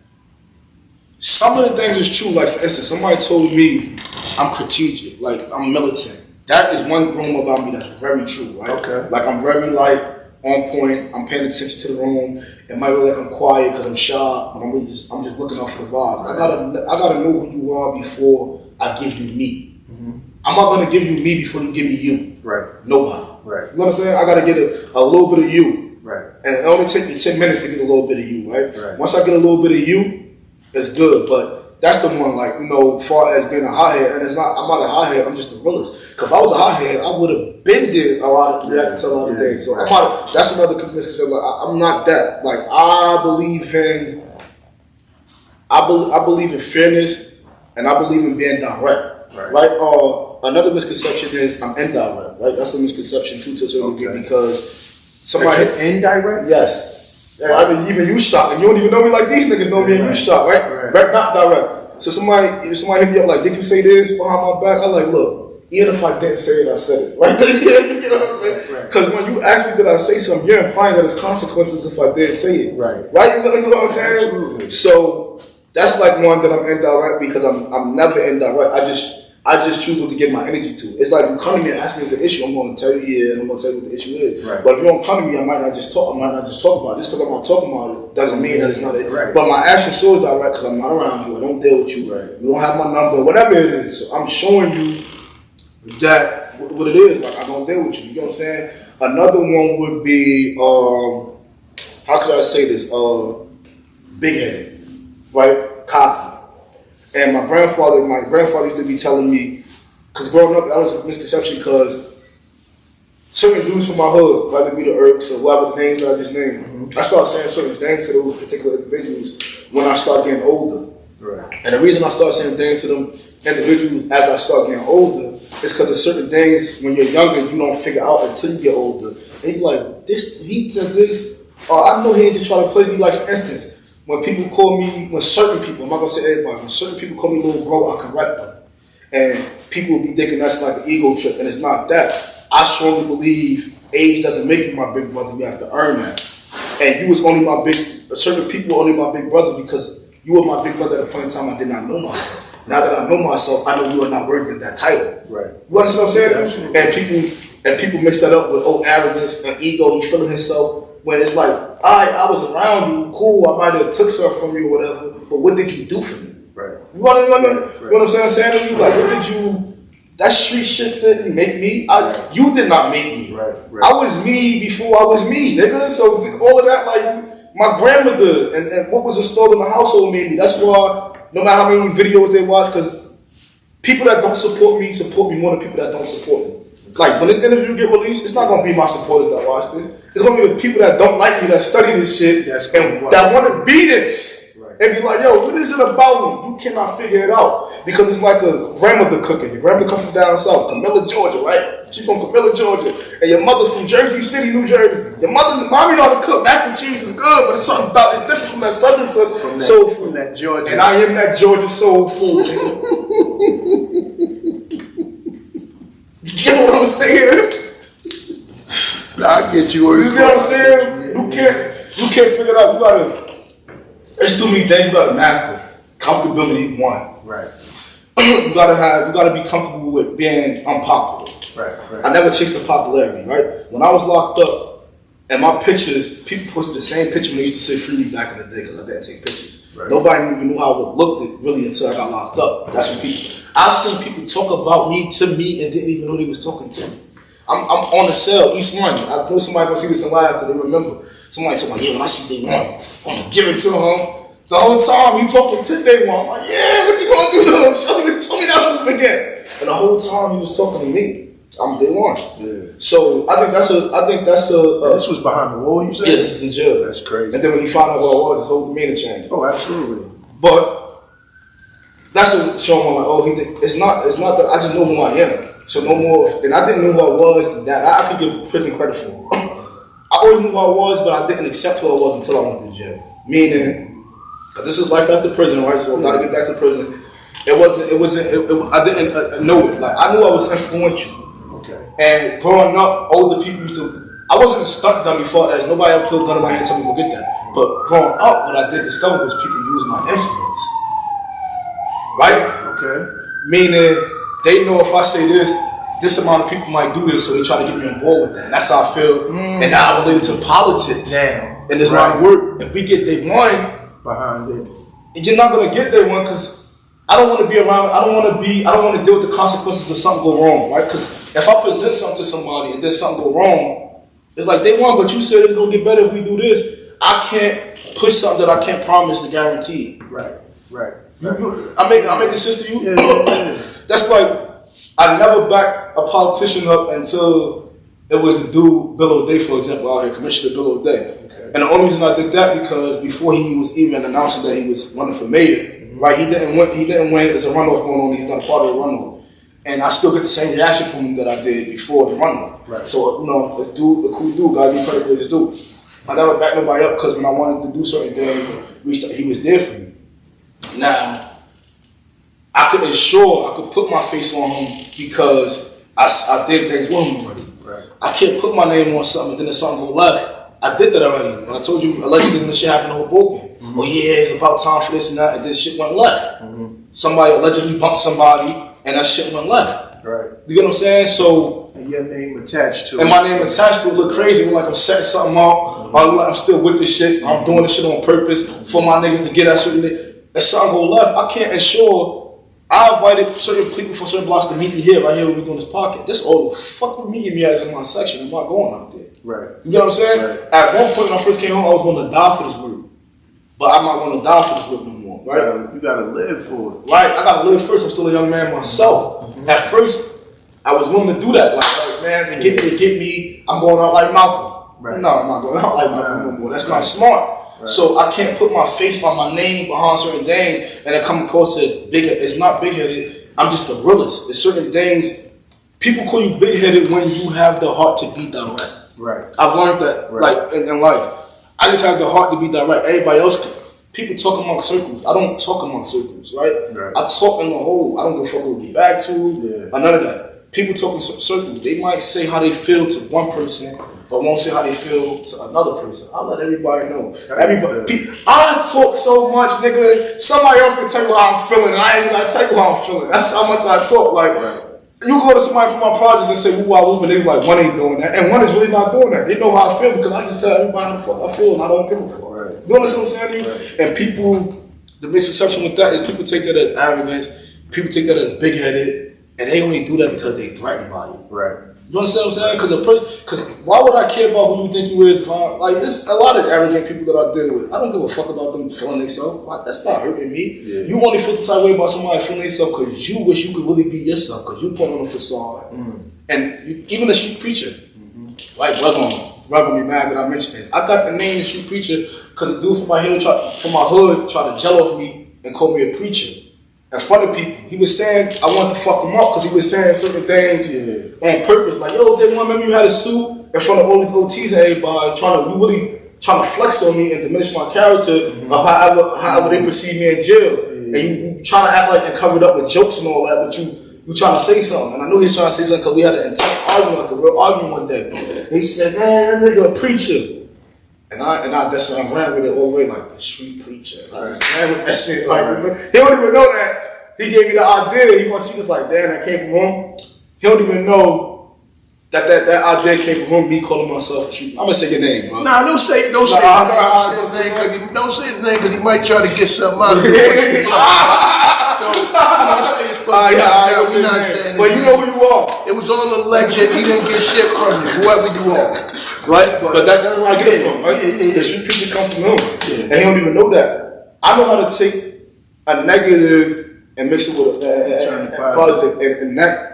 Speaker 1: some of the things is true. Like, for instance, somebody told me I'm strategic, like I'm militant. That is one room about me that's very true, right? Okay. Like, I'm very, like, on point, I'm paying attention to the room. It might look like I'm quiet because I'm shy, but I'm just looking out for the vibes. I gotta know who you are before I give you me. Mm-hmm. I'm not gonna give you me before you give me you. Right. Nobody. Right. You know what I'm saying? I gotta get a little bit of you. Right. And it only takes me 10 minutes to get a little bit of you, right? Once I get a little bit of you, it's good. But that's the one, like, you know, far as being a hothead, and I'm not a hothead, I'm just a realist. Because if I was a hothead, I would have been did a lot of reacting to a lot of things. So that's another misconception. Like, I'm not that. Like, I believe in fairness, and I believe in being direct. Right? Another misconception is I'm indirect. Right? That's a misconception too to a certain degree because somebody
Speaker 3: indirect.
Speaker 1: Yes. Yeah, I mean, even you shot, and you don't even know me like these niggas know me, and you shot, right? Not direct. So if somebody hit me up like, did you say this behind my back? I'm like, look, even if I didn't say it, I said it. Right? You know what I'm saying? Because when you ask me did I say something, you're implying that there's consequences if I didn't say it. Right? You know what I'm saying?
Speaker 3: Absolutely.
Speaker 1: So that's like one that I'm indirect because I'm never indirect. I just choose what to give my energy to. It's like you come to me and ask me if there's an issue, I'm going to tell you and I'm going to tell you what the issue is. Right. But if you don't come to me, I might not just talk about it. Just because I'm not talking about it doesn't mean that it's not it. Right. But my action so is direct because I'm not around you. I don't deal with you. Right. You don't have my number, whatever it is. So I'm showing you that what it is. Like I don't deal with you. You know what I'm saying? Another one would be how could I say this? Big headed, right? Cocky. And my grandfather used to be telling me, because growing up, that was a misconception because certain dudes from my hood, whether it be the Irks or whatever the names that I just named, I started saying certain things to those particular individuals when I start getting older. Right. And the reason I start saying things to them individuals as I start getting older is because there's certain things when you're younger you don't figure out until you get older. And you be like, he said this, I know he ain't just trying to play me. Like for instance, when certain people, I'm not gonna say everybody, when certain people call me little bro, I correct them. And people will be thinking that's like an ego trip, and it's not that. I strongly believe age doesn't make you my big brother, you have to earn that. And certain people were only my big brothers because you were my big brother at a point in time I did not know myself. Now that I know myself, I know you are not worthy of that title. Right. You understand what I'm saying? Yeah, and people mix that up with arrogance and ego, he feeling himself. When it's like, I was around you, cool, I might have took something from you or whatever, but what did you do for me? Right. You know what I'm saying to you? Like, what did you, that street shit didn't make me. You did not make me. Right. I was me before I was me, nigga. So all of that, like, my grandmother and what was installed in the household made me. That's why, no matter how many videos they watch, because people that don't support me more than people that don't support me. Like, when this interview get released, it's not going to be my supporters that watch this. It's going to be the people that don't like me, that study this shit, and that want to be this. Right. And be like, yo, what is it about him? You cannot figure it out. Because it's like a grandmother cooking. Your grandmother comes from down south, Camilla, Georgia, right? She's from Camilla, Georgia. And your mother from Jersey City, New Jersey. Your mommy know how to cook. Mac and cheese is good, but it's something about it's different from that southern soul food. From that Georgia. And I am that Georgia soul food. You know what I'm saying?
Speaker 3: I get you.
Speaker 1: You know what I'm saying? You can't figure it out. There's too many things you gotta master. Comfortability, one. Right. you gotta be comfortable with being unpopular. Right. I never chased the popularity, right? When I was locked up, and my pictures, people posted the same picture when they used to say free me back in the day because I didn't take pictures. Right. Nobody even knew how it looked really until I got locked up. That's when I've seen people talk about me to me and didn't even know they was talking to me. I'm on the cell, East One. I know somebody gonna see this in live because they remember. Somebody told me, yeah, when I see Day One, I'm gonna give it to him. The whole time you talking to Day One, I'm like, yeah, what you gonna do to him? Show me that move again. And the whole time he was talking to me, I'm Day One. Yeah. So I think that's a.
Speaker 3: This was behind the wall, you said?
Speaker 1: Yeah, this is in jail.
Speaker 3: That's crazy.
Speaker 1: And then when he found out what it was, his whole demeanor changed.
Speaker 3: Oh, absolutely.
Speaker 1: But that's a showing like, oh, it's not that I just know who I am. So no more, and I didn't know who I was that I could give prison credit for. I always knew who I was, but I didn't accept who I was until I went to jail. Meaning, this is life after prison, right? So I gotta get back to prison. I didn't know it. Like, I knew I was influential. Okay. And growing up, older people I wasn't a stunt dummy before as nobody ever put a gun in my hand and told me to go get that. But growing up, what I did discover was people use my influence. Right? Okay. Meaning, they know if I say this amount of people might do this, so they try to get me on board with that. And that's how I feel. And now I relate to politics. Damn. And there's a lot of work. If we get Day One
Speaker 3: behind it,
Speaker 1: and you're not gonna get Day One because I don't want to be around. I don't want to deal with the consequences of something go wrong, right? Because if I present something to somebody and then something go wrong, it's like Day One, but you said it's gonna get better if we do this. I can't push something that I can't promise to guarantee. Right. I make sense to you? Yeah. That's like, I never backed a politician up until it was the dude, Bill O'Day, for example, out here, Commissioner Bill O'Day. Okay. And the only reason I did that because before he was even announcing that he was running for mayor, right? He didn't win. There's a runoff going on. He's not part of the runoff. And I still get the same reaction from him that I did before the runoff. Right. So, a cool dude, gotta be credit where it's due. I never backed nobody up because when I wanted to do certain things, he was there for me. Now, I could ensure I could put my face on him because I did things with him already.
Speaker 3: Right.
Speaker 1: I can't put my name on something and then if something go left. I did that already. When I told you allegedly when this shit happened in Hoboken. Oh yeah, it's about time for this and that, and then shit went left. Somebody allegedly bumped somebody and that shit went left.
Speaker 3: Right.
Speaker 1: You get what I'm saying? So
Speaker 3: and your name attached to it.
Speaker 1: And my name attached to it look crazy. Like I'm setting something up. Or I'm still with this shit. I'm doing this shit on purpose for my niggas to get that shit. If something go left, I can't ensure. I invited certain people from certain blocks to meet me here, right here when we're doing this podcast. This all the fuck with me and me as in my section. I'm not going out there.
Speaker 3: Right.
Speaker 1: You know what I'm saying?
Speaker 3: Right.
Speaker 1: At one point when I first came home, I was going to die for this work. But I'm not going to die for this work no more, right?
Speaker 3: You gotta live for it.
Speaker 1: Right? I gotta live first. I'm still a young man myself. At first, I was willing to do that. Like man, they get me, I'm going out like Malcolm.
Speaker 3: Right.
Speaker 1: No, I'm not going out like Malcolm no more. That's not smart. Right. So I can't put my face on my name behind certain things and it come across as big. It's not big-headed. I'm just a realist. There's certain things, people call you big-headed when you have the heart to be direct.
Speaker 3: Right.
Speaker 1: I've learned that, like in life. I just have the heart to be direct. Everybody else, people talk among circles. I don't talk among circles, right? I talk in the whole. I don't give a fuck who we get back to, or none of that. People talk in circles. They might say how they feel to one person, but won't say how they feel to another person. I let everybody know. I talk so much, nigga. Somebody else can tell you how I'm feeling, and I ain't gotta tell you how I'm feeling. That's how much I talk. Like. You go to somebody from my projects and say, woo, and they like, one ain't doing that. And one is really not doing that. They know how I feel because I just tell everybody how the fuck I feel and I don't give a fuck. Right. You understand what I'm saying? Right. And people, the misconception with that is people take that as arrogance, people take that as big-headed, and they only do that because they threatened by you. Right. You understand what I'm saying? Because why would I care about who you think you is? Like, there's a lot of arrogant people that I deal with. I don't give a fuck about them feeling themselves. Like, that's not hurting me. Yeah. You only feel the type way about somebody feeling themselves because you wish you could really be yourself because you put on a facade. And even a street preacher, like, we're gonna be mad that I mentioned this. I got the name the street preacher because the dude from my hood tried to gel off me and call me a preacher. In front of people, he was saying I wanted to fuck him up because he was saying certain things on purpose. Like, yo, they want remember you had a suit in front of all these OTs and everybody trying to flex on me and diminish my character of however they perceive me in jail. And you trying to act like and cover it up with jokes and all that, but you trying to say something. And I knew he was trying to say something because we had an intense argument, like a real argument one day. And he said, man, that nigga a preacher. And I ran with it all the way like the street preacher. I just ran with that shit. Like, he don't even know that. He gave me the idea. He wants to see this like, damn, that came from him. He don't even know that idea came from him, me calling myself a street. I'm gonna say your name, bro.
Speaker 3: Nah, don't say his name because he might try to get something out of it. So don't say his fucking name. We're not saying
Speaker 1: but you know who you are.
Speaker 3: It was all alleged. He didn't get shit from you, whoever you are.
Speaker 1: Right? But that's where I get it from, right? The street preacher comes from him. And he don't even know that. I know how to take a negative and mix it with a positive and that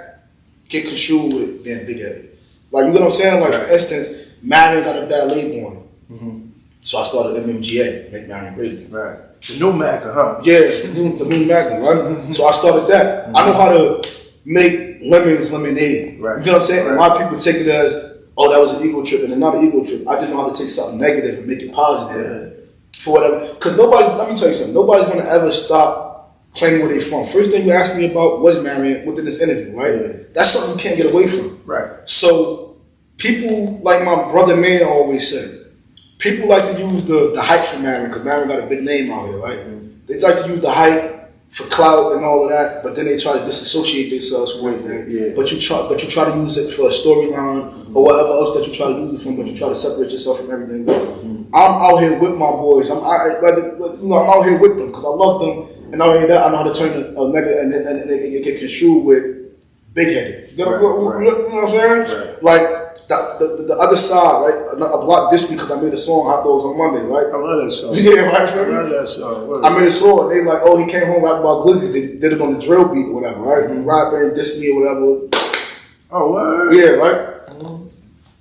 Speaker 1: get construed with being big-headed. Like, you know what I'm saying? Like, for instance, Marion got a bad label on it. So I started MMGA, Make Marion Great.
Speaker 3: Right. The new Maca, huh?
Speaker 1: Yeah, the new Maca, right? So I started that. I know how to make lemons lemonade. Right. You know what I'm saying? And a lot of people take it as, oh, that was an ego trip, and it's not an ego trip. I just know how to take something negative and make it positive for whatever. Because let me tell you something, nobody's going to ever stop claiming where they from. First thing you asked me about was Marion within this interview, right? Yeah. That's something you can't get away from. Right. So people, like my brother Man always said, people like to use the hype for Marion, because Marion got a big name out here, right? They like to use the hype for clout and all of that, but then they try to disassociate themselves from everything. Yeah. But you try to use it for a storyline or whatever else that you try to use it from, but you try to separate yourself from everything. I'm out here with my boys. I'm out here with them because I love them, and not only that, I know how to turn a negative and it get construed with big-headed. You know what I'm saying? Right. Like the other side, right? A block this because I made a song Hot Dogs on Monday, right? I love that song. Yeah, right. I love that song. I made a song. And they like, oh, he came home rapping about glizzies. They did it on the drill beat or whatever, right? Rapping, diss me or whatever. Oh, what? Yeah, right.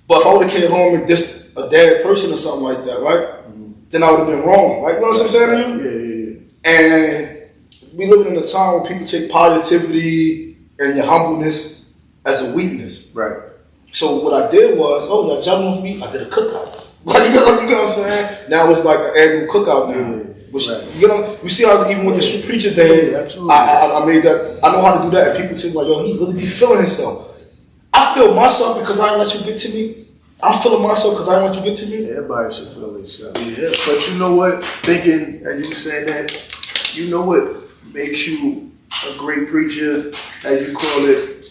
Speaker 1: But if I would have came home and dissed a dead person or something like that, right? Then I would have been wrong, right? You know what I'm saying to you? Yeah. And we living in a time where people take positivity and your humbleness as a weakness. Right. So what I did was, y'all jumping with me? I did a cookout. Like, you know what I'm saying? Now it's like an annual cookout now. Which, you know, you see how even with the street preacher day, I made that. I know how to do that, and people say like, yo, he really be feeling himself. I feel myself because I ain't let you get to me. I'm feeling myself because I ain't let you get to me.
Speaker 3: Everybody should feel themselves. Yeah. But you know what? Thinking as you saying that, you know what makes you a great preacher, as you call it,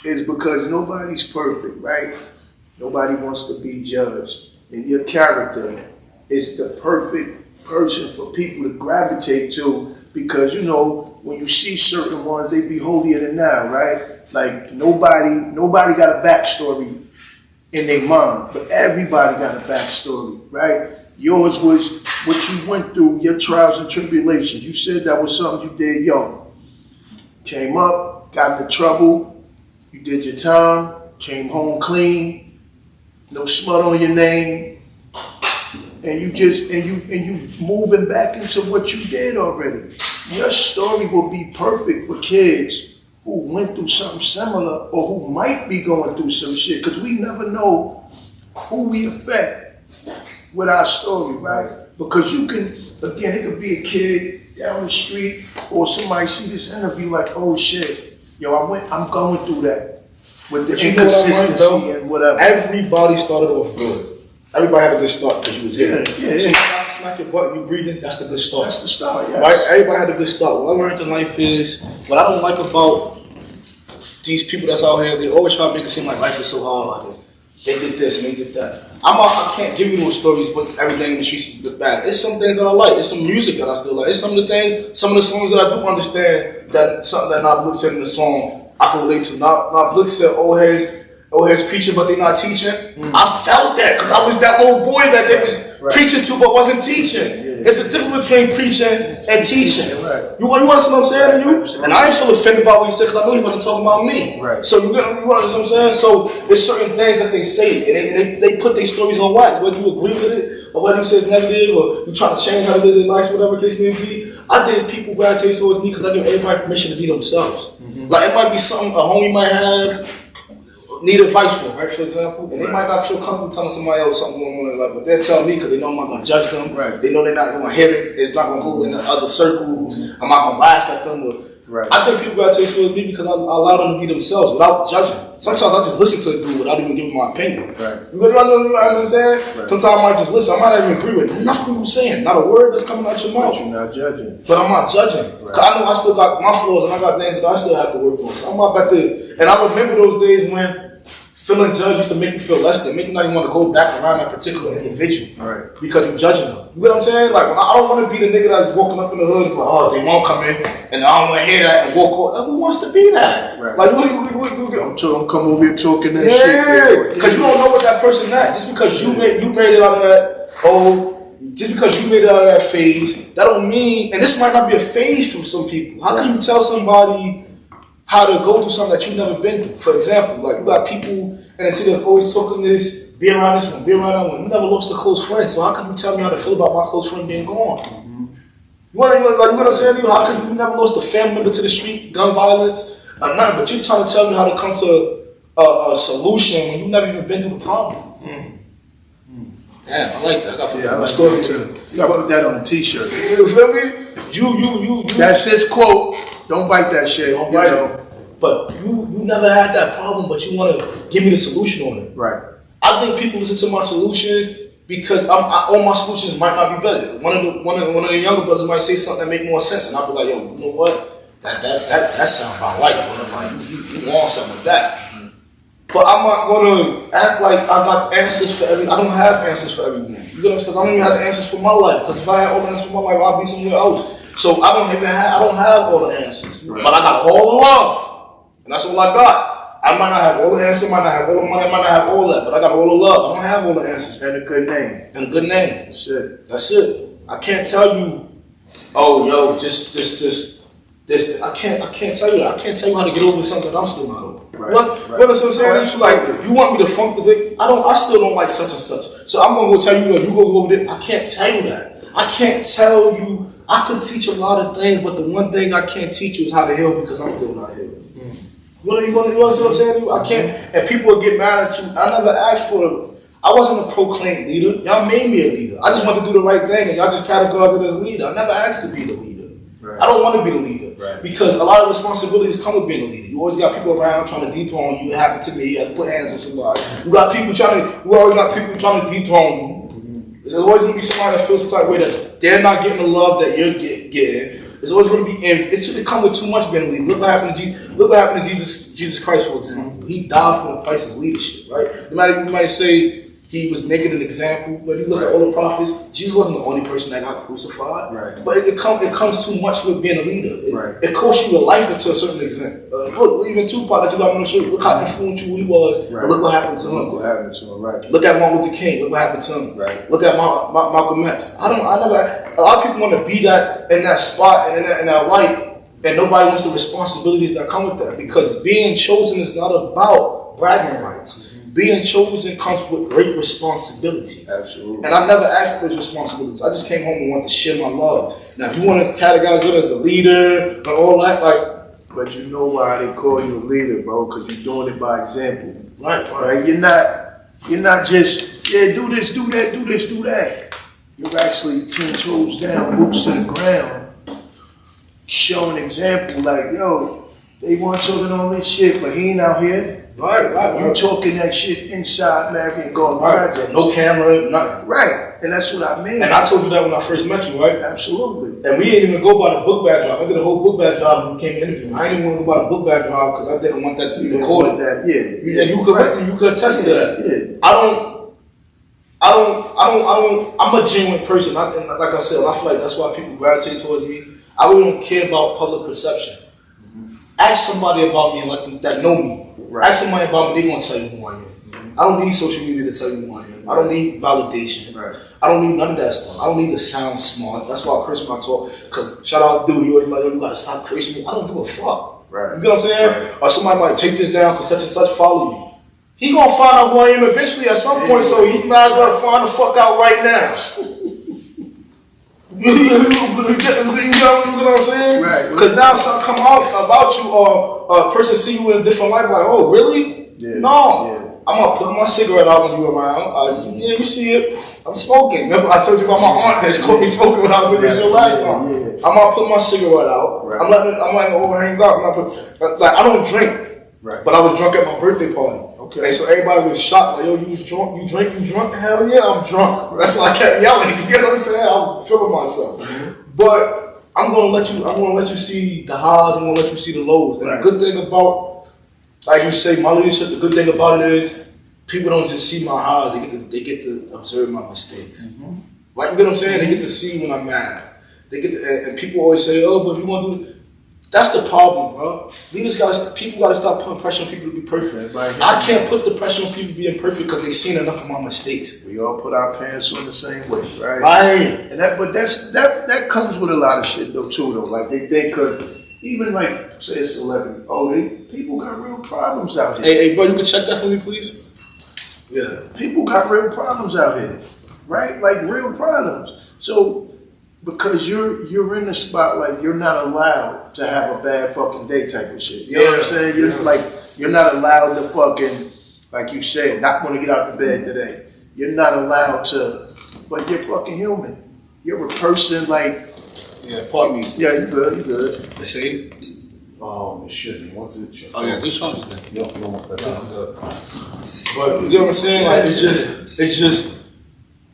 Speaker 3: is because nobody's perfect, right? Nobody wants to be judged. And your character is the perfect person for people to gravitate to, because you know when you see certain ones, they be holier than thou, right? Like nobody got a backstory in their mind, but everybody got a backstory, right? Yours was what you went through, your trials and tribulations. You said that was something you did young. Came up, got into trouble, you did your time, came home clean, no smut on your name, and you moving back into what you did already. Your story will be perfect for kids who went through something similar or who might be going through some shit, because we never know who we affect with our story, right? Because you can, again, it could be a kid down the street or somebody see this interview like, oh shit, yo, I'm going through that. With the inconsistency and whatever.
Speaker 1: Everybody started off good. Everybody had a good start because you was here.
Speaker 3: Yeah.
Speaker 1: So you smack your butt and you breathing, that's the good start.
Speaker 3: That's the start, yes.
Speaker 1: Right? Everybody had a good start. What I learned in life is, what I don't like about these people that's out here, they always try to make it seem like life is so hard. They did this and they did that. I can't give you those stories, but everything in the streets is bad. There's some things that I like. There's some music that I still like. There's some of the songs that I do understand, that something that Not Blick said in the song I can relate to. Not Blick said, old heads preaching, but they not teaching. I felt that because I was that little boy that they was preaching to but wasn't teaching. Yeah. It's a difference between preaching and teaching. Right. You understand what I'm saying to you? And I ain't feel offended about what he said because I know he wasn't talking about me.
Speaker 3: Right.
Speaker 1: So you understand what I'm saying? So there's certain things that they say and they put their stories on wax, whether you agree with it or whether you say it's negative or you try to change how they live their lives, whatever case may be. I think people gravitate towards me because I give everybody permission to be themselves. Like it might be something a homie might have, need advice for, right? For example, and they might not feel comfortable telling somebody else something going on in their life, but they'll tell me because they know I'm not going to judge them.
Speaker 3: Right.
Speaker 1: They know they're not going to hear it. It's not going to go in the other circles. I'm not going to laugh at them. I think people gravitate towards me because I allow them to be themselves without judging. Sometimes I just listen to a dude without even giving my opinion.
Speaker 3: Right.
Speaker 1: You know what I'm saying?
Speaker 3: Right.
Speaker 1: Sometimes I might just listen. I might not even agree with nothing you're saying. Not a word that's coming out your mouth.
Speaker 3: But you're not judging.
Speaker 1: But I'm not judging. Right. Cause I know I still got my flaws and I got things that I still have to work on. So I'm not about to. And I remember those days when feeling judged used to make me feel less than, make me not even want to go back around that particular individual.
Speaker 3: Right. Because
Speaker 1: you're judging them. You know what I'm saying? Like, I don't want to be the nigga that's walking up in the hood and like, oh, they won't come in, and I don't want to hear that and walk off. Who wants to be that?
Speaker 3: Right.
Speaker 1: Like,
Speaker 3: don't come over here talking that shit.
Speaker 1: Yeah, because you don't know what that person at. Just because you made it out of that, just because you made it out of that phase, that don't mean, and this might not be a phase from some people. How can you tell somebody how to go through something that you've never been through? For example, like you got people in the city that's always talking this, be around this one, be around that one. You never lost a close friend, so how can you tell me how to feel about my close friend being gone? You know what I'm saying? How can you never lost a family member to the street, gun violence, or nothing? But you're trying to tell me how to come to a solution when you've never even been through the problem. Damn, I like that. I got to put that on my story too.
Speaker 3: You got to put that on a t-shirt.
Speaker 1: You feel me? You.
Speaker 3: That's his quote. Don't bite that shit.
Speaker 1: Don't bite it. But you never had that problem, but you want to give me the solution on it.
Speaker 3: Right.
Speaker 1: I think people listen to my solutions because all my solutions might not be better. One of the younger brothers might say something that make more sense, and I'll be like, yo, you know what? That sounds about right. Like you want something like that. But I'm not gonna act like I got answers for everything. I don't have answers for everything. You know, because I don't even have the answers for my life. Because if I had all the answers for my life, I'd be somewhere else. So I don't have all the answers. Right. But I got all the love. And that's all I got. I might not have all the answers, might not have all the money, I might not have all that, but I got all the love. I don't have all the answers.
Speaker 3: And a good name.
Speaker 1: And a good name.
Speaker 3: That's it.
Speaker 1: That's it. I can't tell you, oh yo, just this. I can't tell you that. I can't tell you how to get over something that I'm still not over.
Speaker 3: Right.
Speaker 1: What I'm saying? Like, you want me to funk the thing? I still don't like such and such. So I'm gonna go tell you that you go over there. I can't tell you that. I can't tell you. I could teach a lot of things, but the one thing I can't teach you is how to heal because I'm still not healed. You understand what I'm saying? I can't, and people will get mad at you. I never asked for I wasn't a proclaimed leader. Y'all made me a leader. I just wanted to do the right thing, and y'all just categorized it as a leader. I never asked to be the leader. Right. I don't want to be the leader because a lot of responsibilities come with being a leader. You always got people around trying to dethrone you. It happened to me. You had to put hands on somebody. You got people we always got people trying to dethrone you. There's always going to be somebody that feels the type of way that they're not getting the love that you're getting. There's always going to be, it should come with too much being a leader. Look what happened to Jesus Christ, for example. He died for the price of leadership, right? You might say he was making an example, but you look at all the prophets, Jesus wasn't the only person that got crucified. Right. But it comes too much with being a leader. It costs you your life to a certain extent. Look, even Tupac that you got on the shirt, look how influential he was, but look what happened to him. Look at Martin Luther King, look what happened to him. Look at Malcolm X. A lot of people want to be that in that spot and in that light, and nobody wants the responsibilities that come with that, because being chosen is not about bragging rights. Being chosen comes with great responsibilities. Absolutely. And I never asked for those responsibilities. I just came home and wanted to share my love. Now, if you want to categorize it as a leader and all that,
Speaker 3: but you know why they call you a leader, bro? Because you're doing it by example.
Speaker 1: Right.
Speaker 3: You're not just do this, do that, do this, do that. You're actually 10 toes down, boots to the ground, showing an example. Like, yo, they want children on this shit, but he ain't out here. Right. You talking that shit inside, man, and going projects.
Speaker 1: No camera, nothing.
Speaker 3: Right. And that's what I mean.
Speaker 1: And I told you that when I first met you, right?
Speaker 3: Absolutely.
Speaker 1: And we didn't even go by the book bag job. I did a whole book bag job when we came to interview. I didn't even want to go by the book bag job because I didn't want that to be recorded. And you could attest to that. Yeah. I'm a genuine person. And like I said, I feel like that's why people gravitate towards me. I really don't care about public perception. Ask somebody about me and let them that know me. Ask somebody about me, they're going to tell you who I am. I don't need social media to tell you who I am. I don't need validation. I don't need none of that stuff. I don't need to sound smart. That's why I curse when I talk. Because shout out dude, you always like, yo, you got to stop cursing me. I don't give a fuck. You get what I'm saying? Or somebody might take this down because such and such follow me. He going to find out who I am eventually at some point, so he might as well find the fuck out right now. You know what I'm saying? Because now something come out about you, or a person see you in a different light, like, oh, really? No. I'm going to put my cigarette out when you're around. You see it. I'm smoking. Remember I told you about my aunt that caught me smoking when I was in this show last time. I'm going to put my cigarette out. I'm letting it overhang up. I don't drink, but I was drunk at my birthday party. And so everybody was shocked, like, yo, you was drunk, you drunk? Hell yeah, I'm drunk. That's why I kept yelling. You know what I'm saying? I'm feeling myself. But I'm gonna let you see the highs, I'm gonna let you see the lows. And the good thing about, like you say, my leadership, the good thing about it is people don't just see my highs, they get to observe my mistakes. Like, you get what I'm saying? They get to see when I'm mad. And people always say, oh, but if you want to do that's the problem, bro. People gotta stop putting pressure on people to be perfect. I can't put the pressure on people being perfect because they've seen enough of my mistakes.
Speaker 3: We all put our pants on the same way, right? And that comes with a lot of shit though too, though. Like they think, cause even like say a celebrity, people got real problems out here.
Speaker 1: Hey, bro, you can check that for me, please. Yeah.
Speaker 3: People got real problems out here, right? Like real problems. So. Because you're in the spotlight, you're not allowed to have a bad fucking day type of shit. You know what I'm saying? You're not allowed to fucking, like you said, not want to get out the bed today. You're not allowed to, but you're fucking human. You're a person like.
Speaker 1: Yeah, pardon me.
Speaker 3: Yeah, you good.
Speaker 1: The same.
Speaker 4: It shouldn't. Once it should.
Speaker 1: Oh yeah, just show me that.
Speaker 4: No, that's not good.
Speaker 1: But you know what I'm saying? Like it's just.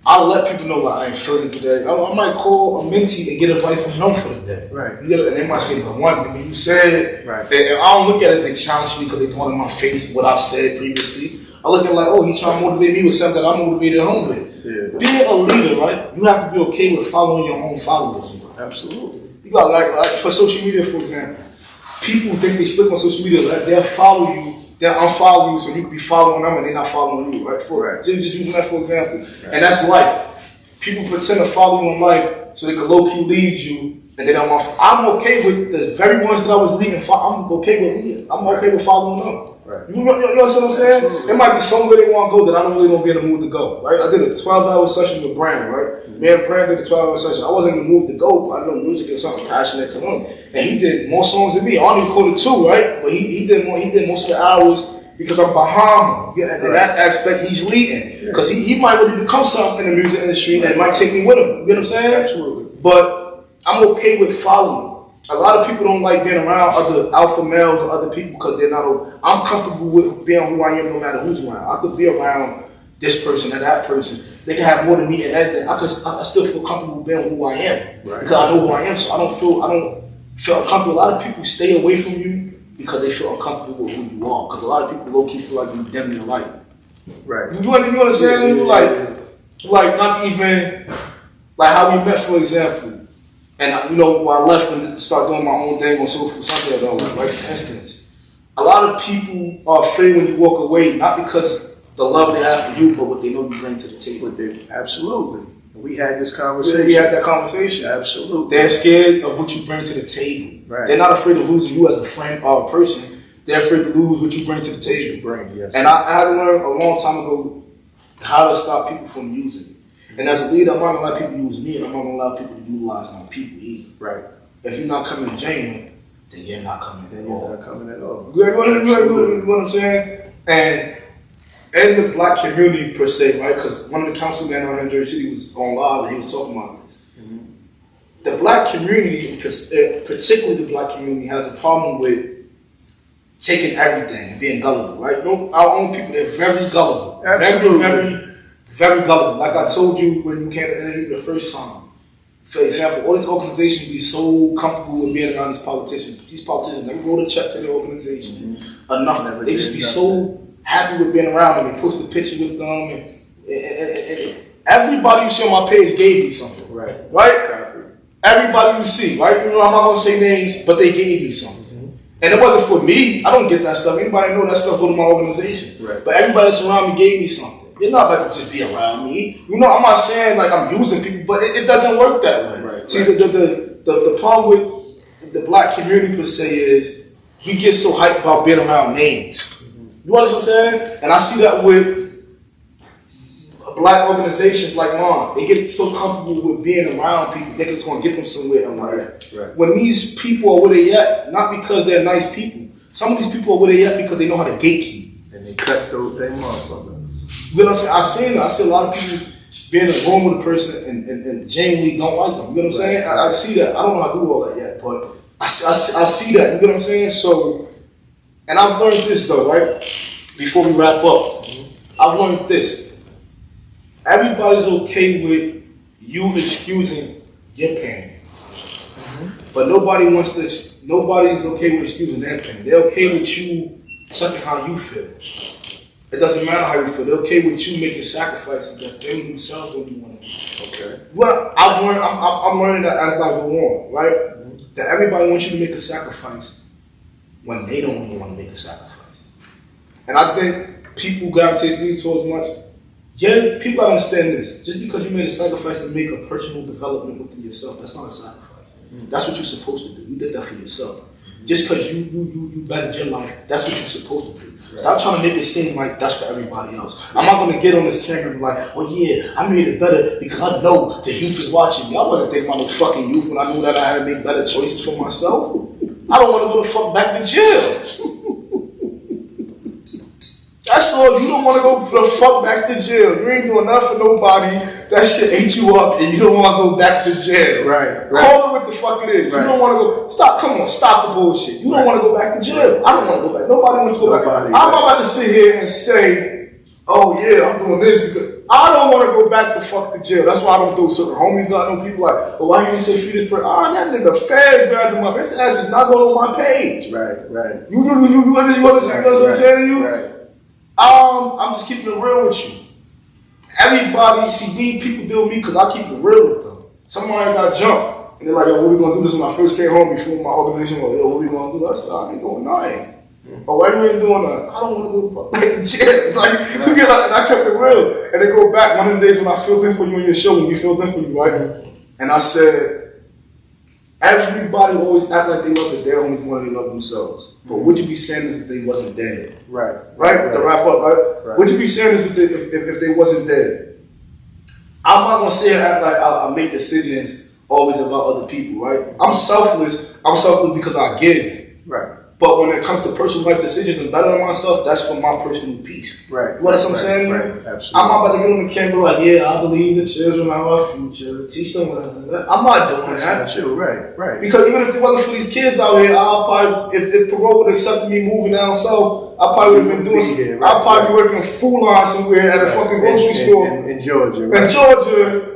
Speaker 1: I let people know like I ain't feeling today. I might call a mentee and get advice from them for the day. And they might say, "But one thing you said," and I don't look at it as they challenge me because they throwing in my face what I've said previously. I look at it like, oh, he's trying to motivate me with something that I'm motivated at home with. Being a leader, right? You have to be okay with following your own followers.
Speaker 3: Absolutely.
Speaker 1: You got like for social media, for example, people think they slick on social media. Like they'll follow you. They'll unfollow you so you can be following them and they're not following you, right? Just using that for example. And that's life. People pretend to follow you in life so they can low-key lead you and they don't want I'm okay with the very ones that I was leading. I'm okay with leading. I'm okay with following them. You know what I'm saying? Absolutely. It might be somewhere they want to go that I don't really want to be in the mood to go, right? I did a 12-hour session with Brand, right? Me and Brand did a 12-hour session. I wasn't in the mood to go, but I know music is something passionate to him. And he did more songs than me. I only recorded 2, right? But he did most of the hours, because I'm behind him. Yeah, in that aspect, he's leading. Because he might really become something in the music industry and might take me with him. You know what I'm saying?
Speaker 3: Absolutely.
Speaker 1: But I'm okay with following. A lot of people don't like being around other alpha males or other people because they're not. I'm comfortable with being who I am no matter who's around. I could be around this person or that person. They can have more than me and everything. I still feel comfortable being who I am because I know who I am. So I don't feel uncomfortable. A lot of people stay away from you because they feel uncomfortable with who you are. Because a lot of people low key feel like you dim their light.
Speaker 3: Right.
Speaker 1: You understand? Like not even like how we met, for example. And when I left and started doing my own thing on social something like for instance, a lot of people are afraid when you walk away, not because the love they have for you, but what they know you bring to the table.
Speaker 3: Absolutely. We had this conversation.
Speaker 1: We had that conversation.
Speaker 3: Absolutely.
Speaker 1: They're scared of what you bring to the table.
Speaker 3: Right.
Speaker 1: They're not afraid of losing you as a friend or a person. They're afraid to lose what you bring to the table.
Speaker 3: Yes.
Speaker 1: And I had to learn a long time ago how to stop people from using me. And as a leader, I'm not gonna let people use me, and I'm not gonna allow people to utilize my people either.
Speaker 3: Right.
Speaker 1: If you're not coming genuine, then you're not coming at all.
Speaker 3: You're not coming at all.
Speaker 1: You know what I'm saying? And in the black community per se, right? Because one of the councilmen out in Jersey City was on live and he was talking about this. Mm-hmm. The black community, particularly the black community, has a problem with taking everything and being gullible, right? Our own people, they're very gullible.
Speaker 3: Absolutely.
Speaker 1: Very gullible. Like I told you when you came to the interview the first time. For example, all these organizations be so comfortable with being around these politicians. These politicians never wrote a check to the organization. Enough. They just be so happy with being around them. They post a picture with them. And everybody you see on my page gave me something. Right? Everybody you see, right? I'm not going to say names, but they gave me something. And it wasn't for me. I don't get that stuff. Anybody know that stuff go to my organization.
Speaker 3: Right.
Speaker 1: But everybody that's around me gave me something. You're not about to just be around me. I'm not saying like I'm using people, but it doesn't work that way.
Speaker 3: Right.
Speaker 1: See, the problem with the black community per se is we get so hyped about being around names. You understand what I'm saying? And I see that with black organizations like mine. They get so comfortable with being around people, they just going to get them somewhere in life.
Speaker 3: Right.
Speaker 1: When these people are where they at, not because they're nice people. Some of these people are where they at because they know how to gatekeep.
Speaker 3: And they cut through their motherfucker.
Speaker 1: You know what I'm saying? I see a lot of people being in a room with a person and genuinely don't like them. You know what I'm saying? I see that. I don't know how to do all that yet, but I see that. You know what I'm saying? So, and I've learned this though, right? Before we wrap up, I've learned this. Everybody's okay with you excusing your pain, but nobody's okay with excusing their pain. They're okay with you sucking how you feel. It doesn't matter how you feel. They're okay with you making sacrifices that they themselves don't want to do.
Speaker 3: Okay.
Speaker 1: Well, I'm learning that as I go on, right? Mm-hmm. That everybody wants you to make a sacrifice when they don't even want to make a sacrifice. And I think people gravitate me so much. Yeah, people understand this. Just because you made a sacrifice to make a personal development within yourself, that's not a sacrifice. Mm-hmm. That's what you're supposed to do. You did that for yourself. Mm-hmm. Just because you bettered your life, that's what you're supposed to do. Right. Stop trying to make it seem like that's for everybody else. I'm not going to get on this camera and be like, oh yeah, I made it better because I know the youth is watching me. I wasn't thinking about no fucking youth when I knew that I had to make better choices for myself. I don't want to go the fuck back to jail. That's all. You don't want to go the fuck back to jail. You ain't doing nothing for nobody. That shit ate you up and you don't want to go back to jail.
Speaker 3: Right.
Speaker 1: Call it what the fuck it is. Right. You don't want to go. Stop the bullshit. You don't want to go back to jail. I don't want to go back. Nobody wants to go back. I'm not about to sit here and say, oh yeah, I'm doing this because I don't want to go back the fuck to jail. That's why I don't do certain homies. I know people like, oh, why you ain't say free this person? That nigga Faz grabbed him up. His ass is not going on my page.
Speaker 3: Right.
Speaker 1: You understand what I'm saying to you?
Speaker 3: Right.
Speaker 1: I'm just keeping it real with you. Everybody, see, people deal with me because I keep it real with them. Somebody got jumped, and they're like, yo, what we gonna do this when I first came home before my organization was, yo, what we gonna do? I said, I ain't doing nothing. Oh, why you ain't doing that? I don't want to go back to jail. Like, you get like, and I kept it real. And they go back one of the days when I filled in for you on your show, when we filled in for you, right? And I said, everybody always act like they love their homies more than they love themselves. But would you be saying this if they wasn't dead? Right. To wrap up, right? Would you be saying this if they wasn't dead? I'm not gonna say act like I make decisions always about other people, right? I'm selfless. I'm selfless because I give.
Speaker 3: Right.
Speaker 1: But when it comes to personal life decisions and bettering myself, that's for my personal peace.
Speaker 3: Right.
Speaker 1: You know what I'm saying?
Speaker 3: Right. Absolutely.
Speaker 1: I'm not about to get on the camera like, yeah, I believe the children are our future. Teach them. I'm not doing that.
Speaker 3: That's not you. Right.
Speaker 1: Because even if it wasn't for these kids out here, I'll probably, if parole would have accepted me moving down south, I probably would have been doing. I'll probably be working full line somewhere at a fucking grocery store
Speaker 3: in Georgia.
Speaker 1: In Georgia.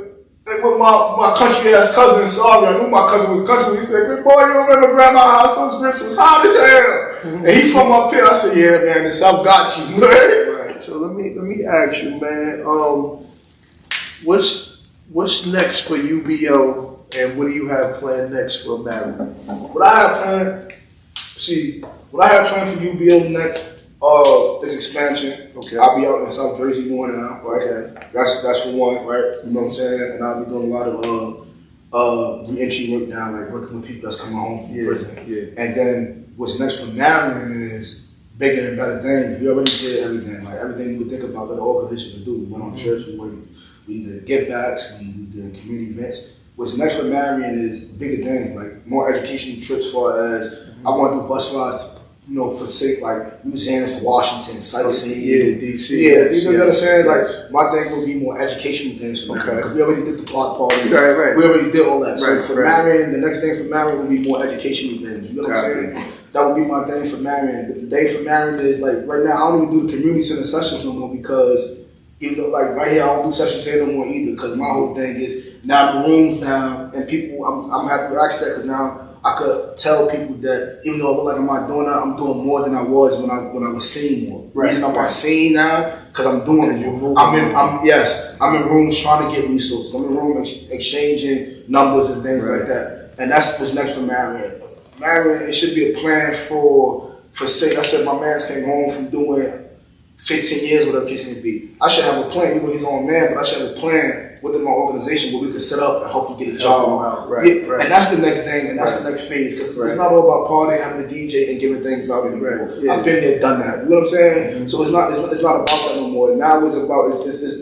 Speaker 1: With my country ass cousin, sorry, I knew my cousin was country. He said, "Good boy, you remember grandma's house? Those grits was hot as hell." And he from up here. I said, "Yeah, man, this I've got you."
Speaker 3: Right. So let me ask you, man. What's next for UBO, and what do you have planned next for Marion?
Speaker 1: What I have planned for UBO next is expansion.
Speaker 3: Okay.
Speaker 1: I'll be out in South Jersey more now, right?
Speaker 3: Okay.
Speaker 1: That's for one, right? You know what I'm saying? And I'll be doing a lot of re-entry work now, like working with people that's coming home from prison.
Speaker 3: Yeah.
Speaker 1: And then what's next for Marion is bigger and better things. We already did everything, like everything we think about that the organization to do. We went on trips, we did give backs, we did community events. What's next for Marion is bigger things, like more educational trips as far as I want to do bus rides, you know, for the sake like museums to Washington, sightseeing.
Speaker 3: Yeah, DC.
Speaker 1: Yeah, you know what I'm saying? Like my thing will be more educational things for Marion.
Speaker 3: Okay.
Speaker 1: We already did the block parties.
Speaker 3: Right.
Speaker 1: We already did all that. So
Speaker 3: Right,
Speaker 1: for
Speaker 3: right.
Speaker 1: Marion, the next thing for Marion will be more educational things. You know what I'm saying? That would be my thing for Marion. The day for Marion is like right now I don't even do the community center sessions no more because even though like right here I don't do sessions here no more either because my whole thing is now the room's down and people I'm happy to ask that because now I could tell people that even though I look like I'm not doing that, I'm doing more than I was when I was seeing more. The reason I'm not seeing now because I'm doing more. I'm in rooms trying to get resources. I'm in rooms exchanging numbers and things like that. And that's what's next for Marion. Marion, it should be a plan for say I said my man came home from doing 15 years, whatever the case may be. I should have a plan, even though he's on man, but I should have a plan within my organization where we could set up and help you get a job.
Speaker 3: Right.
Speaker 1: And that's the next thing, and that's the next phase, because it's not all about partying, having a DJ, and giving things out anymore.
Speaker 3: Right. Yeah.
Speaker 1: I've been there, done that. You know what I'm saying? Mm-hmm. So it's not about that no more. Now it's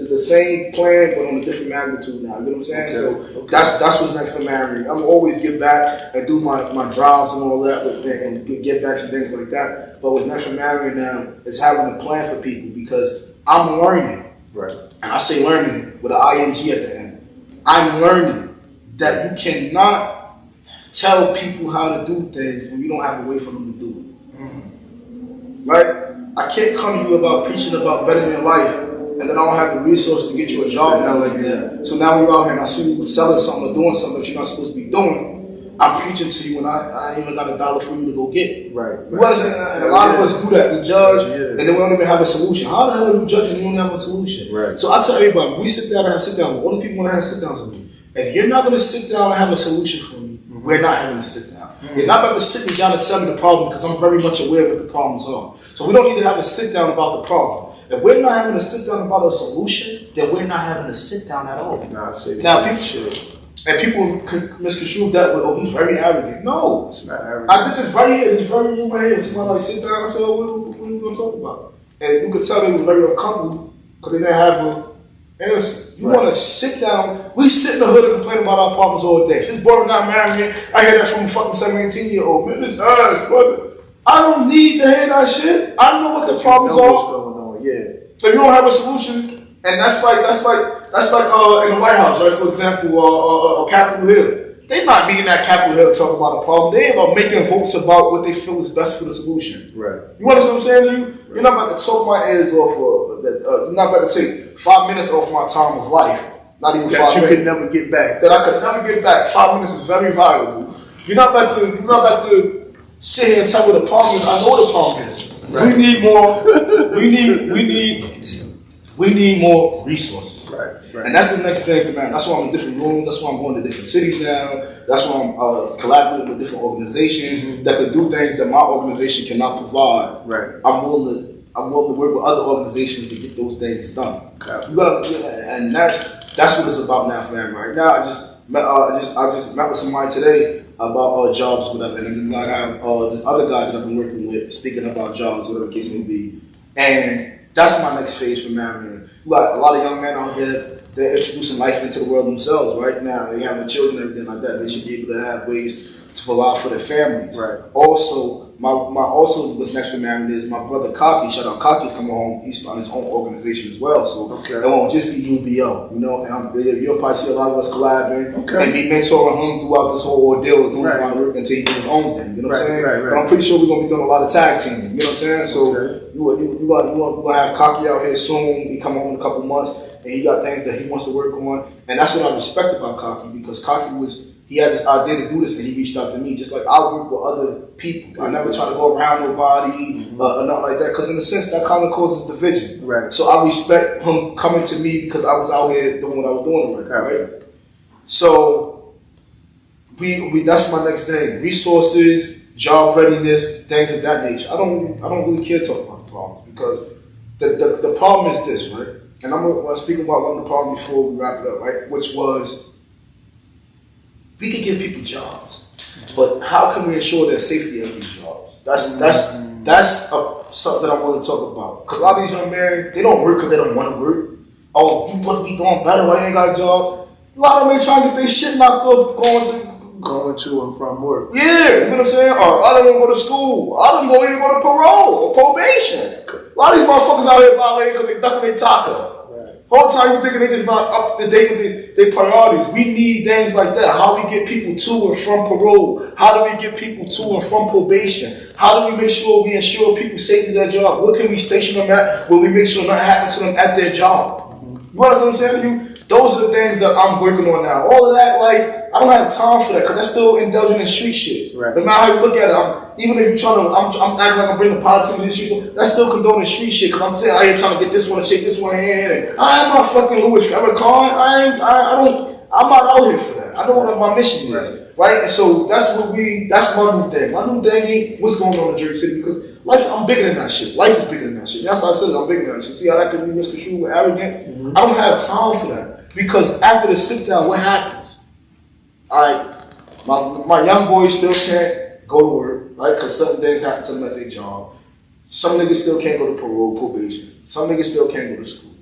Speaker 1: the same plan, but on a different magnitude now. You know what I'm saying?
Speaker 3: Okay.
Speaker 1: So that's what's next for Marion. I'm always give back and do my drives and all that, and get backs and things like that. But what's next for Marion now is having a plan for people because I'm learning.
Speaker 3: Right.
Speaker 1: And I say learning with an ing at the end. I'm learning that you cannot tell people how to do things when you don't have a way for them to do it. Right? I can't come to you about preaching about bettering your life and then I don't have the resources to get you a job now like that. So now we're out here and I see you selling something or doing something that you're not supposed to be doing. I'm preaching to you and I ain't even got $1 for you to go get.
Speaker 3: Right.
Speaker 1: And a lot of us do that. We judge and then we don't even have a solution. How the hell are you judging and you don't have a solution?
Speaker 3: Right.
Speaker 1: So I tell everybody, we sit down and have sit down. All the people want to have sit downs with me. If you're not going to sit down and have a solution for me, we're not having a sit down. You're not about to sit me down and tell me the problem because I'm very much aware of what the problems are. So we don't need to have a sit down about the problem. If we're not having a sit down about a solution, then we're not having a sit down at all. People misconstrue that with, oh, he's very arrogant. No.
Speaker 3: It's not arrogant.
Speaker 1: I did this right here, this very room right here. Somebody like sit down and say, oh, what are we going to talk about? And you could tell they were very uncomfortable because they didn't have an answer. You want to sit down. We sit in the hood and complain about our problems all day. If it's boring down Marion, I hear that from a fucking 17-year-old. Man, this ass, brother. I don't need to hear that shit. I know what the problems are.
Speaker 3: What's going on, yeah.
Speaker 1: So you don't have a solution, and that's like in the White House, right? For example, Capitol Hill. They're not meeting at Capitol Hill to talk about a problem. They're about making votes about what they feel is best for the solution.
Speaker 3: Right.
Speaker 1: You understand what I'm saying to you? Right. You're not about to talk my ears off. You're not about to take 5 minutes off my time of life. Not even 5 minutes.
Speaker 3: That you could never get back.
Speaker 1: That I could never get back. 5 minutes is very valuable. You're not about to sit here and tell me what the problem is. I know what the problem is. Right. We need more resources.
Speaker 3: Right.
Speaker 1: And that's the next thing for man. That's why I'm in different rooms. That's why I'm going to different cities now. That's why I'm collaborating with different organizations that could do things that my organization cannot provide.
Speaker 3: Right. I'm
Speaker 1: willing to work with other organizations to get those things done.
Speaker 3: Okay.
Speaker 1: And that's what it's about now for me. Right now, I just met with somebody today about jobs, whatever. And then I have this other guy that I've been working with speaking about jobs, whatever the case may be. And that's my next phase for Marion. We got a lot of young men out there, they're introducing life into the world themselves right now. They have children and everything like that. They should be able to have ways to provide for their families.
Speaker 3: Right.
Speaker 1: Also, my also what's next for married is my brother Cocky. Shout out Cocky's coming home. He's starting his own organization as well. So it won't just be UBO, you know. And you'll probably see a lot of us collabing and me mentoring him throughout this whole ordeal, doing a lot of work until he does his own thing. You know what I'm saying? But I'm pretty sure we're gonna be doing a lot of tag teaming. You know what I'm saying? So you gonna have Cocky out here soon. He come home in a couple months. And he got things that he wants to work on, and that's what I respect about Cocky, because Cocky he had this idea to do this, and he reached out to me. Just like I work with other people, I never try to go around nobody or nothing like that, because in a sense that kind of causes division. Right. So I respect him coming to me because I was out here doing what I was doing, right? So we that's my next thing: resources, job readiness, things of that nature. I don't really care to talk about the problems, because the problem is this, right? And I'm going to speak about one of the problems before we wrap it up, right? Which was, we can give people jobs, but how can we ensure their safety at these jobs? That's something that I want to talk about. Because a lot of these young men, they don't work because they don't want to work. Oh, you supposed to be doing better, why you ain't got a job? A lot of them ain't trying to get their shit knocked up
Speaker 3: going to and from work.
Speaker 1: Yeah, you know what I'm saying? Or I don't want to go to school. I don't even go to parole or probation. A lot of these motherfuckers out here violating because they ducking their taco. Whole time you thinking they just not up to date with their priorities. We need things like that. How do we get people to and from parole? How do we get people to and from probation? How do we make sure we ensure people's safety at their job? What can we station them at where we make sure nothing happens to them at their job? You know what I'm saying to you? Those are the things that I'm working on now. All of that, like, I don't have time for that, because that's still indulging in street shit. Right. No matter how you look at it, even if you're trying to, I'm acting like I'm bringing politics in the street, that's still condoning street shit, because I'm saying I ain't trying to get this one and shake this one hand. I am not fucking Louis Farrakhan. I'm not out here for that. I know what my mission is. Right? And so that's my new thing. My new thing ain't what's going on in Jersey City, because life, I'm bigger than that shit. Life is bigger than that shit. That's how I said it, I'm bigger than that shit. See how that could be misconstrued with arrogance? I don't have time for that. Because after the sit down, what happens? My young boys still can't go to work, right? Because certain things happen to them at their job. Some niggas still can't go to parole, probation. Some niggas still can't go to school.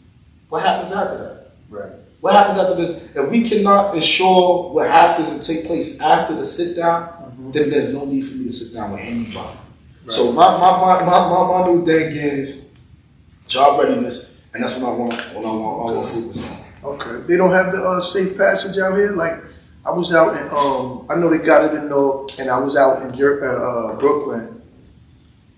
Speaker 1: What happens after that? Right. What happens after this? If we cannot ensure what happens and take place after the sit down, then there's no need for me to sit down with anybody. Right. So my new thing is job readiness, and that's what I want to focus on.
Speaker 3: Okay. They don't have the safe passage out here? Like, I was out in, I know they got it in North, and I was out in Brooklyn,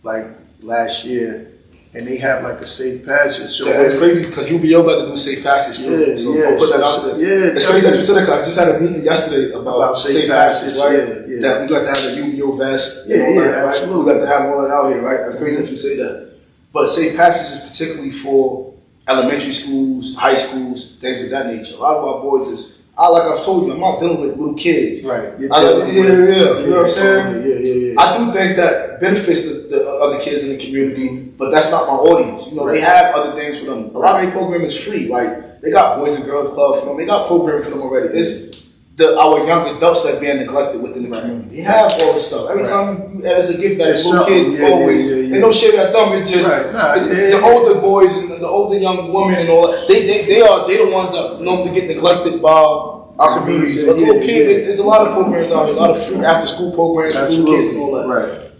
Speaker 3: like, last year, and they have, like, a safe passage. So
Speaker 1: yeah, it's crazy, because UBO about to do safe passage, too.
Speaker 3: Yeah,
Speaker 1: so
Speaker 3: yeah.
Speaker 1: Put that out there. Yeah. It's crazy that you said that, because I just had a meeting yesterday about safe passage, right? Yeah. That we got to have a UBO vest.
Speaker 3: Yeah,
Speaker 1: right?
Speaker 3: absolutely.
Speaker 1: We got to have all that out here, right? That's crazy that you say that. But safe passage is particularly for elementary schools, high schools, things of that nature. A lot of our boys is, like I've told you, I'm not dealing with little kids. Right. You know what I'm saying? Yeah. I do think that benefits the other kids in the community, but that's not my audience. You know, they have other things for them. A lot of their program is free. Like, they got Boys and Girls Club for them. They got programming for them already. It's our young adults that are being neglected within the community. They have all this stuff. Every time as a give back, little kids always. They don't share that thumb. It's just the older boys and the older young women and all that. They the ones that normally get neglected by our communities. But little kids, there's a lot of programs out here, a lot of free after school programs for little kids and all that. Right.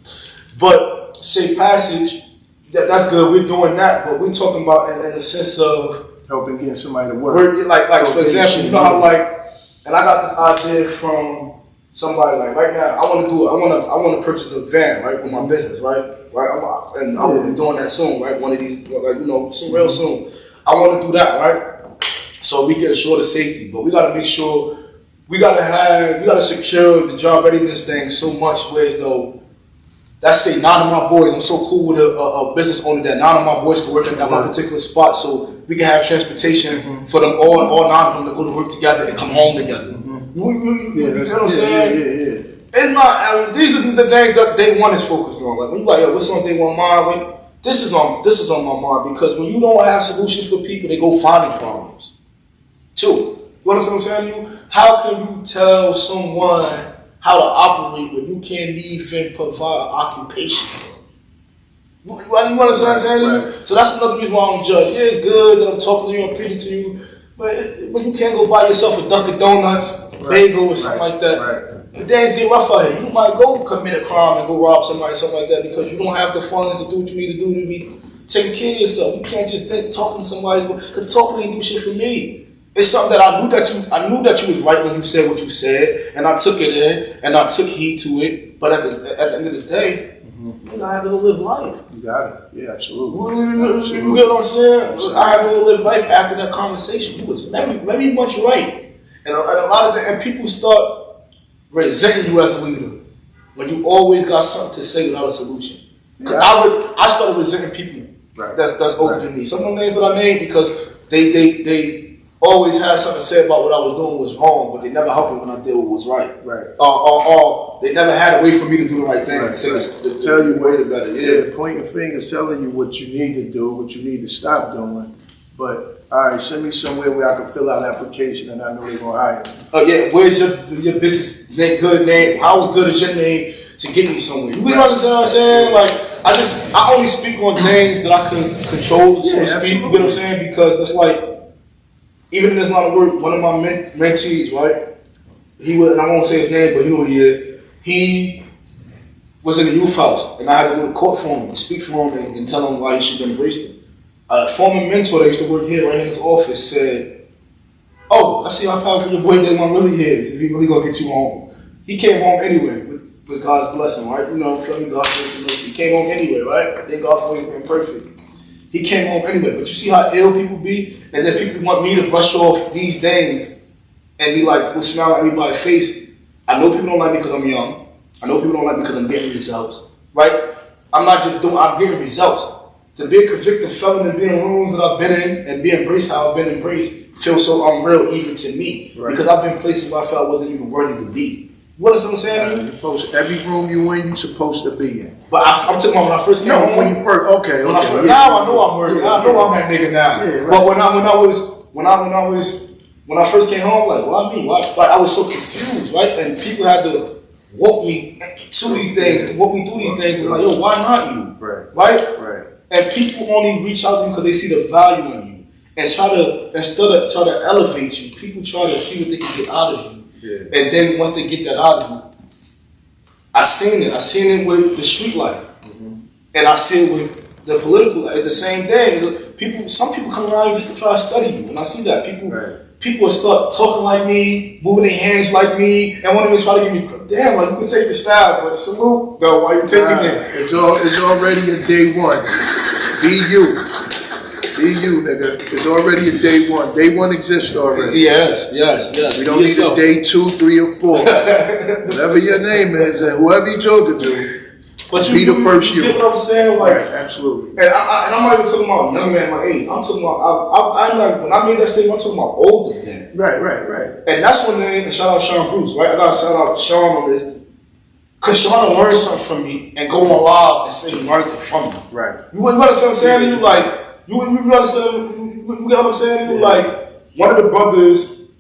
Speaker 1: But safe passage, that's good. We're doing that, but we're talking about in the sense of
Speaker 3: helping getting somebody to work.
Speaker 1: Like for example, you know how and I got this idea from somebody, like right now, I want to purchase a van, right, with my business, right, and I will be doing that soon, right, one of these, soon, real soon. I want to do that, right, so we can ensure the safety, but we got to make sure, we got to secure the job readiness thing so much where, let's say 9 of my boys, I'm so cool with a business owner that 9 of my boys can work at that one particular spot, so we can have transportation for them all 9 of them to go to work together and come home together. You know what I'm saying? Yeah. It's not. These are the things that day one is focused on. Like when you like, yo, what's on day one mind? This is on my mind, because when you don't have solutions for people, they go finding problems. 2. You understand what I'm saying to you? How can you tell someone how to operate when you can't even provide occupation? You understand what I'm saying? Right. So that's another reason why I don't judge. Yeah, it's good that I'm talking to you, I'm preaching to you, but you can't go buy yourself a Dunkin' Donuts, bagel, or something like that, the days get rough out here. You might go commit a crime and go rob somebody, something like that, because you don't have the funds to do what you need to do to be taking care of yourself. You can't just think talking to somebody, because talking ain't do shit for me. It's something that I knew that you was right when you said what you said, and I took it in, and I took heed to it. But at the end of the day, you have to go live life.
Speaker 3: You got it. Yeah, absolutely.
Speaker 1: You get what I'm saying? I had to go live life after that conversation. You was very much right, and a lot of and people start resenting you as a leader when you always got something to say without a solution.
Speaker 3: Yeah.
Speaker 1: I started resenting people that's older than me. Some of them names that I named because they always had something to say about what I was doing was wrong, but they never helped me when I did what was right.
Speaker 3: Right.
Speaker 1: Or they never had a way for me to do the right thing.
Speaker 3: Right.
Speaker 1: To
Speaker 3: Tell you
Speaker 1: way to better.
Speaker 3: Yeah, pointing fingers, telling you what you need to do, what you need to stop doing. But all right, send me somewhere where I can fill out an application and I know they're gonna hire me.
Speaker 1: Oh yeah, where's your business name? Good name? How good is your name to get me somewhere? You really understand what I'm saying? Like I only speak on things that I can control, so to speak. You know what I'm saying? Because it's like, even in this line of work, one of my mentees, right? He was, and I won't say his name, but you know who he is. He was in the youth house, and I had to go to court for him, and speak for him, and tell him why he should have embraced it. A former mentor that used to work here, right in his office, said, "Oh, I see how powerful your boy Damon really is. If he really gonna get you home." He came home anyway, with God's blessing, right? You know, from God's blessing. He came home anyway, right? Thank God for him being perfect. He came home anyway, but you see how ill people be, and then people want me to brush off these things and be like, we'll smile at everybody's face. I know people don't like me because I'm young. I know people don't like me because I'm getting results, right? I'm getting results. To be a convicted felon and be in rooms that I've been in and be embraced how I've been embraced feels so unreal even to me, right? Because I've been places where I felt I wasn't even worthy to be. You understand what I'm saying?
Speaker 3: Every room you in, you're supposed to be in.
Speaker 1: But I'm talking about when I first came home.
Speaker 3: When you first, okay.
Speaker 1: Now I know I'm worthy. I know I'm that nigga now.
Speaker 3: Yeah, right.
Speaker 1: But when I first came home, like, why me? Why? Like, I was so confused, right? And people had to walk me to these things, walk me through these things, and like, yo, why not you? Right. And people only reach out to you because they see the value in you, and instead of try to elevate you, people try to see what they can get out of you. Yeah. And then once they get that out of you, I seen it with the street life, and I see it with the political life. It's the same thing. Some people come around just to try to study you, and I see that people will start talking like me, moving their hands like me, and want to try to give me, damn, like you can take the style, but salute though while you taking it.
Speaker 3: It's already a day one. Be you. Be you, nigga. It's already a day one. Day one exists already.
Speaker 1: Yes.
Speaker 3: We don't need a day 2, 3, or 4. Whatever your name is, and whoever you're talking to,
Speaker 1: but
Speaker 3: be the first you.
Speaker 1: You get what I'm saying? Like,
Speaker 3: right, absolutely.
Speaker 1: And I'm not even talking about young man my age. I'm talking about, I'm like, when I made that statement, I'm talking about older men.
Speaker 3: Right.
Speaker 1: And that's when and shout out Sean Bruce, right? I gotta shout out Sean on this. Cause Sean learned something from me and go on live and say he learned it from me. Right. You understand what I'm saying? You like, you understand what I'm saying? You like, one of the brothers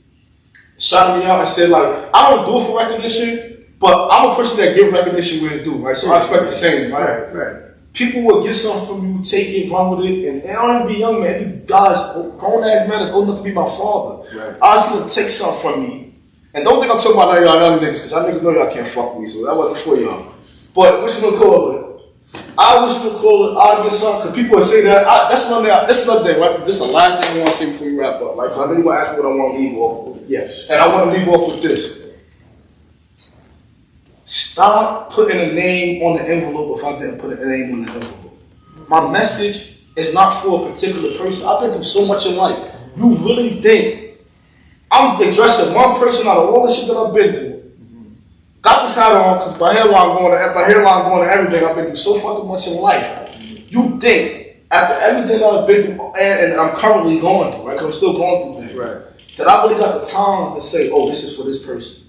Speaker 1: shouted me out and said like, I don't do it for recognition, but I'm a person that gives recognition where it's due, right? So I expect the same, right? People will get something from you, take it, run with it, and I don't even be young man, it be guys, grown ass man that's old enough to be my father. Right. I see them take something from me. And don't think I'm talking about y'all other niggas, because y'all niggas know y'all can't fuck with me, so that wasn't for y'all. But what you gonna call it? I was gonna call it, I'll get something, because people will say that, that's another thing, right? This is the last thing I want to say before we wrap up, right? Because I know you're gonna ask me what I want to leave off with. Yes. And I want to leave off with this. Stop putting a name on the envelope if I didn't put a name on the envelope. My message is not for a particular person. I've been through so much in life. You really think I'm addressing one person out of all the shit that I've been through? Got this hat on because my hairline going to everything. I've been through so fucking much in life. You think after everything that I've been through and I'm currently going through, right? Because I'm still going through things, right? That I really got the time to say, oh, this is for this person.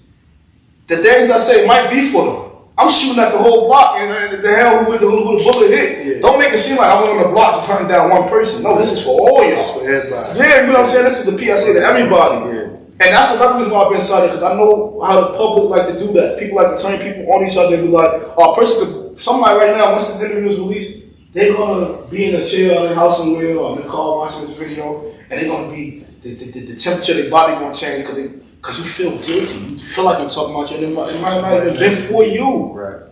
Speaker 1: The things I say might be for them. I'm shooting at the whole block and the hell who the bullet hit. Yeah. Don't make it seem like I went on the block just hunting down one person. No, this is for all y'all.
Speaker 3: It's for everybody.
Speaker 1: Yeah, you know what I'm saying? This is the PSA to everybody. Yeah. And that's another reason why I've been excited, because I know how the public like to do that. People like to turn people on each other and be like, oh, a person could, somebody right now, once this interview is released, they're gonna be in a chair in their house somewhere or in the car watching this video, and they're gonna be, the temperature of their body gonna change because because you feel guilty. You feel like you're talking about you, and it might not even been for you.
Speaker 4: Right.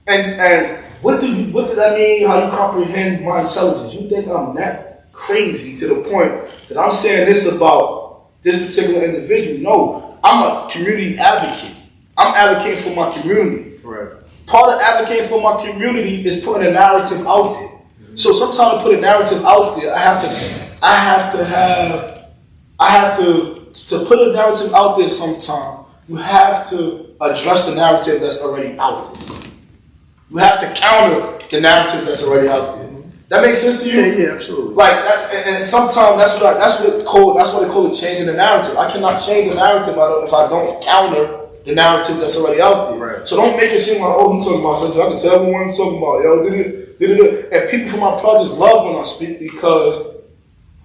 Speaker 1: And what did that mean? How you comprehend my intelligence? You think I'm that crazy to the point that I'm saying this about this particular individual? No, I'm a community advocate. I'm advocating for my community. Right. Part of advocating for my community is putting a narrative out there. So sometimes to put a narrative out there, I have to put a narrative out there sometime. You have to address the narrative that's already out there. You have to counter the narrative that's already out there. That makes sense to you?
Speaker 3: Yeah, absolutely.
Speaker 1: Like, and sometimes that's what they call it changing the narrative. I cannot change the narrative if I don't counter the narrative that's already out there. Right. So don't make it seem like, oh, he's talking about something. I can tell everyone he's talking about. Yo, and people from my projects love when I speak because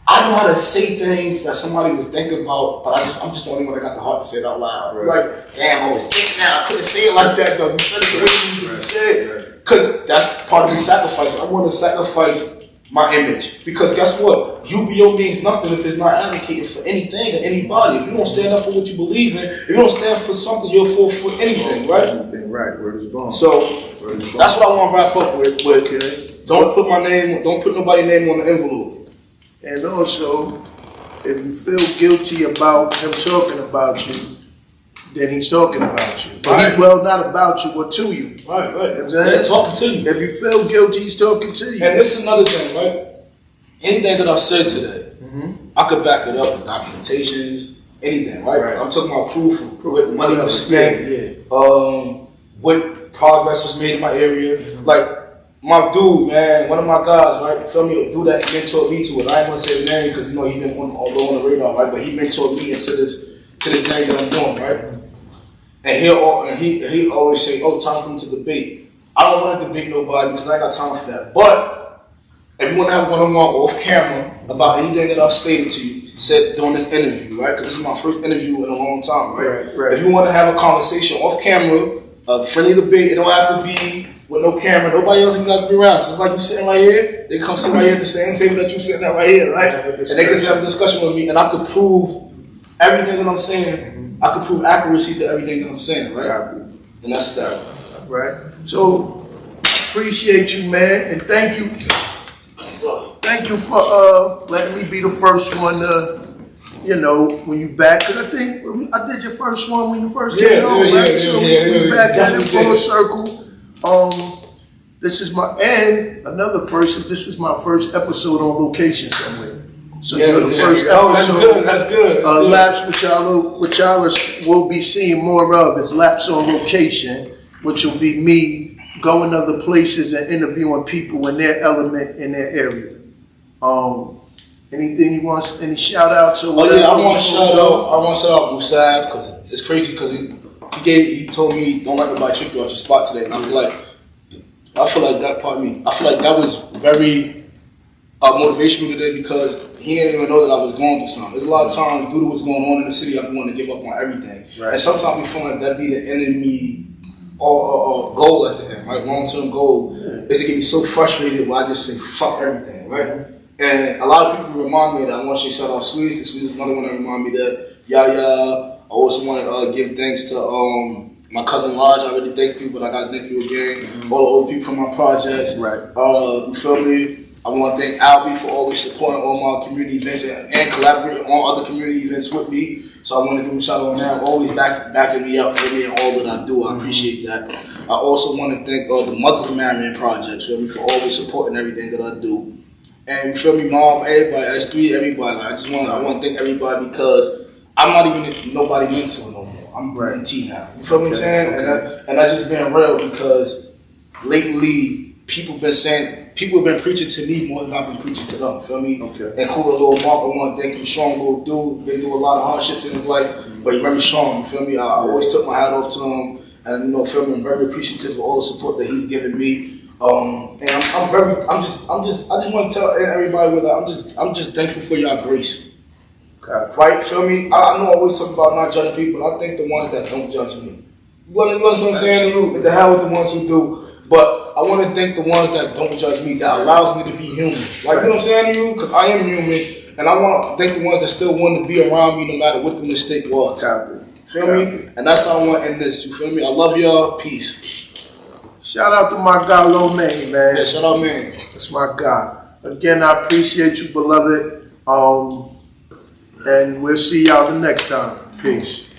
Speaker 1: I know how to say things that somebody was thinking about, but I'm just the only one that got the heart to say it out loud. Right. Like, damn, I was thinking that I couldn't say it like that though. You said it the way you need to say it. Because that's part of the sacrifice. I want to sacrifice my image. Because guess what? UBO means nothing if it's not advocating for anything or anybody. If you don't stand up for what you believe in, if you don't stand for something, you'll fall for anything, right?
Speaker 3: Anything, right. Word is born.
Speaker 1: So that's what I want to wrap up with. Okay. Don't put nobody's name on the envelope.
Speaker 3: And also, if you feel guilty about him talking about you, then he's talking about you.
Speaker 1: Right.
Speaker 3: Well, not about you, but to you.
Speaker 1: Right.
Speaker 3: You know what I'm saying?
Speaker 1: Yeah, talking to you.
Speaker 3: If you feel guilty, he's talking to you.
Speaker 1: And this is another thing, right? Anything that I said today, I could back it up with documentations, anything, right? I'm talking about proof of what money was spent, what progress was made in my area. Like, my dude, man, one of my guys, right? Feel me? A dude that mentored me to it. I ain't gonna say the name because you know he been on the radar, right? But he mentored me into this thing that I'm doing, right? And he always say, "Oh, time's coming to debate." I don't want to debate nobody because I ain't got time for that. But if you want to have one-on-one off camera about anything that I've stated to you, said during this interview, right? Because this is my first interview in a long time, right? Right. If you want to have a conversation off camera, a friendly debate, it don't have to be with no camera. Nobody else even got to be around. So it's like you sitting right here. They come sit right here at the same table that you sitting at right here, right? And they can have a discussion with me, and I could prove everything that I'm saying. I could prove accuracy to everything that I'm saying, right? And that's that.
Speaker 3: Right. So appreciate you, man, and thank you. Thank you for letting me be the first one to, when you back. Cause I think I did your first one when you first came on, right? So we back at it full circle. This is another first. This is my first episode on location somewhere. So you're the first episode.
Speaker 1: That's good.
Speaker 3: L.A.P.S, which y'all will be seeing more of, is L.A.P.S on location, which will be me going other places and interviewing people in their element in their area. Anything you want? Any shout outs?
Speaker 1: I want to shout out Musab because it's crazy because he told me don't let nobody trick you out your spot today, and I feel like that was very motivational today because he didn't even know that I was going through something. There's a lot of times due to what's going on in the city, I'm going to give up on everything, and sometimes we feel like that be the enemy or goal at the end, right? Long-term goal is to get me so frustrated where I just say fuck everything, right? And a lot of people remind me that I want to shout out Squeeze. Squeeze is another one that remind me that I also want to give thanks to my cousin Lodge. I already thank you, but I gotta thank you again. All the old people from my projects. Right. You feel me? I want to thank Albie for always supporting all my community events and collaborating on other community events with me. So I want to give him a shout out on that. Always backing me up for me and all that I do. I appreciate that. I also want to thank the Mothers of Marion projects for always supporting everything that I do. And you feel me, Mom, everybody, S3, everybody. I want to thank everybody because I'm not even nobody mentor no more. I'm T now. You feel what I'm saying? And that's just being real because lately people have been preaching to me more than I've been preaching to them. Feel me? Okay. Including a little Mark. I want to thank you, strong little dude. Been through a lot of hardships in his life, but he's very strong. You feel me? I always took my hat off to him, and feel me? I'm very appreciative of all the support that he's given me. And I just want to tell everybody I'm just thankful for y'all grace. Okay. Right? Feel me? I know I always talk about not judging people, but I think the ones that don't judge me. You understand what I'm saying? What the hell with the ones who do? But I want to thank the ones that don't judge me, that allows me to be human. Like, you know what I'm saying to you? Because I am human, and And I want to thank the ones that still want to be around me no matter what the mistake was.
Speaker 3: Copy.
Speaker 1: Feel me? And that's how I want to end this. You feel me? I love y'all. Peace.
Speaker 3: Shout out to my guy Lo Main, man.
Speaker 1: Yeah, shout out, man.
Speaker 3: That's my guy. Again, I appreciate you, beloved. And we'll see y'all the next time. Peace.